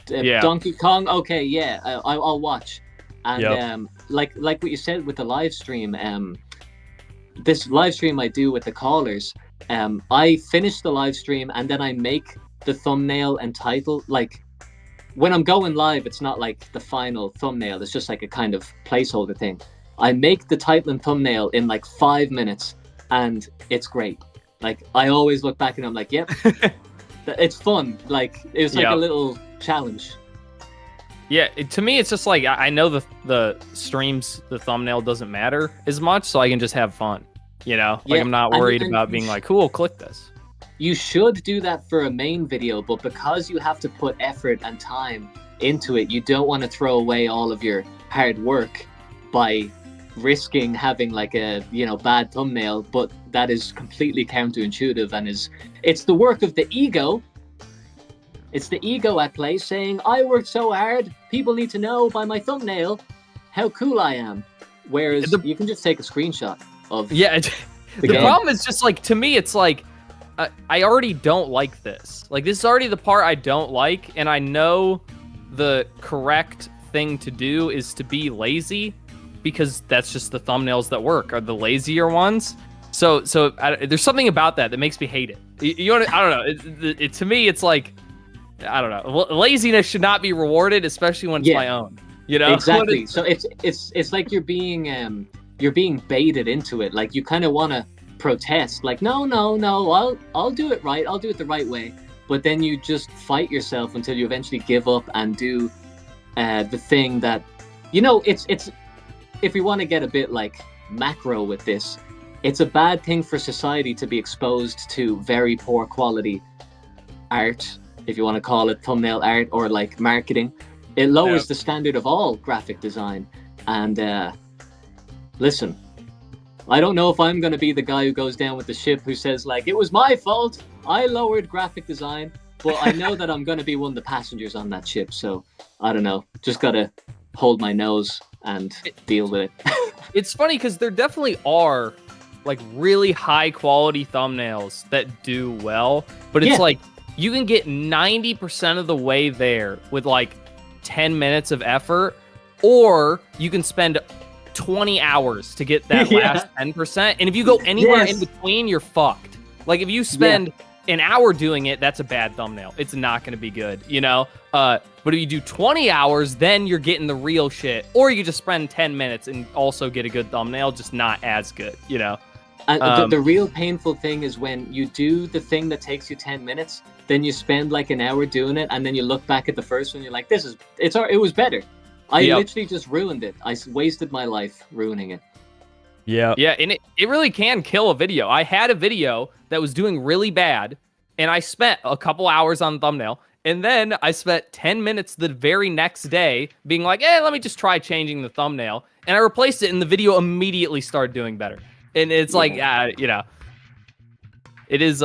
Donkey Kong? Okay, yeah, I'll watch. And like what you said with the live stream, this live stream I do with the callers, I finish the live stream and then I make the thumbnail and title. Like, when I'm going live, it's not like the final thumbnail, it's just like a kind of placeholder thing. I make the title and thumbnail in like 5 minutes, and it's great. Like, I always look back and I'm like, yep. It's fun. Like, it was like a little challenge. Yeah, to me, it's just like, I know the streams, the thumbnail doesn't matter as much, so I can just have fun, Like, I'm not worried about being like, cool, click this. You should do that for a main video, but because you have to put effort and time into it, you don't want to throw away all of your hard work by risking having like a bad thumbnail. But that is completely counterintuitive, and it's the work of the ego. It's the ego at play saying, I worked so hard, people need to know by my thumbnail how cool I am. Whereas you can just take a screenshot. of the problem is just like, to me, it's like, I already don't like this. Like, this is already the part I don't like, and I know the correct thing to do is to be lazy, because that's just the thumbnails that work, are the lazier ones. So there's something about that makes me hate it. You know, I don't know. It to me, it's like, I don't know. Laziness should not be rewarded, especially when it's my own. You know, exactly. So it's like you're being baited into it. Like, you kind of want to protest, like, no, I'll do it right. I'll do it the right way. But then you just fight yourself until you eventually give up and do the thing that, you know, it's if we want to get a bit like macro with this, it's a bad thing for society to be exposed to very poor quality art, if you want to call it thumbnail art, or like marketing. It lowers the standard of all graphic design. And listen, I don't know if I'm going to be the guy who goes down with the ship who says, like, it was my fault, I lowered graphic design. But I know that I'm going to be one of the passengers on that ship. So I don't know, just got to hold my nose and deal with it. It's funny because there definitely are like really high quality thumbnails that do well, but it's like you can get 90% of the way there with like 10 minutes of effort, or you can spend 20 hours to get that last 10%. And if you go anywhere in between, you're fucked. Like, if you spend an hour doing it, that's a bad thumbnail. It's not going to be good, you know? But if you do 20 hours, then you're getting the real shit. Or you just spend 10 minutes and also get a good thumbnail, just not as good, you know? And the real painful thing is when you do the thing that takes you 10 minutes, then you spend like an hour doing it, and then you look back at the first one, you're like, it was better. I literally just ruined it. I wasted my life ruining it. Yeah. Yeah, and it really can kill a video. I had a video that was doing really bad, and I spent a couple hours on thumbnail, and then I spent 10 minutes the very next day being like, let me just try changing the thumbnail. And I replaced it, and the video immediately started doing better. And it's like, you know, it is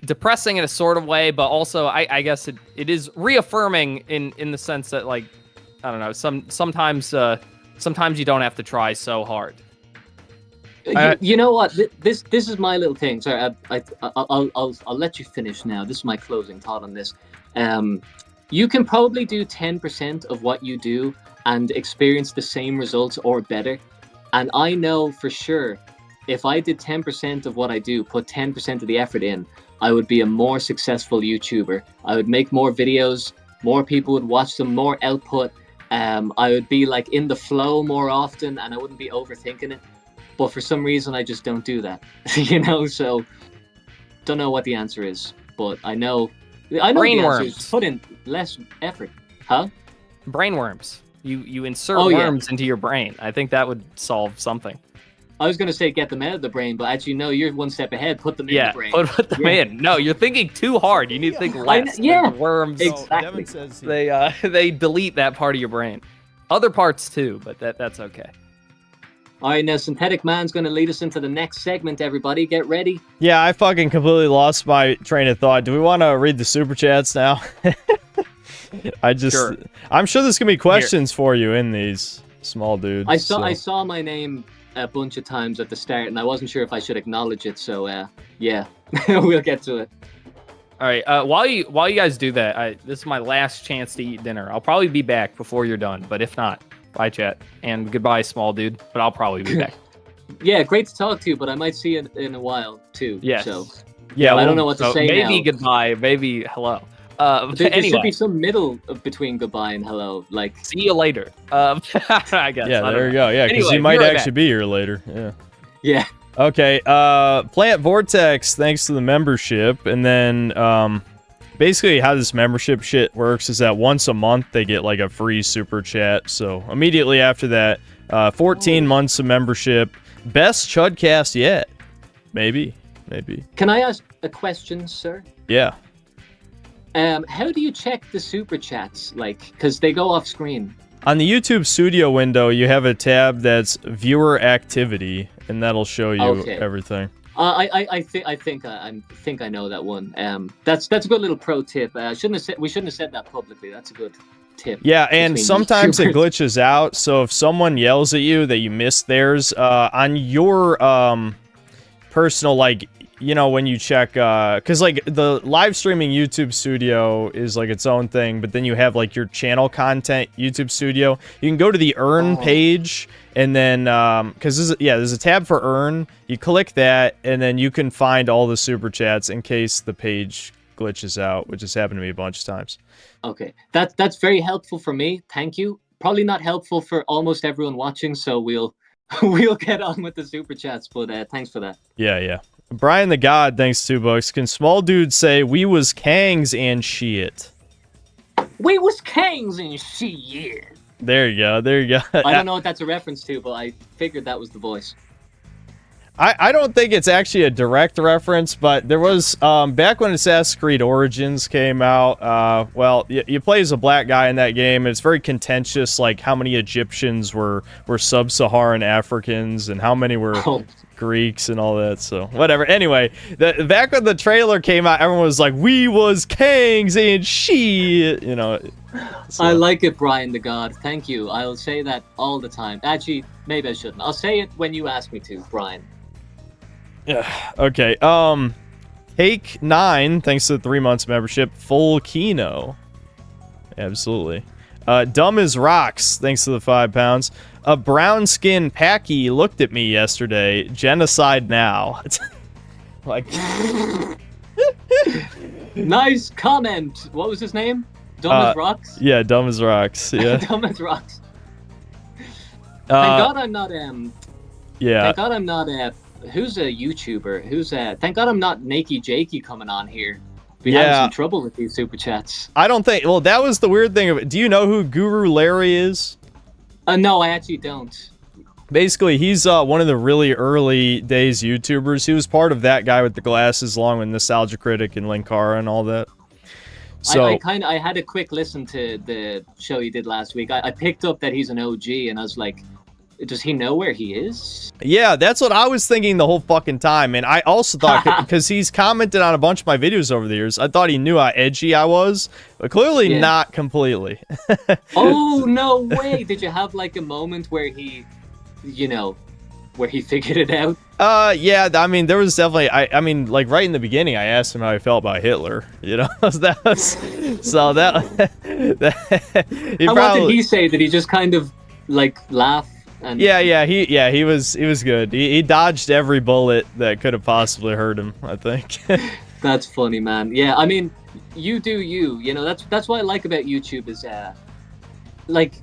depressing in a sort of way, but also I guess it is reaffirming in the sense that, like, I don't know, sometimes you don't have to try so hard. You know what? This is my little thing. Sorry, I'll let you finish now. This is my closing thought on this. You can probably do 10% of what you do and experience the same results or better. And I know for sure, if I did 10% of what I do, put 10% of the effort in, I would be a more successful YouTuber. I would make more videos, more people would watch them, more output. I would be like in the flow more often, and I wouldn't be overthinking it. But for some reason, I just don't do that, you know? So, don't know what the answer is, but I know the answer is put in less effort. Huh? Brainworms. You insert worms into your brain. I think that would solve something. I was going to say get them out of the brain, but actually, no, you're one step ahead. Put them in the brain. Put them in. No, you're thinking too hard. You need to think less. Yeah, worms. Exactly. They delete that part of your brain. Other parts too, but that's okay. All right, now Synthetic Man's going to lead us into the next segment, everybody. Get ready. Yeah, I fucking completely lost my train of thought. Do we want to read the super chats now? I'm sure there's going to be questions for you in these, small dude. I saw my name a bunch of times at the start, and I wasn't sure if I should acknowledge it, so yeah, we'll get to it. All right, while you guys do that, this is my last chance to eat dinner. I'll probably be back before you're done, but if not, bye, chat. And goodbye, small dude, but I'll probably be back. Yeah, great to talk to you, but I might see you in a while, too. Yes. So, yeah, I don't know what to say maybe now. Goodbye, maybe hello. There should be some middle between goodbye and hello, like... See you later. I guess. Yeah, there you go. Yeah, because you might actually be here later. Yeah. Yeah. Okay, Plant Vortex, thanks to the membership, and then, basically how this membership shit works is that once a month they get like a free super chat. So immediately after that, 14 months of membership, best Chudcast yet. Maybe. Can I ask a question, sir? Yeah. How do you check the super chats? Like, because they go off screen. On the YouTube Studio window, you have a tab that's Viewer Activity, and that'll show you everything. I think I know that one. That's a good little pro tip. We shouldn't have said that publicly. That's a good. tip. Yeah, and sometimes it YouTubers. glitches out. So if someone yells at you that you missed theirs, on your personal, like, you know, when you check, because like the live streaming YouTube Studio is like its own thing, but then you have like your channel content YouTube Studio. You can go to the earn page, and then because there's a tab for earn. You click that, and then you can find all the super chats in case the page glitches out, which has happened to me a bunch of times. Okay, that's very helpful for me. Thank you. Probably not helpful for almost everyone watching, so we'll get on with the super chats. But thanks for that. Yeah. Brian the God, thanks $2. Can small dude say we was kangs and shit? We was kangs and shit. There you go. I don't know what that's a reference to, but I figured that was the voice. I don't think it's actually a direct reference, but there was, back when Assassin's Creed Origins came out, well, you play as a black guy in that game, and it's very contentious, like how many Egyptians were sub-Saharan Africans, and how many were Greeks and all that, so whatever. Anyway, back when the trailer came out, everyone was like, we was kangs and shit, you know. So. I like it, Brian the God. Thank you. I'll say that all the time. Actually, maybe I shouldn't. I'll say it when you ask me to, Brian. Yeah. Okay. Take 9, thanks to the 3 months membership. Full Kino. Absolutely. Dumb as Rocks, thanks to the 5 pounds. A brown skin Packy looked at me yesterday. Genocide now. Like. Nice comment. What was his name? Dumb as Rocks? Yeah, Dumb as Rocks. Yeah. Dumb as Rocks. Thank God I'm not. Yeah. Thank God I'm not. Who's a YouTuber? Thank God I'm not Nakey Jakey coming on here. We had some trouble with these super chats. I don't think. Well, that was the weird thing of it. Do you know who Guru Larry is? No, I actually don't. Basically, he's one of the really early days YouTubers. He was part of that guy with the glasses, along with Nostalgia Critic and Linkara and all that. So I had a quick listen to the show you did last week. I picked up that he's an OG, and I was like, does he know where he is? Yeah, that's what I was thinking the whole fucking time. And I also thought, because he's commented on a bunch of my videos over the years, I thought he knew how edgy I was, but clearly not completely. Oh, no way. Did you have like a moment where he, where he figured it out? Yeah, I mean, there was definitely, I mean, like right in the beginning, I asked him how he felt about Hitler, that was, so that what did he say? Did he just kind of like laugh? And... Yeah, he was good. He dodged every bullet that could have possibly hurt him, I think. That's funny, man. Yeah, I mean, you do you. That's what I like about YouTube is, like,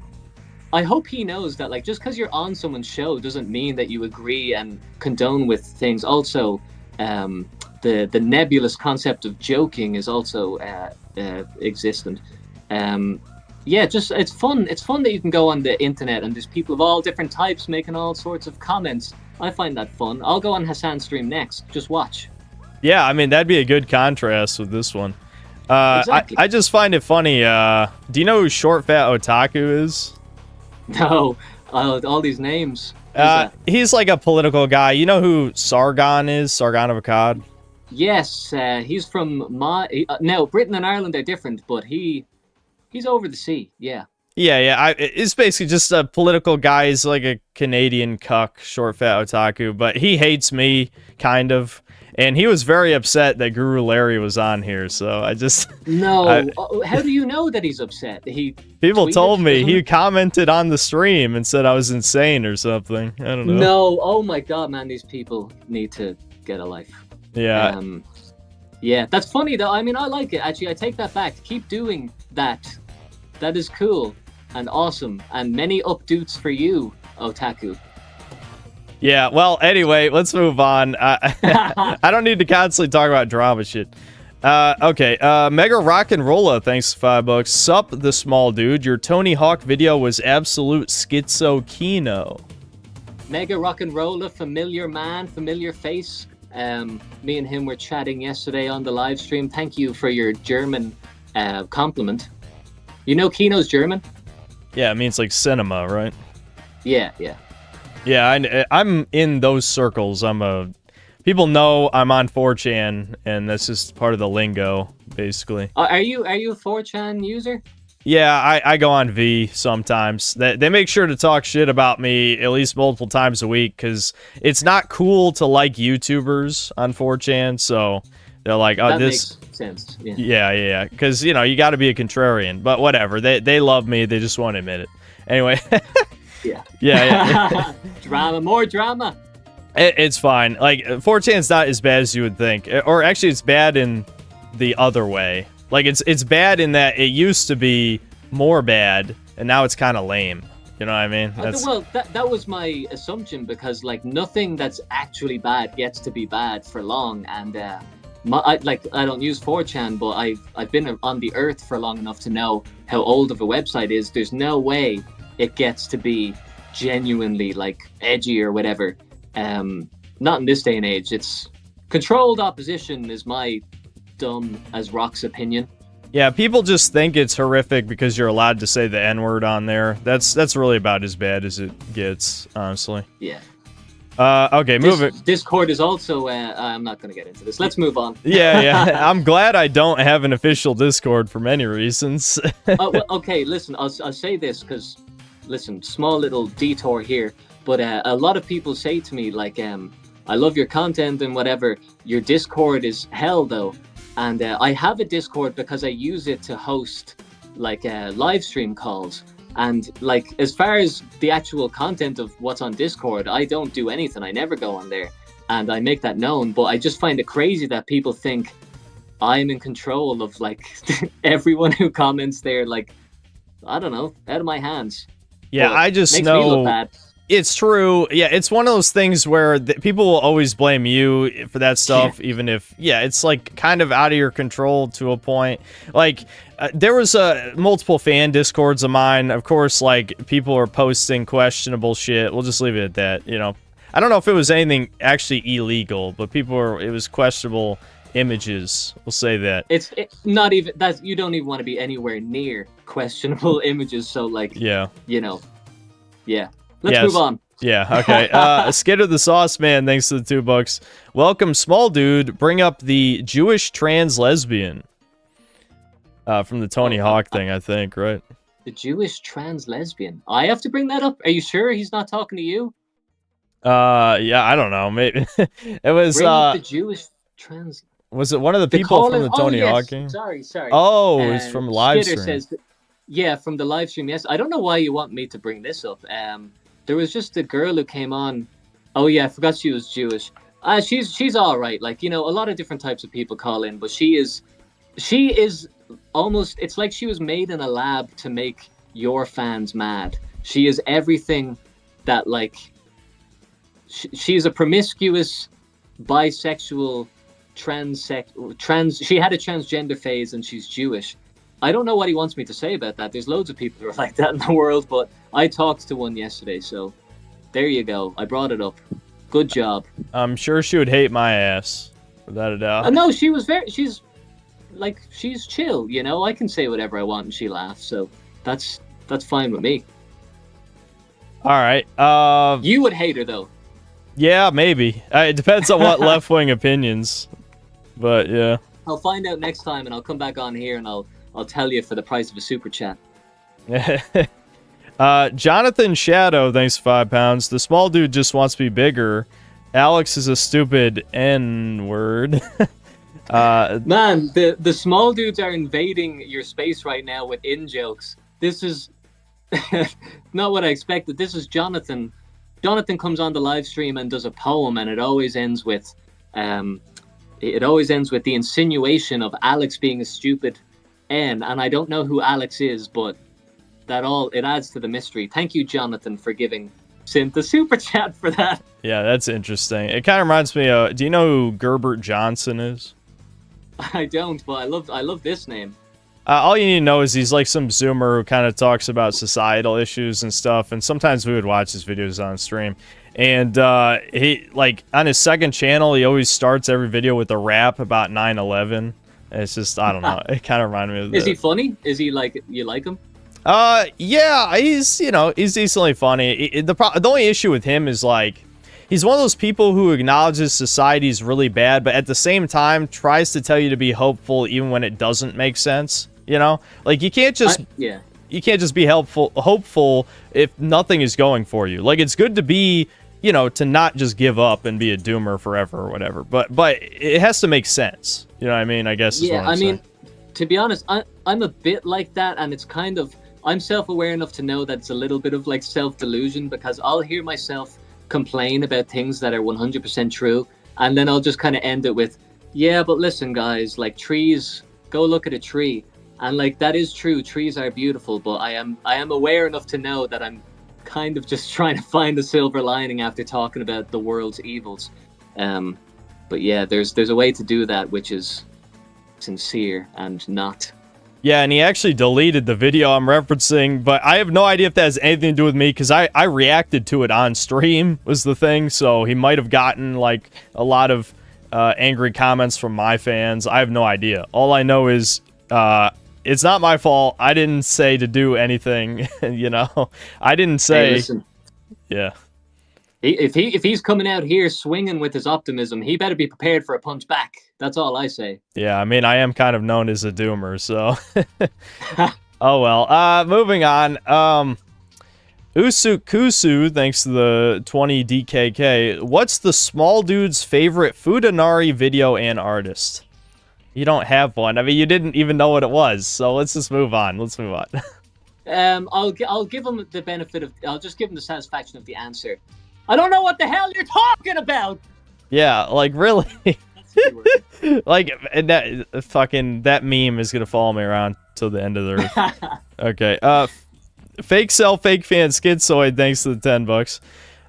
I hope he knows that, like, just because you're on someone's show doesn't mean that you agree and condone with things. Also, the nebulous concept of joking is also existent. Yeah, just it's fun. It's fun that you can go on the internet and there's people of all different types making all sorts of comments. I find that fun. I'll go on Hassan's stream next. Just watch. Yeah, I mean, that'd be a good contrast with this one. Exactly. I just find it funny. Do you know who Short Fat Otaku is? No. All these names. He's like a political guy. You know who Sargon is? Sargon of Akkad? Yes. He's from no, Britain and Ireland are different, but he's over the sea, yeah. Yeah. It's basically just a political guy. He's like a Canadian cuck, Short Fat Otaku, but he hates me, kind of. And he was very upset that Guru Larry was on here, so I just... No, how do you know that he's upset? People told me. He commented on the stream and said I was insane or something. I don't know. No, oh my god, man, these people need to get a life. Yeah. Yeah, that's funny though. I mean, I like it, actually. I take that back. Keep doing that. That is cool and awesome. And many updoots for you, Otaku. Yeah, well, anyway, let's move on. I don't need to constantly talk about drama shit. Okay, Mega Rock'n'Rolla, thanks for $5. Sup, the small dude. Your Tony Hawk video was absolute schizo kino. Mega Rock'n'Rolla, familiar man, familiar face. Me and him were chatting yesterday on the live stream. Thank you for your German compliment. You know Kino's German? Yeah, it means like cinema, right? Yeah. Yeah, I'm in those circles. People know I'm on 4chan, and that's just part of the lingo, basically. Are you a 4chan user? Yeah, I go on V sometimes. They make sure to talk shit about me at least multiple times a week because it's not cool to like YouTubers on 4chan. So they're like, oh, that this makes sense. Yeah. Because, you know, you got to be a contrarian. But whatever. They love me. They just won't admit it. Anyway. Yeah. Drama, more drama. It's fine. Like, 4chan's not as bad as you would think. Or actually, it's bad in the other way. Like, it's bad in that it used to be more bad, and now it's kind of lame. You know what I mean? Well, that was my assumption, because, like, nothing that's actually bad gets to be bad for long. And, I don't use 4chan, but I've been on the earth for long enough to know how old of a website is. There's no way it gets to be genuinely, like, edgy or whatever. Not in this day and age. It's controlled opposition is my dumb as rocks opinion. Yeah, people just think it's horrific because you're allowed to say the N-word on there. That's really about as bad as it gets, honestly. Yeah. Okay, move it. Discord is also I'm not gonna get into this. Let's move on. Yeah. I'm glad I don't have an official Discord for many reasons. Well, okay, listen, I'll say this because, listen, small little detour here, but a lot of people say to me, like, I love your content and whatever, your Discord is hell though. And I have a Discord because I use it to host, like, live stream calls. And, like, as far as the actual content of what's on Discord, I don't do anything. I never go on there. And I make that known. But I just find it crazy that people think I'm in control of, like, everyone who comments there. Like, I don't know, out of my hands. Yeah, but I just makes know... me look bad. It's true. Yeah, it's one of those things where people will always blame you for that stuff, even if, it's like kind of out of your control to a point. Like, there was multiple fan discords of mine. Of course, like, people are posting questionable shit. We'll just leave it at that, you know. I don't know if it was anything actually illegal, but it was questionable images. We'll say that. It's not even, that you don't even want to be anywhere near questionable images, so, like, you know, Let's move on. Yeah, okay. Skid of the Sauce Man, thanks to the $2. Welcome, small dude. Bring up the Jewish trans lesbian. From the Tony Hawk thing, I think, right? The Jewish trans lesbian. I have to bring that up? Are you sure he's not talking to you? Yeah, I don't know. Maybe it was bring up the Jewish trans. Was it one of the people from the Tony Hawk game? Sorry. Oh, it was from live Skitter stream. Says, from the live stream. Yes, I don't know why you want me to bring this up. There was just a girl who came on. Oh yeah, I forgot she was Jewish. She's all right. Like, you know, a lot of different types of people call in, but she is almost. It's like she was made in a lab to make your fans mad. She is everything that, like. She's a promiscuous, bisexual, trans. She had a transgender phase, and she's Jewish. I don't know what he wants me to say about that. There's loads of people who are like that in the world, but I talked to one yesterday, so there you go. I brought it up. Good job. I'm sure she would hate my ass, without a doubt. No, she's chill, you know? I can say whatever I want and she laughs, so that's fine with me. All right. You would hate her, though. Yeah, maybe. It depends on what left-wing opinions, but yeah. I'll find out next time, and I'll come back on here, and I'll tell you for the price of a super chat. Jonathan Shadow, thanks for £5. The small dude just wants to be bigger. Alex is a stupid N-word. Man, the small dudes are invading your space right now with in-jokes. This is not what I expected. This is Jonathan. Jonathan comes on the live stream and does a poem, and it always ends with the insinuation of Alex being a stupid N, and I don't know who Alex is, but it adds to the mystery. Thank you, Jonathan, for giving Synth the super chat for that. Yeah, that's interesting. It kind of reminds me of, do you know who Gerbert Johnson is? I don't, but I love this name. All you need to know is he's like some Zoomer who kind of talks about societal issues and stuff, and sometimes we would watch his videos on stream. And he, like, on his second channel, he always starts every video with a rap about 9/11. It's just, I don't know. It kind of reminded me of that. Is he funny? Is he, like, you like him? Yeah, he's decently funny. The only issue with him is, like, he's one of those people who acknowledges society's really bad, but at the same time tries to tell you to be hopeful even when it doesn't make sense. You know, like you can't just you can't just be hopeful if nothing is going for you. Like it's good to be, you know, to not just give up and be a doomer forever or whatever. But it has to make sense. You know what I mean? I guess. Yeah, I mean, to be honest, I'm a bit like that, and it's kind of, I'm self-aware enough to know that it's a little bit of like self-delusion, because I'll hear myself complain about things that are 100% true, and then I'll just kind of end it with, yeah, but listen, guys, like trees, go look at a tree. And like that is true, trees are beautiful, but I am aware enough to know that I'm kind of just trying to find the silver lining after talking about the world's evils. But yeah, there's a way to do that which is sincere and not. Yeah, and he actually deleted the video I'm referencing, but I have no idea if that has anything to do with me, because I reacted to it on stream was the thing, so he might have gotten like a lot of angry comments from my fans. I have no idea. All I know is it's not my fault. I didn't say to do anything, you know. I didn't say. Hey, listen. Yeah. If he's coming out here swinging with his optimism, he better be prepared for a punch back. That's all I say. Yeah, I mean, I am kind of known as a doomer, so. Oh well. Moving on. Usukusu, thanks to the 20 DKK. What's the small dude's favorite Fudanari video and artist? You don't have one. I mean, you didn't even know what it was. So let's just move on. Let's move on. I'll give him the benefit of. I'll just give him the satisfaction of the answer. I don't know what the hell you're talking about. Yeah, like really. Like that meme is gonna follow me around till the end of the earth. Okay. Fake self, fake fan, Schizoid. Thanks to the $10.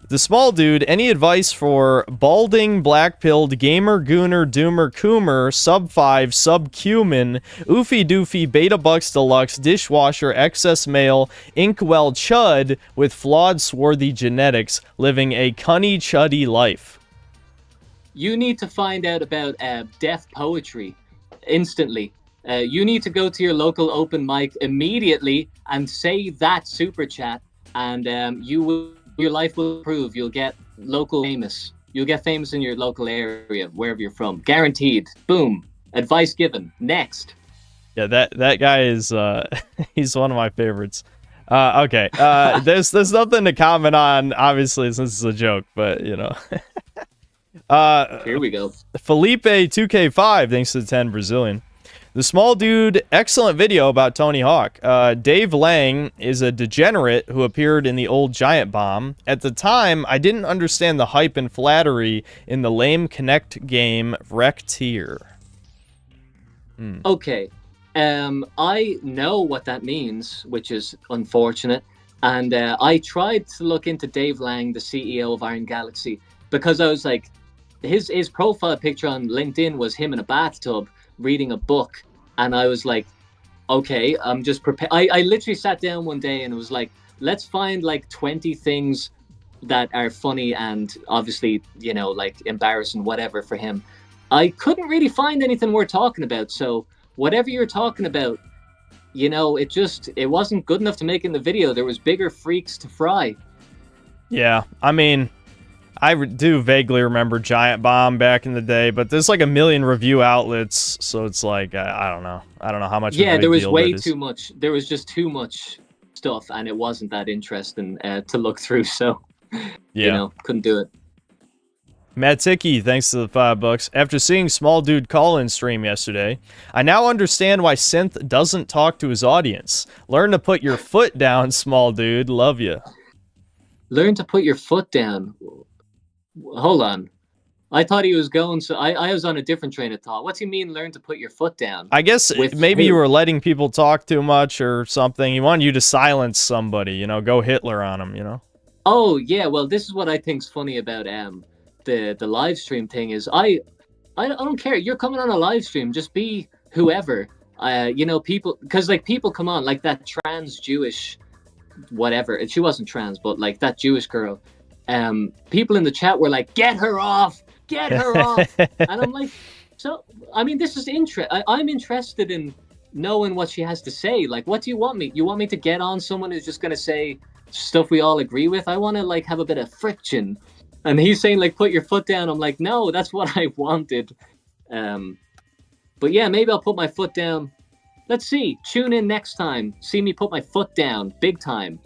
The small dude, any advice for balding, black-pilled, gamer, gooner, doomer, coomer, sub-5, sub-cumin, oofy-doofy, beta-bucks deluxe, dishwasher, excess male, inkwell chud with flawed swarthy genetics, living a cunny chuddy life? You need to find out about deaf poetry instantly. You need to go to your local open mic immediately and say that super chat, and your life will improve. You'll get local famous. You'll get famous in your local area, wherever you're from. Guaranteed. Boom. Advice given. Next. Yeah, that guy is he's one of my favorites. Okay. There's nothing to comment on, obviously, since it's a joke, but you know. Here we go. Felipe 2K5, thanks to the 10 Brazilian. The small dude, excellent video about Tony Hawk. Dave Lang is a degenerate who appeared in the old Giant Bomb. At the time, I didn't understand the hype and flattery in the lame Connect game Wreck-Tier. Okay. I know what that means, which is unfortunate. And I tried to look into Dave Lang, the CEO of Iron Galaxy, because I was like, his profile picture on LinkedIn was him in a bathtub reading a book, and I was like, okay, I'm just prepared. I literally sat down one day and it was like, let's find like 20 things that are funny and obviously, you know, like embarrassing, whatever, for him. I couldn't really find anything worth talking about, so whatever you're talking about, you know, it wasn't good enough to make in the video. There was bigger freaks to fry. Yeah, I mean, I do vaguely remember Giant Bomb back in the day, but there's like a million review outlets, so it's like, I don't know. I don't know how much. Yeah, there was way too much. There was just too much stuff, and it wasn't that interesting to look through, so, you know, couldn't do it. Matt Ticky, thanks to the $5. After seeing Small Dude call-in stream yesterday, I now understand why Synth doesn't talk to his audience. Learn to put your foot down, Small Dude. Love you. Learn to put your foot down. Hold on. I thought he was going, so I was on a different train of thought. What's he mean, learn to put your foot down? I guess maybe you were letting people talk too much or something. He wanted you to silence somebody, you know, go Hitler on him, you know? Oh, yeah, well, this is what I think's funny about the live stream thing is I don't care. You're coming on a live stream, just be whoever. You know, people, because like people come on, like that trans Jewish whatever. And she wasn't trans, but like that Jewish girl. People in the chat were like, get her off, get her off. And I'm like, so, I mean, this is I'm interested in knowing what she has to say. Like, what do you want me? You want me to get on someone who's just going to say stuff we all agree with? I want to like have a bit of friction. And he's saying like, put your foot down. I'm like, no, that's what I wanted. But yeah, maybe I'll put my foot down. let's see. Tune in next time. See me put my foot down, big time.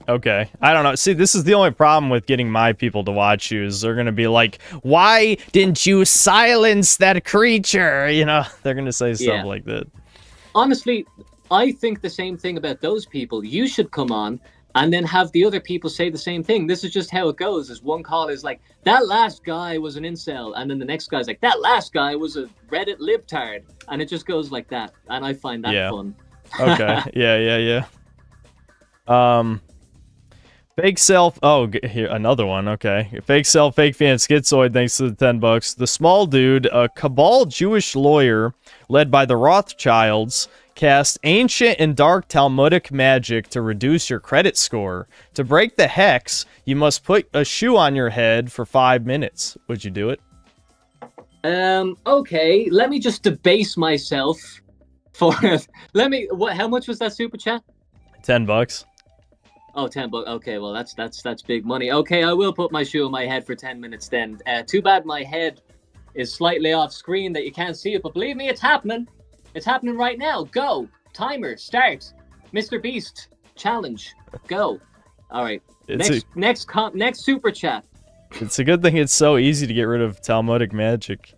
Okay. I don't know. See, this is the only problem with getting my people to watch you is they're going to be like, why didn't you silence that creature? You know, they're going to say stuff like that. Honestly, I think the same thing about those people. You should come on and then have the other people say the same thing. This is just how it goes. Is one call is like, that last guy was an incel. And then the next guy's like, that last guy was a Reddit libtard. And it just goes like that. And I find that fun. Okay. Yeah. Fake self. Oh, here another one. Okay. Fake self, fake fan, schizoid. Thanks to the $10. The small dude, a cabal Jewish lawyer led by the Rothschilds, cast ancient and dark Talmudic magic to reduce your credit score. To break the hex, you must put a shoe on your head for 5 minutes. Would you do it? Okay. Let me just debase myself for. How much was that super chat? $10. Oh, $10. Okay, well that's big money. Okay, I will put my shoe on my head for 10 minutes then. Too bad my head is slightly off screen that you can't see it, but believe me, it's happening. It's happening right now. Go. Timer, start. Mr. Beast, challenge. Go. All right. Next super chat. It's a good thing it's so easy to get rid of Talmudic magic.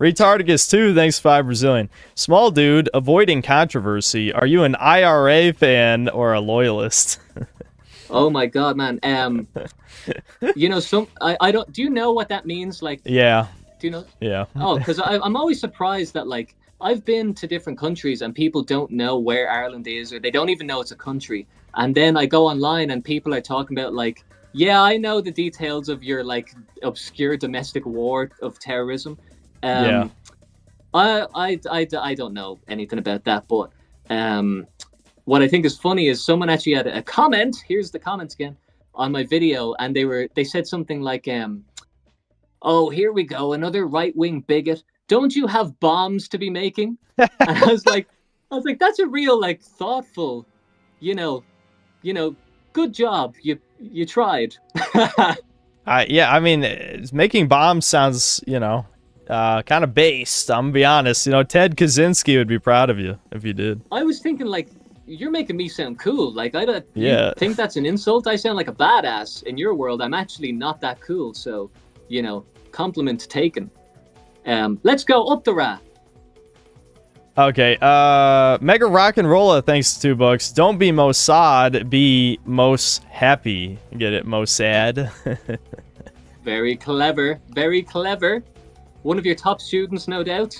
Retardicus 2, thanks 5 Brazilian. Small dude, avoiding controversy. Are you an IRA fan or a loyalist? Oh my god, man. You know, I don't. Do you know what that means? Like, yeah. Do you know? Yeah. Oh, because I'm always surprised that like I've been to different countries and people don't know where Ireland is, or they don't even know it's a country. And then I go online and people are talking about like, yeah, I know the details of your like obscure domestic war of terrorism. I don't know anything about that, but what I think is funny is someone actually had a comment. Here's the comments again on my video, and they said something like, "Oh, here we go, another right-wing bigot. Don't you have bombs to be making?" And I was like, that's a real like thoughtful, you know, good job. You tried. Yeah, I mean, making bombs sounds, kind of based. I'm gonna be honest. Ted Kaczynski would be proud of you if you did. I was thinking, like, you're making me sound cool. Like, you think that's an insult? I sound like a badass in your world. I'm actually not that cool. So, compliment taken. Let's go up the rat. Okay. Mega Rock and Rolla, thanks to $2. Don't be most sad, be most happy. Get it? Most sad. Very clever. Very clever. One of your top students, no doubt.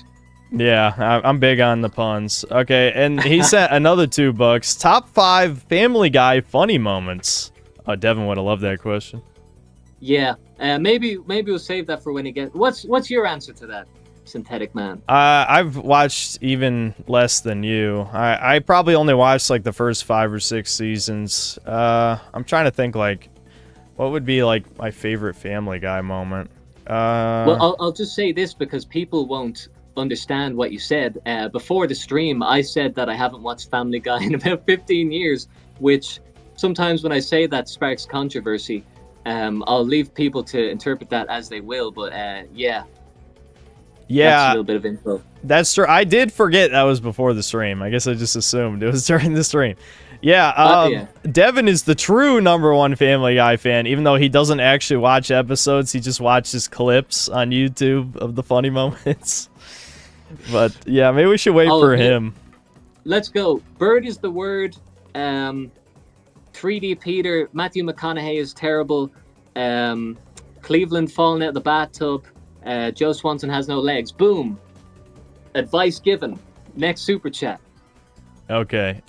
Yeah, I'm big on the puns. Okay, and he sent another $2. Top 5 Family Guy funny moments. Oh, Devin would have loved that question. Yeah, maybe we'll save that for when he gets. What's your answer to that, Synthetic Man? I've watched even less than you. I probably only watched like the first 5 or 6 seasons. I'm trying to think like, what would be like my favorite Family Guy moment. Well, I'll just say this because people won't understand what you said. Before the stream, I said that I haven't watched Family Guy in about 15 years, which sometimes when I say that sparks controversy. I'll leave people to interpret that as they will, but yeah. That's a little bit of info. That's true. I did forget that was before the stream. I guess I just assumed it was during the stream. Yeah, Devin is the true #1 Family Guy fan, even though he doesn't actually watch episodes. He just watches clips on YouTube of the funny moments. But yeah, maybe we should wait for him. Let's go. Bird is the word. 3D Peter. Matthew McConaughey is terrible. Cleveland falling out of the bathtub. Joe Swanson has no legs. Boom. Advice given. Next super chat. Okay.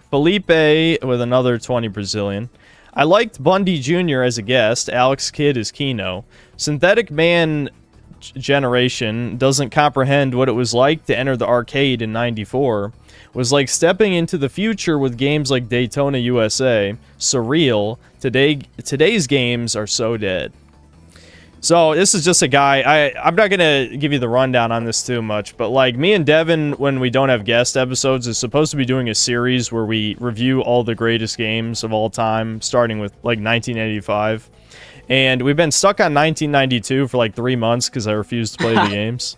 Felipe with another 20 Brazilian. I liked Bundy Jr. as a guest. Alex Kidd as Kino. Synthetic Man generation doesn't comprehend what it was like to enter the arcade in '94. Was like stepping into the future with games like Daytona USA. Surreal. Today's games are so dead. So this is just a guy. I'm not gonna give you the rundown on this too much, but like me and Devin, when we don't have guest episodes, is supposed to be doing a series where we review all the greatest games of all time, starting with like 1985. And we've been stuck on 1992 for like 3 months because I refused to play the games.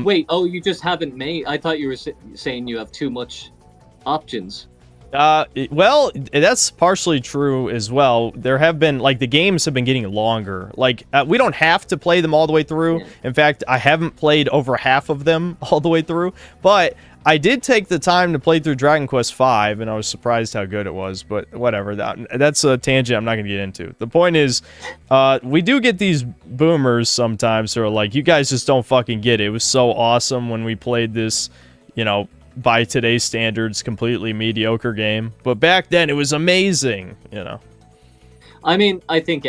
Wait, oh, you just haven't made... I thought you were saying you have too much options. Well, that's partially true as well. There have been, like, the games have been getting longer. Like, we don't have to play them all the way through. Yeah. In fact, I haven't played over half of them all the way through. But I did take the time to play through Dragon Quest V, and I was surprised how good it was. But whatever, that's a tangent I'm not going to get into. The point is, we do get these boomers sometimes who are like, you guys just don't fucking get it. It was so awesome when we played this, you know, by today's standards, completely mediocre game. But back then, it was amazing, you know. I mean, I think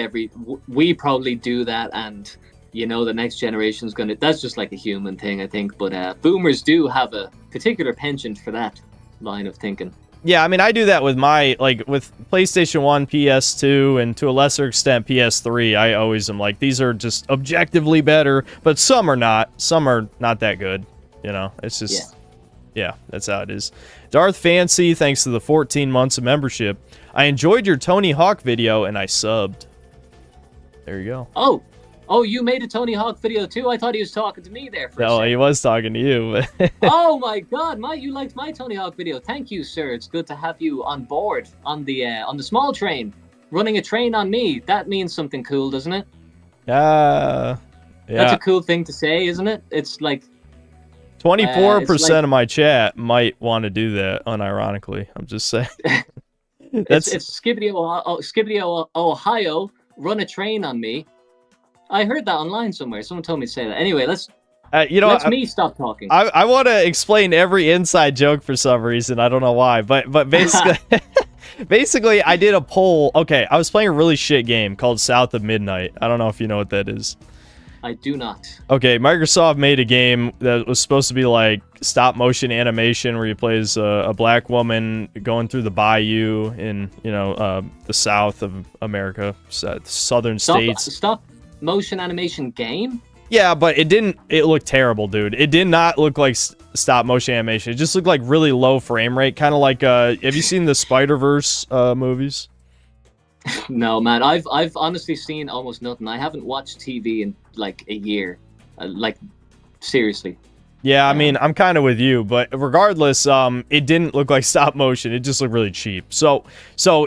we probably do that, and, you know, the next generation's gonna... That's just like a human thing, I think. But boomers do have a particular penchant for that line of thinking. Yeah, I mean, I do that with with PlayStation 1, PS2, and to a lesser extent, PS3. I always am like, these are just objectively better, but some are not. Some are not that good, you know? It's just... Yeah. Yeah, that's how it is. Darth Fancy, thanks to the 14 months of membership. I enjoyed your Tony Hawk video, and I subbed. There you go. Oh, you made a Tony Hawk video, too? I thought he was talking to me there for a second. No, he was talking to you. But oh, my God. You liked my Tony Hawk video. Thank you, sir. It's good to have you on board on the small train. Running a train on me. That means something cool, doesn't it? Yeah. That's a cool thing to say, isn't it? It's like... 24% of my chat might want to do that, unironically. I'm just saying. It's Skibbity, Ohio, run a train on me. I heard that online somewhere. Someone told me to say that. Anyway, let's me stop talking. I want to explain every inside joke for some reason. I don't know why, but basically, basically, I did a poll. Okay, I was playing a really shit game called South of Midnight. I don't know if you know what that is. I do not. Okay, Microsoft made a game that was supposed to be like stop motion animation where you play as a black woman going through the bayou in, you know, the South of America, southern states. Stop motion animation game? Yeah, but it looked terrible, dude. It did not look like stop motion animation. It just looked like really low frame rate, kind of like, have you seen the Spider-Verse movies? No, man. I've honestly seen almost nothing. I haven't watched TV in like a year. Like, seriously. Yeah, I mean, I'm kind of with you, but regardless, it didn't look like stop motion. It just looked really cheap. So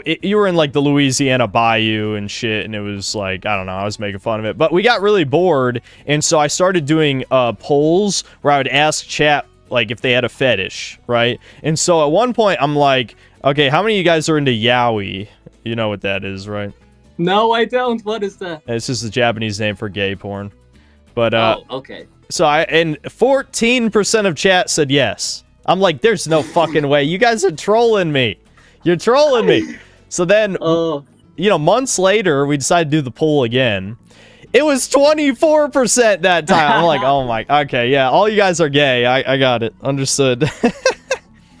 you were in like the Louisiana bayou and shit, and it was like, I don't know, I was making fun of it. But we got really bored, and so I started doing polls where I would ask chat like if they had a fetish, right? And so at one point, I'm like, okay, how many of you guys are into yaoi? You know what that is, right? No, I don't. What is that? It's just the Japanese name for gay porn. But okay. So and 14% of chat said yes. I'm like, there's no fucking way. You guys are trolling me. You're trolling me. So then, you know, months later, we decided to do the poll again. It was 24% that time. I'm like, oh my, okay, yeah, all you guys are gay. I got it. Understood.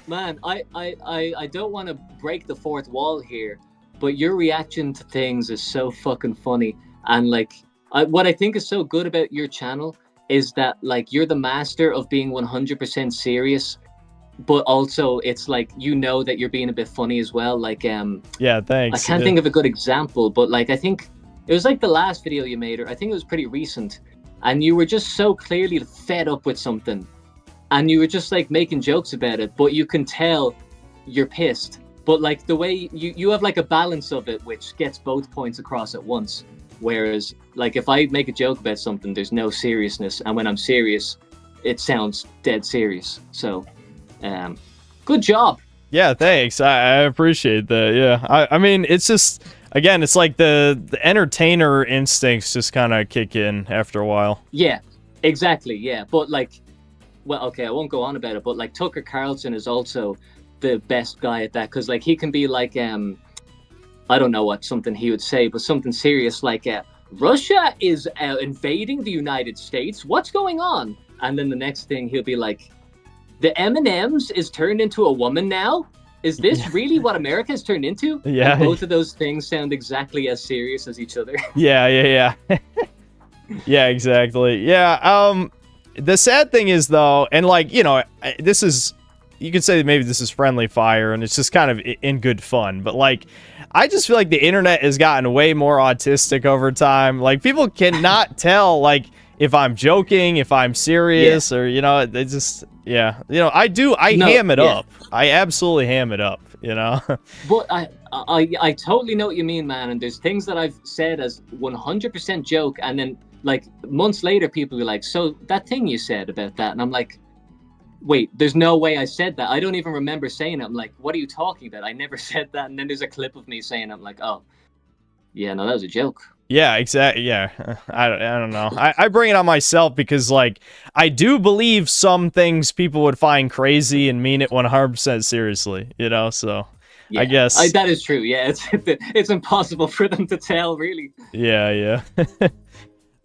Man, I don't want to break the fourth wall here, but your reaction to things is so fucking funny. And like, what I think is so good about your channel is that like you're the master of being 100% serious, but also it's like, you know, that you're being a bit funny as well. Like, yeah, thanks. I can't think of a good example, but like, I think it was like the last video you made, or I think it was pretty recent, and you were just so clearly fed up with something, and you were just like making jokes about it, but you can tell you're pissed. But like the way you have like a balance of it, which gets both points across at once. Whereas like if I make a joke about something, there's no seriousness. And when I'm serious, it sounds dead serious. So, good job. Yeah, thanks. I appreciate that. Yeah. I mean, it's just, again, it's like the entertainer instincts just kind of kick in after a while. Yeah, exactly. Yeah. But like, well, okay, I won't go on about it, but like Tucker Carlson is also the best guy at that, because like he can be like I don't know what something he would say, but something serious like Russia is invading the United States, what's going on? And then the next thing he'll be like, the M&Ms is turned into a woman now? Is this really what America has turned into? Yeah. And both of those things sound exactly as serious as each other. Yeah. Yeah, exactly. Yeah. The sad thing is, though, and like, you know, this is, you could say maybe this is friendly fire and it's just kind of in good fun, but like, I just feel like the internet has gotten way more autistic over time. Like, people cannot tell, like, if I'm joking, if I'm serious, or they just ham it up. I absolutely ham it up. But I totally know what you mean, man. And there's things that I've said as 100% joke, and then like months later, people be like, "So that thing you said about that," and I'm like, "Wait, there's no way I said that. I don't even remember saying it." I'm like, "What are you talking about? I never said that." And then there's a clip of me saying it. I'm like, "Oh, yeah, no, that was a joke." Yeah, exactly. Yeah, I don't know. I bring it on myself because, like, I do believe some things people would find crazy and mean it 100% seriously, so yeah, I guess... that is true, yeah. It's impossible for them to tell, really. Yeah.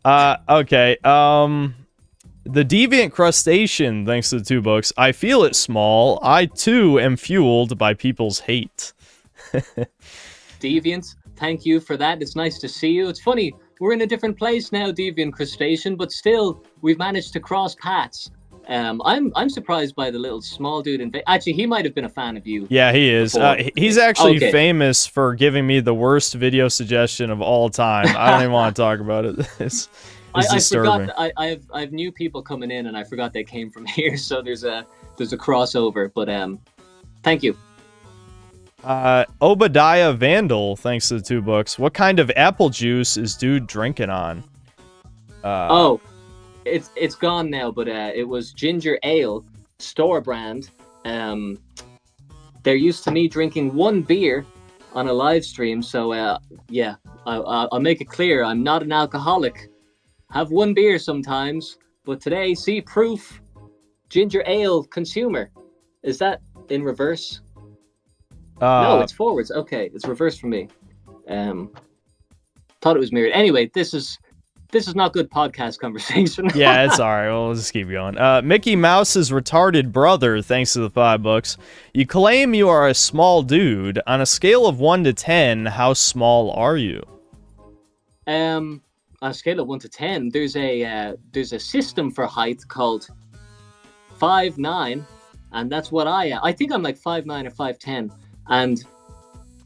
Okay, the Deviant Crustacean, thanks to the 2 books. I feel it small. I, too, am fueled by people's hate. Deviant, thank you for that. It's nice to see you. It's funny, we're in a different place now, Deviant Crustacean, but still, we've managed to cross paths. I'm surprised by the little small dude. Actually, he might have been a fan of you. Yeah, he is. He's actually famous for giving me the worst video suggestion of all time. I don't even want to talk about it. It's disturbing. I forgot. I have new people coming in, and I forgot they came from here. So there's a crossover. But thank you. Obadiah Vandal, thanks to the 2 books. What kind of apple juice is dude drinking on? It's gone now, but it was ginger ale, store brand. They're used to me drinking 1 beer on a live stream, so yeah, I'll make it clear, I'm not an alcoholic. Have 1 beer sometimes, but today, see proof, ginger ale consumer. Is that in reverse? No, it's forwards. Okay, it's reversed for me. Thought it was mirrored. Anyway, this is not good podcast conversation. Yeah, it's all right. Well, let's just keep going. Mickey Mouse's retarded brother, thanks to the 5 books. You claim you are a small dude. On a scale of 1 to 10, how small are you? On a scale of 1 to 10, there's a system for height called 5'9", and that's what I am. I think I'm like 5'9" or 5'10", and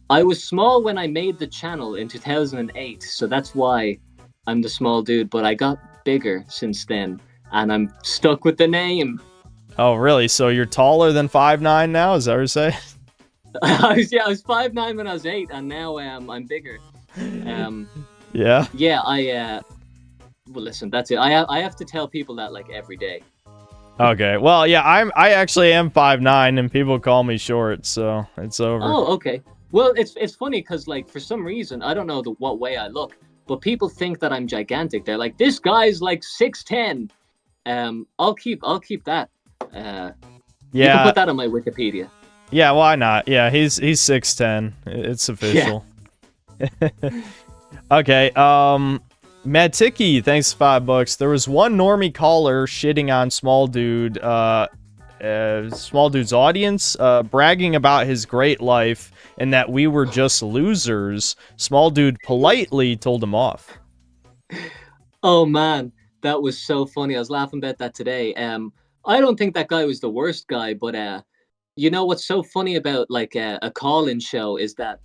I was small when I made the channel in 2008, so that's why I'm the small dude, but I got bigger since then, and I'm stuck with the name. Oh, really? So you're taller than 5'9" now? Is that what you're saying? I was 5'9" when I was 8, and now I'm bigger. Yeah? Yeah, well, listen, that's it. I have to tell people that, like, every day. Okay, well, yeah, I actually am 5'9", and people call me short, so it's over. Oh, okay. Well, it's funny, because, like, for some reason, I don't know what way I look, but people think that I'm gigantic. They're like, this guy's like 6'10". I'll keep that. Yeah. You can put that on my Wikipedia. Yeah, why not? Yeah, he's 6'10". It's official. Yeah. Okay, Mad Tiki, thanks for 5 bucks. There was one normie caller shitting on Small Dude, Small Dude's audience, bragging about his great life and that we were just losers. Small Dude politely told him off. Oh man, that was so funny. I was laughing about that today. I don't think that guy was the worst guy, but you know what's so funny about like a call-in show is that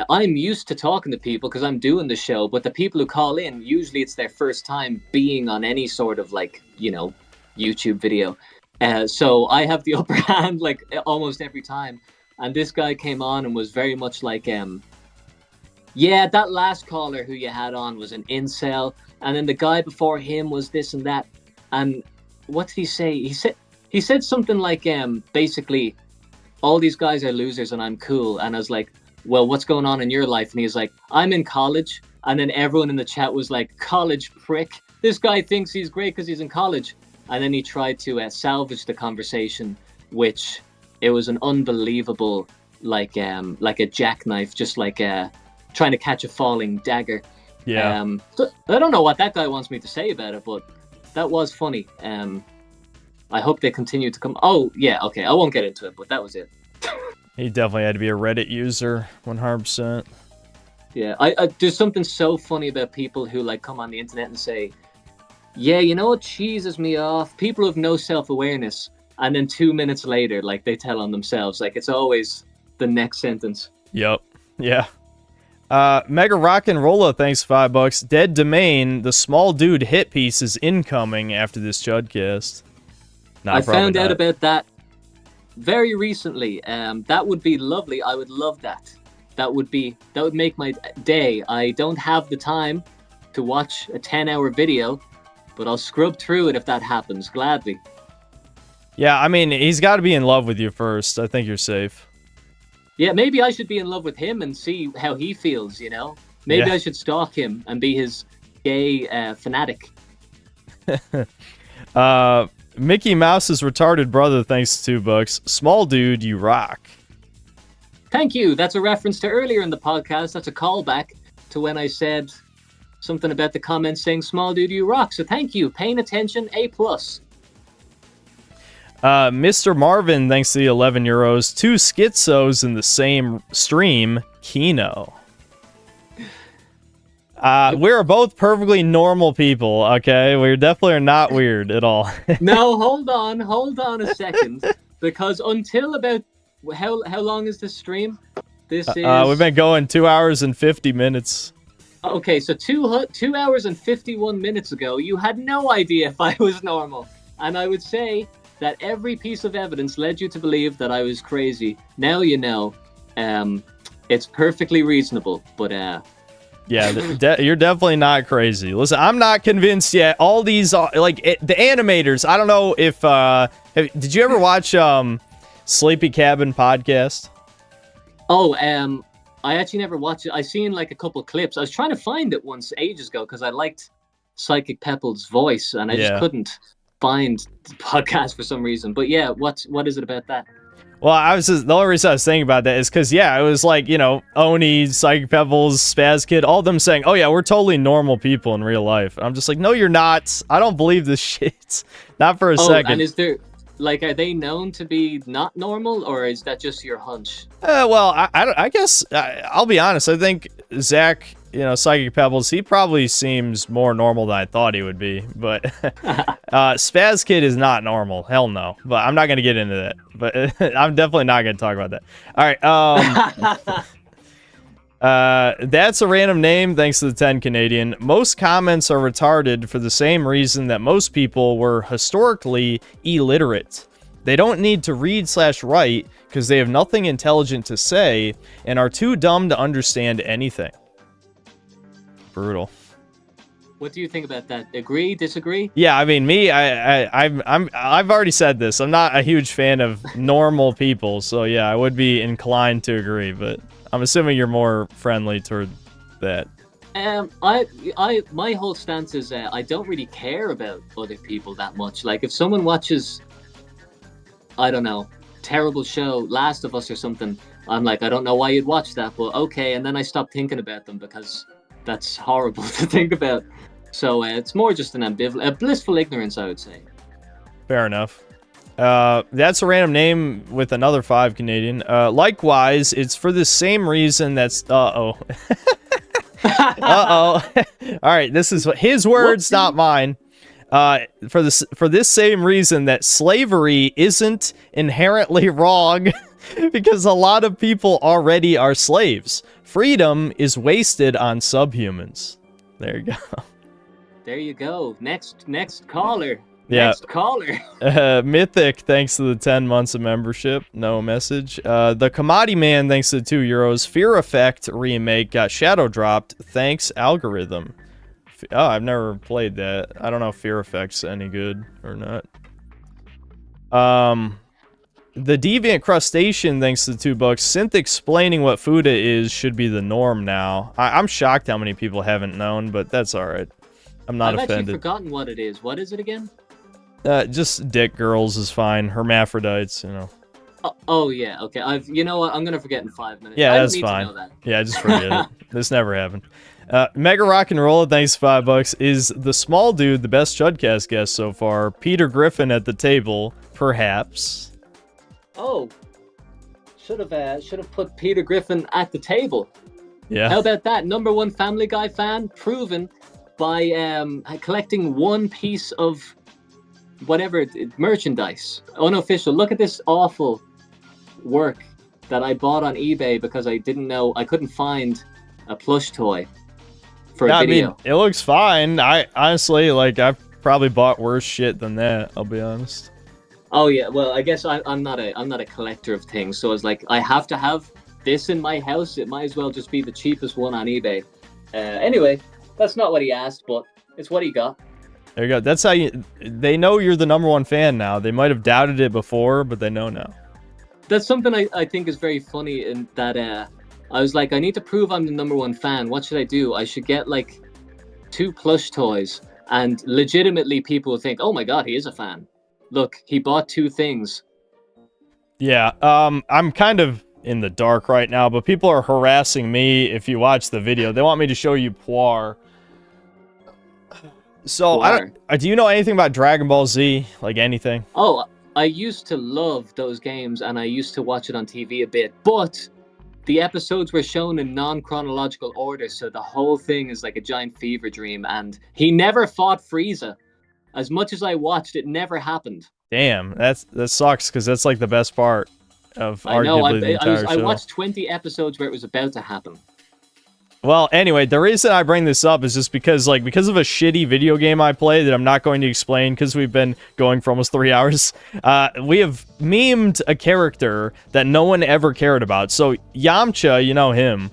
I'm used to talking to people because I'm doing the show, but the people who call in, usually it's their first time being on any sort of like, YouTube video. So I have the upper hand like almost every time. And this guy came on and was very much like, yeah, that last caller who you had on was an incel. And then the guy before him was this and that. And what did he say? He said something like, basically, all these guys are losers and I'm cool. And I was like, well, what's going on in your life? And he's like, I'm in college. And then everyone in the chat was like, college prick. This guy thinks he's great because he's in college. And then he tried to salvage the conversation, which it was an unbelievable, like a jackknife, just like trying to catch a falling dagger. Yeah. So I don't know what that guy wants me to say about it, but that was funny. I hope they continue to come. Oh, yeah, okay. I won't get into it, but that was it. He definitely had to be a Reddit user, 100%. Yeah, I there's something so funny about people who like come on the internet and say, yeah, you know what cheeses me off? People have no self-awareness. And then 2 minutes later, like they tell on themselves. Like it's always the next sentence. Yep. Yeah. Mega Rock and Rolla, thanks $5. Dead Domain, the small dude hit piece is incoming after this Chudcast. I found out about that very recently. That would be lovely. I would love that. That would make my day. I don't have the time to watch a 10-hour video, but I'll scrub through it if that happens, gladly. Yeah, I mean, he's got to be in love with you first. I think you're safe. Yeah, maybe I should be in love with him and see how he feels, Maybe I should stalk him and be his gay fanatic. Mickey Mouse's retarded brother, thanks to $2. Small dude, you rock. Thank you. That's a reference to earlier in the podcast. That's a callback to when I said something about the comments saying small dude, you rock. So thank you. Paying attention, A+. Mr. Marvin, thanks to the €11. 2 schizos in the same stream. Kino. We're both perfectly normal people, okay? We definitely are not weird at all. No, hold on a second. Because until about, how long is this stream? This is... we've been going 2 hours and 50 minutes. Okay, so 2 hours and 51 minutes ago, you had no idea if I was normal. And I would say that every piece of evidence led you to believe that I was crazy. Now you know. It's perfectly reasonable, but... Yeah, you're definitely not crazy. Listen, I'm not convinced yet. All these, the animators, I don't know if... did you ever watch Sleepy Cabin podcast? Oh, I actually never watched it. I seen like a couple clips. I was trying to find it once ages ago because I liked Psychic Pepple's voice, and I just couldn't find the podcast for some reason. But yeah, what is it about that? Well, the only reason I was thinking about that is because, it was like, Oni, Psychic Pebbles, Spaz Kid, all of them saying, oh yeah, we're totally normal people in real life. And I'm just like, no, you're not. I don't believe this shit. Not for a second. And is there, are they known to be not normal, or is that just your hunch? Well, I guess, I'll be honest. I think Zach, Psychic Pebbles, he probably seems more normal than I thought he would be. But Spaz Kid is not normal. Hell no. But I'm not going to get into that. But I'm definitely not going to talk about that. All right. That's a random name, thanks to the 10 Canadian. Most comments are retarded for the same reason that most people were historically illiterate. They don't need to read/write because they have nothing intelligent to say and are too dumb to understand anything. Brutal. What do you think about that? Agree? Disagree? Yeah, I mean, me, I've already said this. I'm not a huge fan of normal people, so yeah, I would be inclined to agree. But I'm assuming you're more friendly toward that. My whole stance is I don't really care about other people that much. Like if someone watches, I don't know, terrible show, Last of Us or something, I'm like, I don't know why you'd watch that, but okay, and then I stop thinking about them because that's horrible to think about. So it's more just a blissful ignorance, I would say. Fair enough. That's a random name with another 5 Canadian. Likewise, it's for the same reason that's... Uh-oh. Uh-oh. All right, this is his words, not mine. For this same reason that slavery isn't inherently wrong because a lot of people already are slaves. Freedom is wasted on subhumans. There you go. There you go. Next caller. Yeah. Next caller. Mythic, thanks to the 10 months of membership. No message. The Commodity Man, thanks to the €2. Fear Effect remake got shadow dropped. Thanks, algorithm. Oh, I've never played that. I don't know if Fear Effect's any good or not. The Deviant Crustacean, thanks to the $2. Synth explaining what Fuda is should be the norm now. I'm shocked how many people haven't known, but that's alright. I'm not offended. I've actually forgotten what it is. What is it again? Just dick girls is fine. Hermaphrodites, Oh yeah, okay. You know what? I'm gonna forget in 5 minutes. Yeah, that's fine. Yeah, just forget it. This never happened. Mega Rock and Roll, thanks $5. Is the small dude the best Chudcast guest so far? Peter Griffin at the table, perhaps. Oh, should have put Peter Griffin at the table. Yeah. How about that? #1 Family Guy fan, proven by collecting one piece of whatever merchandise, unofficial. Look at this awful work that I bought on eBay because I couldn't find a plush toy for Yeah, a video. I mean, it looks fine. I honestly, like, I've probably bought worse shit than that. I'll be honest. Oh yeah, well, I guess I'm not a collector of things, so it's like I have to have this in my house. It might as well just be the cheapest one on eBay. Anyway, that's not what he asked, but it's what he got. There you go. That's how they know you're the #1 fan now. They might have doubted it before, but they know now. That's something I think is very funny in that I was like, I need to prove I'm the #1 fan. What should I do? I should get like 2 plush toys, and legitimately people will think, oh my god, he is a fan. Look, he bought 2 things. Yeah, I'm kind of in the dark right now, but people are harassing me. If you watch the video, they want me to show you Poir. So, do you know anything about Dragon Ball Z? Like anything? Oh, I used to love those games, and I used to watch it on TV a bit, but the episodes were shown in non-chronological order, so the whole thing is like a giant fever dream, and he never fought Frieza. As much as I watched, it never happened. Damn, that sucks, because that's like the best part of arguably the entire show. I watched 20 episodes where it was about to happen. Well, anyway, the reason I bring this up is just because of a shitty video game I play that I'm not going to explain because we've been going for almost 3 hours. We have memed a character that no one ever cared about. So, Yamcha, you know him.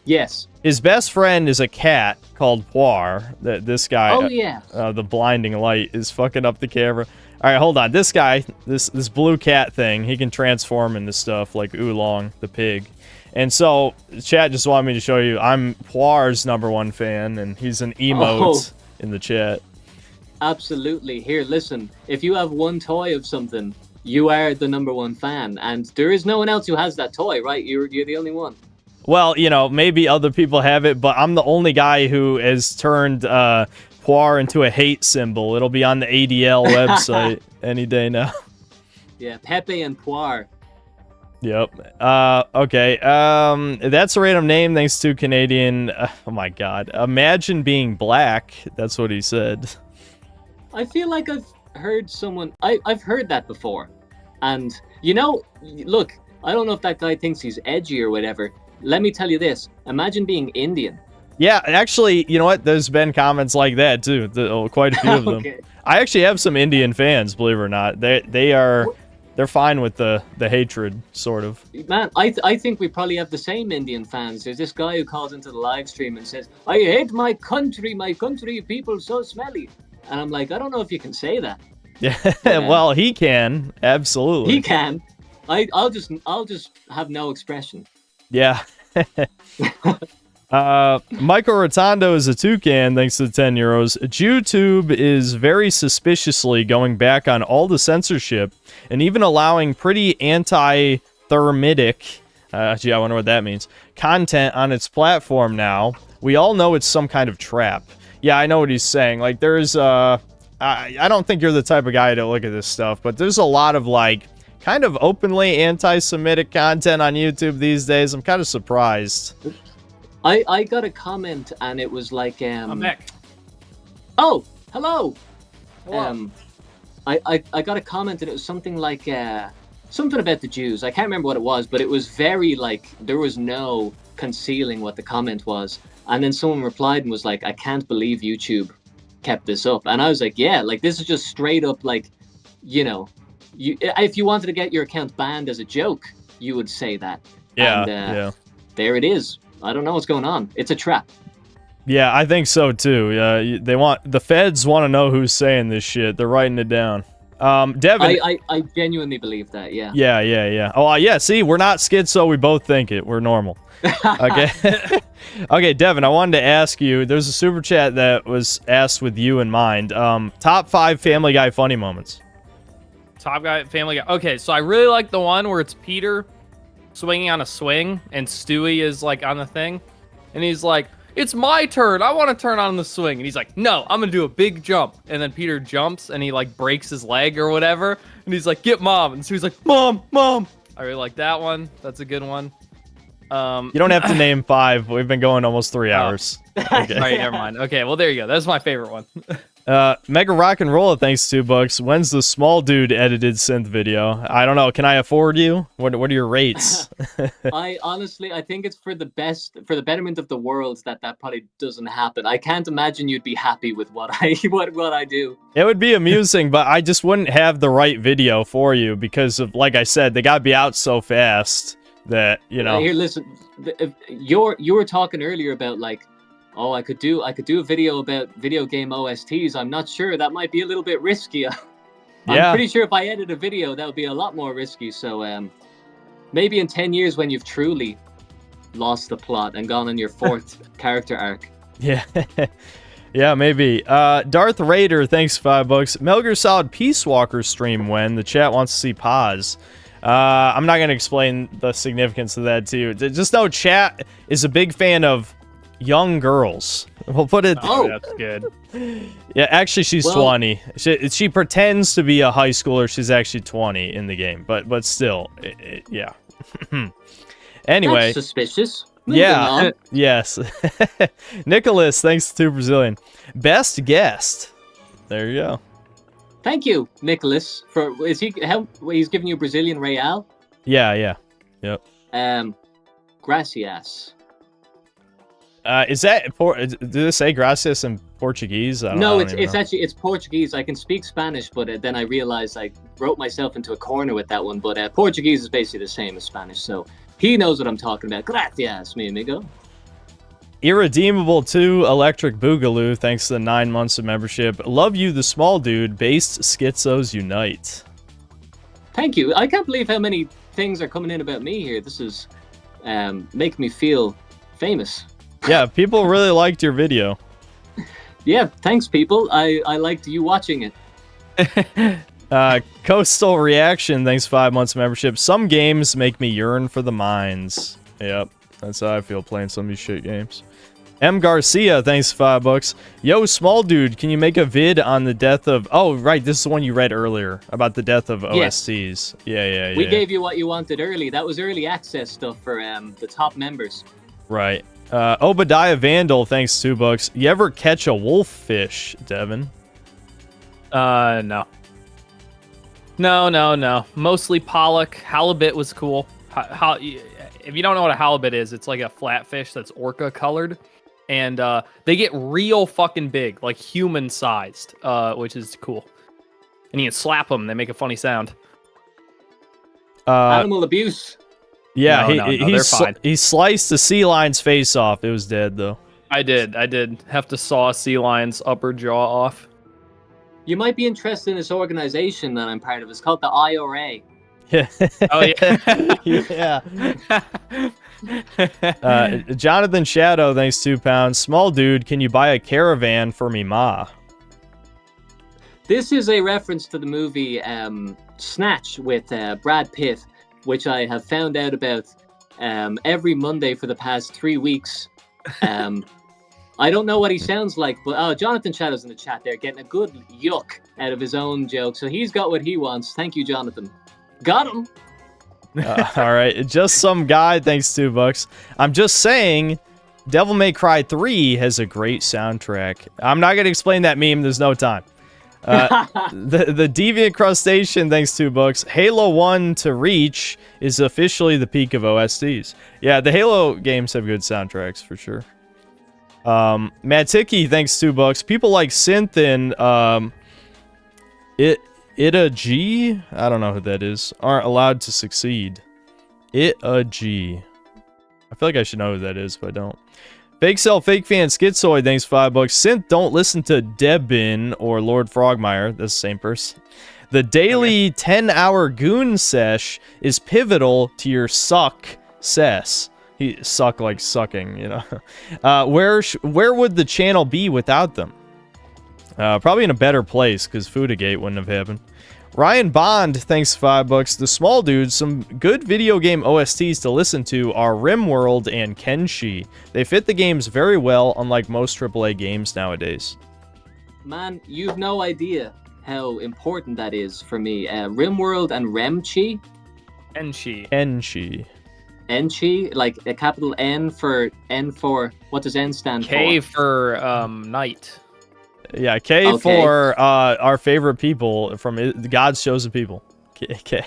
Yes. His best friend is a cat called Poir. This guy, oh, yeah. The blinding light is fucking up the camera. All right, hold on. This guy, this blue cat thing, he can transform into stuff like Oolong, the pig. And so, chat just wanted me to show you, I'm Poir's #1 fan, and he's an emote in the chat. Absolutely. Here, listen. If you have one toy of something, you are the #1 fan, and there is no one else who has that toy, right? You're the only one. Well, you know, maybe other people have it, but I'm the only guy who has turned Poir into a hate symbol. It'll be on the ADL website any day now. Yeah, Pepe and Poir. Yep. Okay. That's a random name thanks to Canadian. Oh my god. Imagine being black. That's what he said. I feel like I've heard someone... I've heard that before. And, you know, look, I don't know if that guy thinks he's edgy or whatever. Let me tell you this. Imagine being Indian. Yeah, actually, you know what? There's been comments like that, too. Quite a few of them. Okay. I actually have some Indian fans, believe it or not. They're fine with the hatred, sort of. Man, I think we probably have the same Indian fans. There's this guy who calls into the live stream and says, I hate my country people so smelly. And I'm like, I don't know if you can say that. Yeah, well, he can. Absolutely. He can. I'll just have no expression. Yeah. Michael Rotondo is a toucan, thanks to the 10 euros. YouTube is very suspiciously going back on all the censorship and even allowing pretty anti-thermitic, gee, I wonder what that means, content on its platform now. We all know it's some kind of trap. Yeah, I know what he's saying. Like, there's, I don't think you're the type of guy to look at this stuff, but there's a lot of, like, kind of openly anti-Semitic content on YouTube these days. I'm kind of surprised. I got a comment and it was like I'm back. Oh, hello. Hello. I got a comment and it was something like something about the Jews. I can't remember what it was, but it was very like there was no concealing what the comment was. And then someone replied and was like, I can't believe YouTube kept this up. And I was like, yeah, like this is just straight up like, you know, if you wanted to get your account banned as a joke, you would say that. Yeah, and, yeah. There it is. I don't know what's going on. It's a trap. Yeah, I think so too. The feds want to know who's saying this shit. They're writing it down. Devin, I genuinely believe that. Yeah. Yeah. Oh, yeah. See, we're not schizo. We both think it. We're normal. Okay. Okay, Devin, I wanted to ask you. There's a super chat that was asked with you in mind. Top 5 Family Guy funny moments. Top Guy, Family Guy. Okay, so I really like the one where it's Peter swinging on a swing and Stewie is like on the thing and he's like, it's my turn, I want to turn on the swing, and he's like, no, I'm gonna do a big jump, and then Peter jumps and he like breaks his leg or whatever and he's like, get mom, and Stewie's like, mom. I really like that one. That's a good one. You don't have to name 5. We've been going almost 3 hours. Okay. All right, never mind. Okay, well there you go. That's my favorite one. Mega Rock and Roll, thanks $2. When's the small dude edited synth video? I don't know. Can I afford you? What are your rates? I think it's for the betterment of the world that probably doesn't happen. I can't imagine you'd be happy with what I do. It would be amusing, but I just wouldn't have the right video for you because of, like I said, they gotta be out so fast that, you know. Here, listen. You were talking earlier about like, oh, I could do a video about video game OSTs. I'm not sure. That might be a little bit risky. I'm pretty sure if I edit a video, that would be a lot more risky. So maybe in 10 years when you've truly lost the plot and gone on your 4th character arc. Yeah. Yeah, maybe. Darth Raider, thanks $5. Metal Gear Solid Peace Walker stream when? The chat wants to see pause. I'm not going to explain the significance of that to you. Just know chat is a big fan of young girls. We'll put it. Oh, that's good. Yeah, actually, she's 20. She pretends to be a high schooler. She's actually 20 in the game, but still, yeah. Anyway, that's suspicious. Yeah. Yes. Nicholas, thanks to Brazilian. Best guest. There you go. Thank you, Nicholas. He's giving you Brazilian real? Yeah. Yep. Gracias. Is that did they say gracias in Portuguese? No, it's actually Portuguese. I can speak Spanish, but then I realized I wrote myself into a corner with that one. But Portuguese is basically the same as Spanish, so he knows what I'm talking about. Gracias, mi amigo. Irredeemable 2 Electric Boogaloo, thanks to the 9 months of membership. Love you, the small dude. Based schizos unite. Thank you. I can't believe how many things are coming in about me here. This is making me feel famous. Yeah, people really liked your video. Yeah, thanks, people. I liked you watching it. Coastal Reaction, thanks 5 months of membership. Some games make me yearn for the mines. Yep, that's how I feel playing some of these shit games. M. Garcia, thanks $5. Yo, small dude, can you make a vid on the death of... Oh, right, this is the one you read earlier, about the death of OSTs. Yeah. We gave you what you wanted early. That was early access stuff for the top members. Right. Obadiah Vandal, thanks $2. You ever catch a wolffish, Devin? No. No. Mostly pollock. Halibut was cool. If you don't know what a halibut is, it's like a flatfish that's orca colored. And they get real fucking big, like human sized, which is cool. And you can slap them, they make a funny sound. Animal abuse. Yeah, they're fine. He sliced the sea lion's face off. It was dead, though. I did have to saw a sea lion's upper jaw off. You might be interested in this organization that I'm part of. It's called the IRA. Yeah. Oh, yeah. Yeah. Jonathan Shadow, thanks £2. Small dude, can you buy a caravan for me ma? This is a reference to the movie Snatch with Brad Pitt, which I have found out about every Monday for the past 3 weeks. I don't know what he sounds like, but Jonathan Shadow's in the chat there, getting a good yuck out of his own joke. So he's got what he wants. Thank you, Jonathan. Got him. All right, just some guy. Thanks $2. I'm just saying, Devil May Cry 3 has a great soundtrack. I'm not gonna explain that meme. There's no time. The Deviant Crustacean, thanks $2. Halo 1 to Reach is officially the peak of OSTs. Yeah, the Halo games have good soundtracks for sure. Matiki, thanks $2. People like Synth and Idubbbz, I don't know who that is, aren't allowed to succeed. Idubbbz. I feel like I should know who that is, but I don't. Fake Cell, Fake Fan, Schizoid, thanks $5. Synth, don't listen to Debin or Lord Frogmire. That's the same person. The daily 10-hour goon sesh is pivotal to your success. He suck like sucking, you know. Where would the channel be without them? Probably in a better place, because Foodagate wouldn't have happened. Ryan Bond, thanks $5. The small dudes, some good video game OSTs to listen to are RimWorld and Kenshi. They fit the games very well, unlike most AAA games nowadays. Man, you've no idea how important that is for me. RimWorld and Remchi. Enchi, like a capital N for, what does N stand for? K for night. Yeah, K Okay. for our favorite people from God's chosen people. K.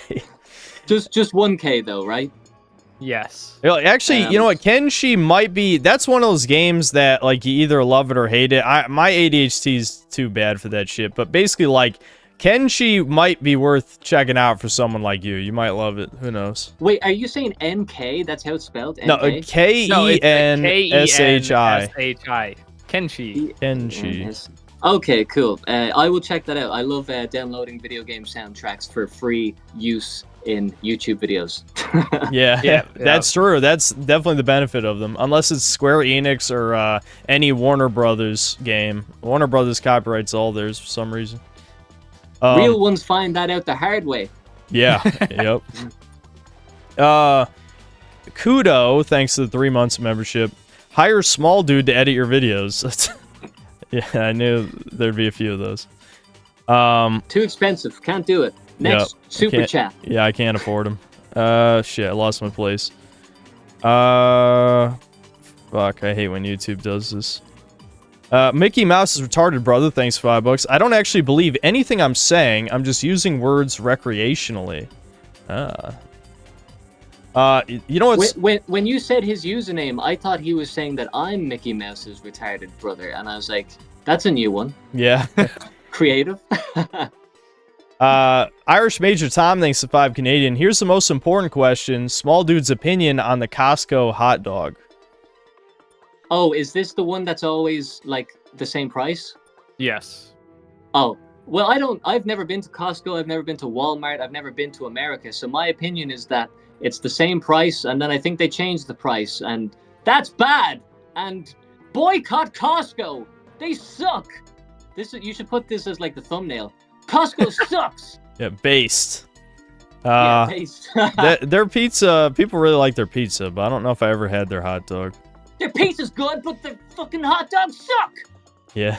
Just 1K though, right? Yes. Actually, you know what? Kenshi might be. That's one of those games that like you either love it or hate it. My ADHD's too bad for that shit. But basically, like Kenshi might be worth checking out for someone like you. You might love it. Who knows? Wait, are you saying NK? That's how it's spelled? NK? No, Kenshi. Kenshi. Kenshi. Okay, cool. I will check that out. I love downloading video game soundtracks for free use in YouTube videos. Yeah, that's true. That's definitely the benefit of them. Unless it's Square Enix or any Warner Brothers game. Warner Brothers copyrights all theirs for some reason. Real ones find that out the hard way. Yeah, yep. Kudo, thanks to the 3 months of membership. Hire small dude to edit your videos. Yeah, I knew there'd be a few of those. Too expensive. Can't do it. Next, super chat. Yeah, I can't afford them. Shit, I lost my place. Fuck, I hate when YouTube does this. Mickey Mouse is retarded, brother. Thanks for $5. I don't actually believe anything I'm saying. I'm just using words recreationally. You know what's... When you said his username, I thought he was saying that I'm Mickey Mouse's retarded brother, and I was like, that's a new one. Yeah. Creative. Irish Major Tom, thanks to 5 Canadian. Here's the most important question. Small dude's opinion on the Costco hot dog. Oh, is this the one that's always, like, the same price? Yes. Oh, well, I've never been to Costco, I've never been to Walmart, I've never been to America, so my opinion is that it's the same price, and then I think they changed the price, and that's bad! And boycott Costco! They suck! You should put this as, like, the thumbnail. Costco sucks! Yeah, based. Based. Their pizza, people really like their pizza, but I don't know if I ever had their hot dog. Their pizza's good, but their fucking hot dogs suck! Yeah.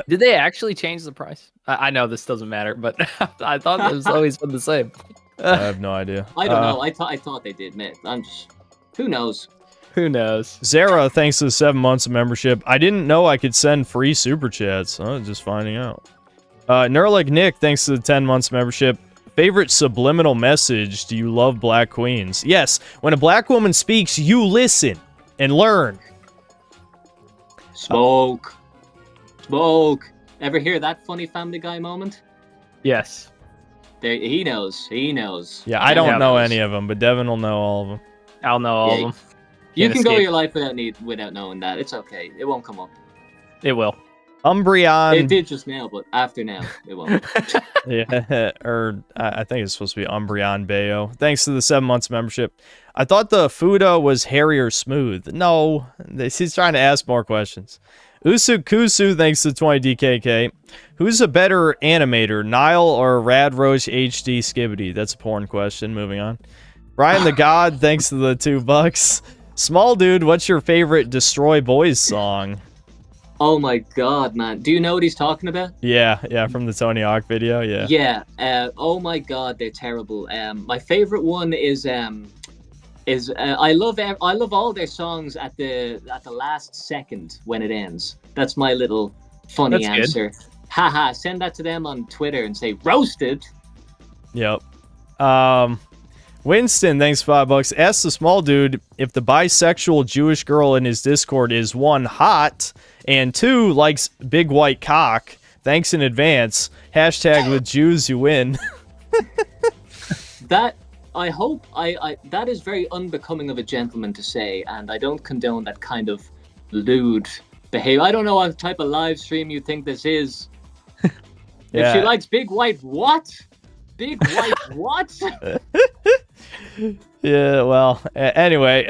Did they actually change the price? I know this doesn't matter, but I thought it was always been the same. I have no idea. I don't know. I thought they did, man. Who knows? Who knows? Zara, thanks to the 7 months of membership. I didn't know I could send free super chats. Just finding out. Nerlic Nick, thanks to the 10 months membership. Favorite subliminal message? Do you love black queens? Yes. When a black woman speaks, you listen and learn. Smoke. Smoke. Ever hear that funny Family Guy moment? Yes. There, he knows. He knows. Yeah, I don't know any of them, but Devin will know all of them. I'll know all of them. You can go your life without knowing that. It's okay. It won't come up. It will. Umbreon. It did just now, but after now, it won't. Yeah, or I think it's supposed to be Umbreon Bayo. Thanks to the 7 months membership. I thought the Fudo was hairy or smooth. No, he's trying to ask more questions. Usukusu, thanks to 20 DKK. Who's a better animator, Nile or Radroach HD Skibbity? That's a porn question. Moving on. Brian the God, thanks to the $2. Small dude, what's your favorite Destroy Boys song? Oh my god, man. Do you know what he's talking about? Yeah, from the Tony Hawk video, yeah. Yeah, oh my god, they're terrible. My favorite one is I love all their songs at the last second when it ends. That's my little funny answer. Haha, send that to them on Twitter and say roasted. Yep. Winston, thanks $5. Ask the small dude if the bisexual Jewish girl in his Discord is 1, hot, and 2, likes big white cock. Thanks in advance. Hashtag with Jews you win. That I hope that is very unbecoming of a gentleman to say, and I don't condone that kind of lewd behavior. I don't know what type of live stream you think this is. Yeah. If she likes big white what? Big white what? Yeah, well, anyway.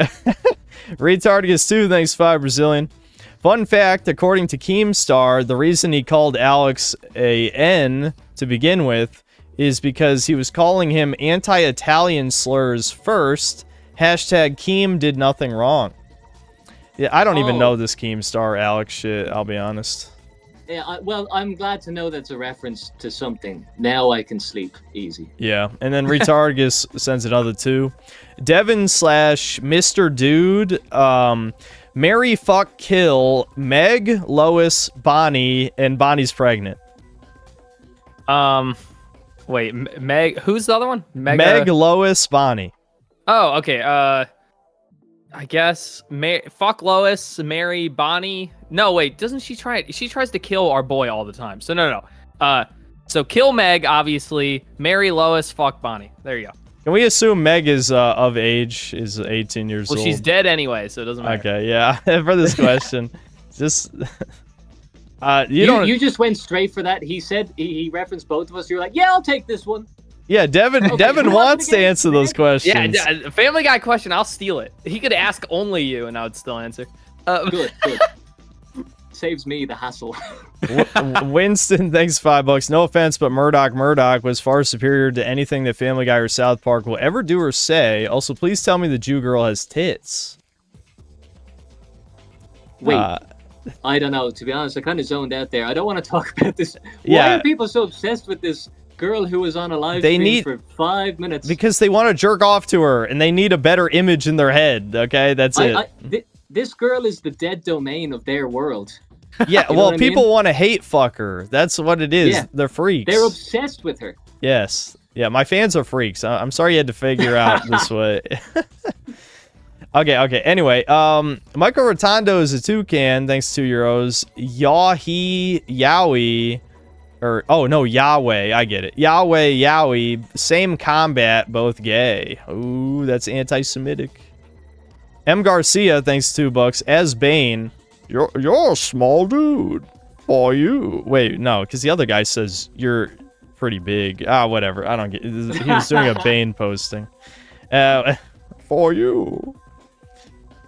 Retardigus 2, thanks 5 Brazilian. Fun fact, according to Keemstar, the reason he called Alex a N to begin with is because he was calling him anti-Italian slurs first. Hashtag Keem did nothing wrong. Yeah, I don't even know this Keemstar Alex shit, I'll be honest. Yeah, well, I'm glad to know that's a reference to something. Now I can sleep easy. Yeah, and then Retargus sends another 2. Devin / Mr. Dude, Marry, fuck, kill Meg, Lois, Bonnie, and Bonnie's pregnant. Wait, Meg. Who's the other one? Meg, Lois, Bonnie. Oh, okay. I guess fuck Lois, marry Bonnie. No, wait. Doesn't she try? She tries to kill our boy all the time. So no. So kill Meg, obviously. Marry Lois, fuck Bonnie. There you go. Can we assume Meg is of age, is 18 years old? Well, she's dead anyway, so it doesn't matter. Okay, yeah. For this question, just you just went straight for that. He said he referenced both of us. You're like, yeah, I'll take this one. Yeah, Devin. Okay, Devin wants to answer those questions. Yeah, Family Guy question. I'll steal it. He could ask only you, and I would still answer. Good. Saves me the hassle. Winston, thanks $5. No offense, but Murdoch was far superior to anything that Family Guy or South Park will ever do or say. Also, please tell me the Jew girl has tits. Wait, I don't know. To be honest, I kind of zoned out there. I don't want to talk about this. Why are people so obsessed with this girl who was on a live stream for 5 minutes? Because they want to jerk off to her, and they need a better image in their head. Okay, that's it. This girl is the dead domain of their world. Yeah, well, people want to hate fuck her. That's what it is. Yeah. They're freaks. They're obsessed with her. Yes. Yeah, my fans are freaks. I'm sorry you had to figure out this way. Okay. Anyway, Michael Rotondo is a toucan. Thanks to €2. Yahi Yowie. Yahweh. I get it. Yahweh Yowie. Same combat, both gay. Ooh, that's anti-Semitic. M. Garcia, thanks $2. As Bane. You're a small dude. For you. Wait, no, because the other guy says you're pretty big. Whatever. I don't get. He was doing a Bane posting. For you.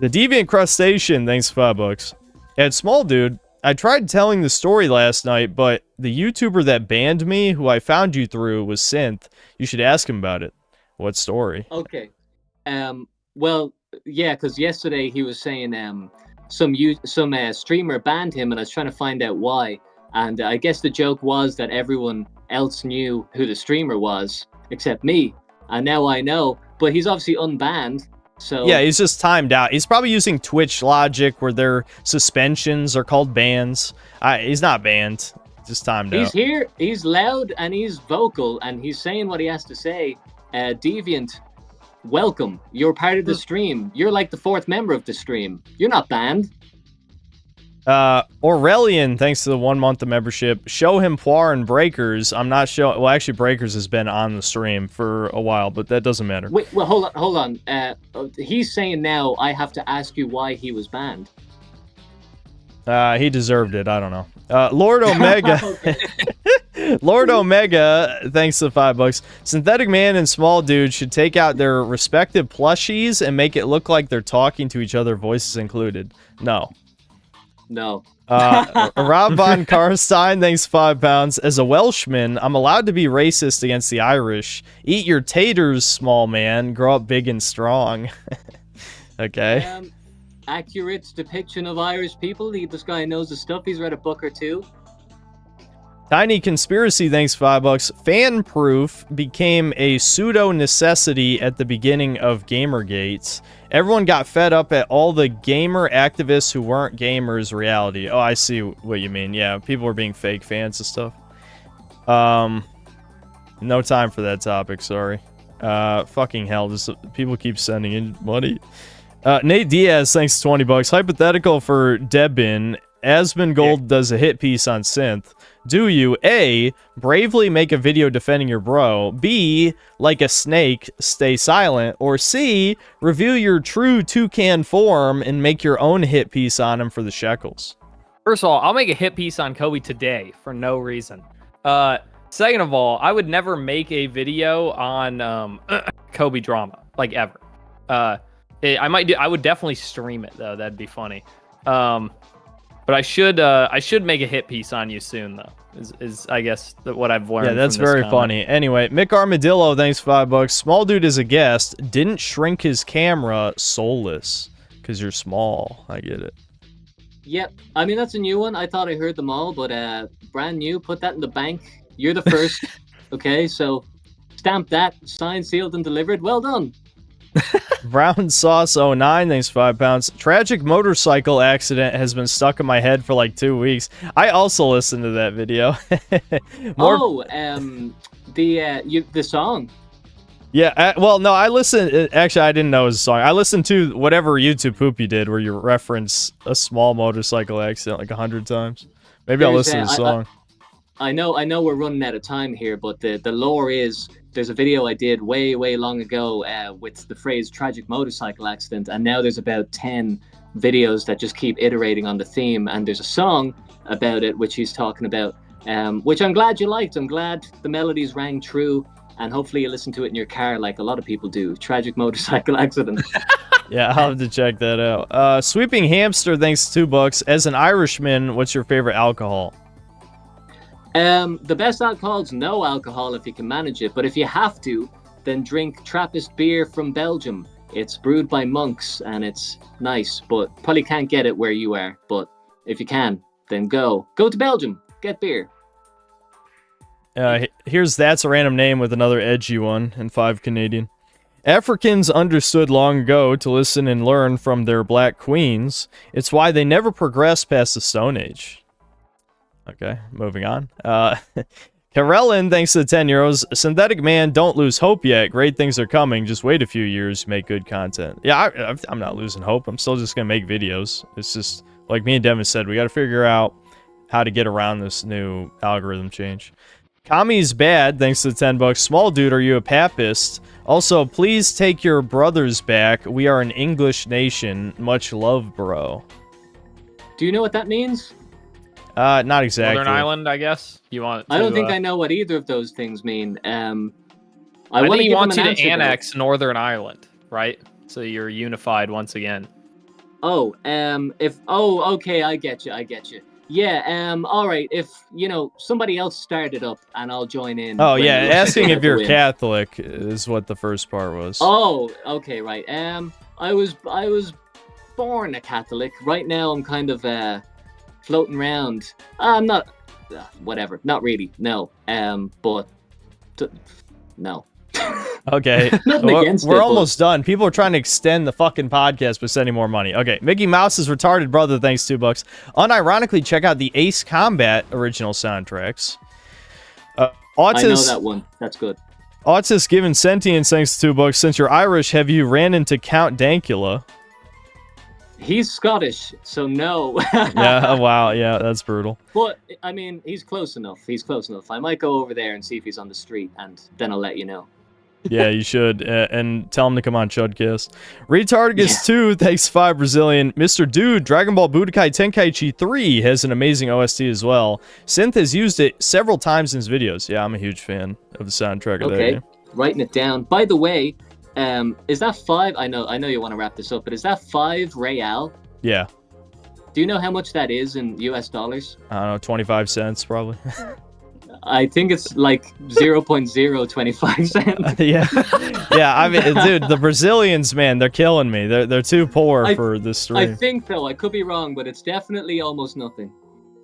The Deviant Crustacean, thanks $5. And small dude, I tried telling the story last night, but the YouTuber that banned me, who I found you through, was Synth. You should ask him about it. What story? Okay. Well, yeah, because yesterday he was saying some streamer banned him, and I was trying to find out why. And I guess the joke was that everyone else knew who the streamer was except me, and now I know. But he's obviously unbanned. So yeah, he's just timed out. He's probably using Twitch logic where their suspensions are called bans. He's not banned. Just timed out. He's here. He's loud and he's vocal and he's saying what he has to say. Deviant, welcome. You're part of the stream. You're like the fourth member of the stream. You're not banned. Aurelian, thanks to the 1 month of membership. Show him Poir and Breakers. I'm not showing. Well, actually, Breakers has been on the stream for a while, but that doesn't matter. Wait, well, hold on. He's saying now I have to ask you why he was banned. He deserved it. I don't know. Lord Omega. Lord Omega, thanks to $5. Synthetic Man and Small Dude should take out their respective plushies and make it look like they're talking to each other, voices included. No. Rob Von Karstein, thanks £5. As a Welshman, I'm allowed to be racist against the Irish. Eat your taters, small man. Grow up big and strong. Okay. Accurate depiction of Irish people. This guy knows the stuff. He's read a book or two. Tiny Conspiracy, thanks $5. Fan proof became a pseudo necessity at the beginning of Gamergate. Everyone got fed up at all the gamer activists who weren't gamers reality. Oh, I see what you mean. Yeah, people were being fake fans and stuff. No time for that topic, sorry. Fucking hell, just people keep sending in money. Nate Diaz, thanks to $20. Hypothetical for Debin. Asmongold does a hit piece on Synth. Do you, A, bravely make a video defending your bro, B, like a snake, stay silent, or C, review your true toucan form and make your own hit piece on him for the shekels? First of all, I'll make a hit piece on Kobe today for no reason. Second of all, I would never make a video on Kobe drama, like ever. I would definitely stream it though. That'd be funny. But I should make a hit piece on you soon, though. Is I guess what I've learned. Yeah, that's from this very comment. funny. Anyway, Mick Armadillo, thanks $5. Small dude is a guest. Didn't shrink his camera. Soulless, because you're small. I get it. Yep. I mean, that's a new one. I thought I heard them all, but brand new. Put that in the bank. You're the first. Okay, so stamp that. Signed, sealed, and delivered. Well done. Brown Sauce 09, thanks for 5 pounds. Tragic motorcycle accident has been stuck in my head for like 2 weeks. I also listened to that video. The song. Yeah, well, no, I listened. Actually, I didn't know it was a song. I listened to whatever YouTube poop you did, where you reference a small motorcycle accident like 100 times. Maybe I'll listen to the song. I know we're running out of time here, but the lore is there's a video I did way long ago with the phrase tragic motorcycle accident, and now there's about 10 videos that just keep iterating on the theme, and there's a song about it which he's talking about, which I'm glad you liked. I'm glad the melodies rang true, and hopefully you listen to it in your car like a lot of people do. Tragic motorcycle accident. Yeah, I'll have to check that out. Sweeping Hamster, thanks to $2. As an Irishman, what's your favorite alcohol? The best alcohol is no alcohol if you can manage it, but if you have to, then drink Trappist beer from Belgium. It's brewed by monks and it's nice, but probably can't get it where you are. But if you can, then go to Belgium, get beer. Here's That's a Random Name with another edgy one and 5 Canadian. Africans understood long ago to listen and learn from their black queens. It's why they never progressed past the Stone Age. Okay, moving on. Karelin, thanks to the 10 euros. Synthetic Man, don't lose hope yet. Great things are coming. Just wait a few years, make good content. Yeah, I'm not losing hope. I'm still just going to make videos. It's just, like me and Devin said, we got to figure out how to get around this new algorithm change. Kami's bad, thanks to the 10 bucks. Small dude, are you a papist? Also, please take your brothers back. We are an English nation. Much love, bro. Do you know what that means? Not exactly. Northern Ireland, I guess. I don't think I know what either of those things mean. I think he wants you to annex Northern Ireland, right? So you're unified once again. Okay, I get you. Yeah, all right. If, somebody else started up and I'll join in. Oh, yeah, asking if you're Catholic is what the first part was. Oh, okay, right. I was born a Catholic. Right now I'm kind of floating around. I'm not whatever. Not really. No. But no. Okay, we're almost done. People are trying to extend the fucking podcast by sending more money. Okay, Mickey Mouse's retarded brother, thanks $2. Unironically, check out the Ace Combat original soundtracks. I know that one. That's good. Autis given sentience, thanks $2. Since you're Irish, have you ran into Count Dankula? He's Scottish, so no. Yeah, wow, yeah, that's brutal. But, I mean, he's close enough. I might go over there and see if he's on the street, and then I'll let you know. Yeah, you should, and tell him to come on Chudcast. Retardigus 2, thanks 5 Brazilian. Mr. Dude, Dragon Ball Budokai Tenkaichi 3 has an amazing OST as well. Synth has used it several times in his videos. Yeah, I'm a huge fan of the soundtrack of that game. Writing it down. By the way, is that 5? I know you want to wrap this up, but is that 5 real? Yeah. Do you know how much that is in US dollars? I don't know, 25 cents probably. I think it's like 0.025 cents. Yeah. I mean, dude, the Brazilians, man, they're killing me. They're too poor for this stream. I think though, I could be wrong, but it's definitely almost nothing.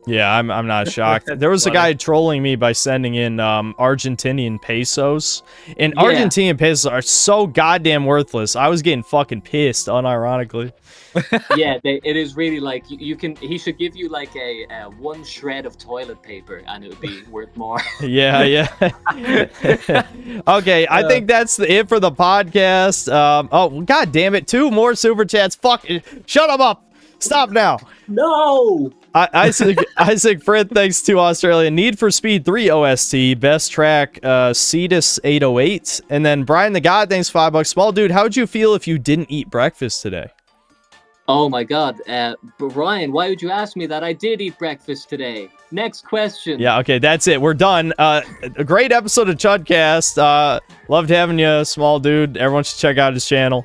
Yeah, I'm not shocked. There was a guy trolling me by sending in Argentinian pesos. And Argentinian pesos are so goddamn worthless. I was getting fucking pissed, unironically. Yeah, it is really like he should give you like a one shred of toilet paper and it would be worth more. Yeah. Okay, I think that's it for the podcast. Oh, god damn it. 2 more super chats. Fuck it. Shut them up. Stop now. No. Isaac Fred, thanks to Australia. Need for Speed 3 OST, best track, Cetus 808. And then Brian the God, thanks $5. Small dude, how'd you feel if you didn't eat breakfast today? Oh my god, Brian, why would you ask me that? I did eat breakfast today. Next question. Yeah, okay, that's it. We're done. A great episode of Chudcast. Loved having you, Small dude. Everyone should check out his channel.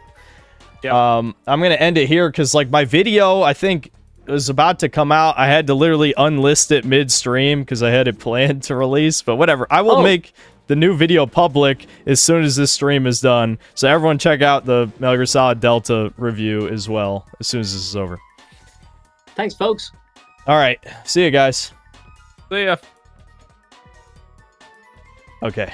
Yep. I'm gonna end it here because like my video, I think was about to come out. I had to literally unlist it midstream because I had it planned to release, but whatever. I will make the new video public as soon as this stream is done. So everyone check out the Metal Gear Solid Delta review as well as soon as this is over. Thanks, folks. All right. See you guys. See ya. Okay.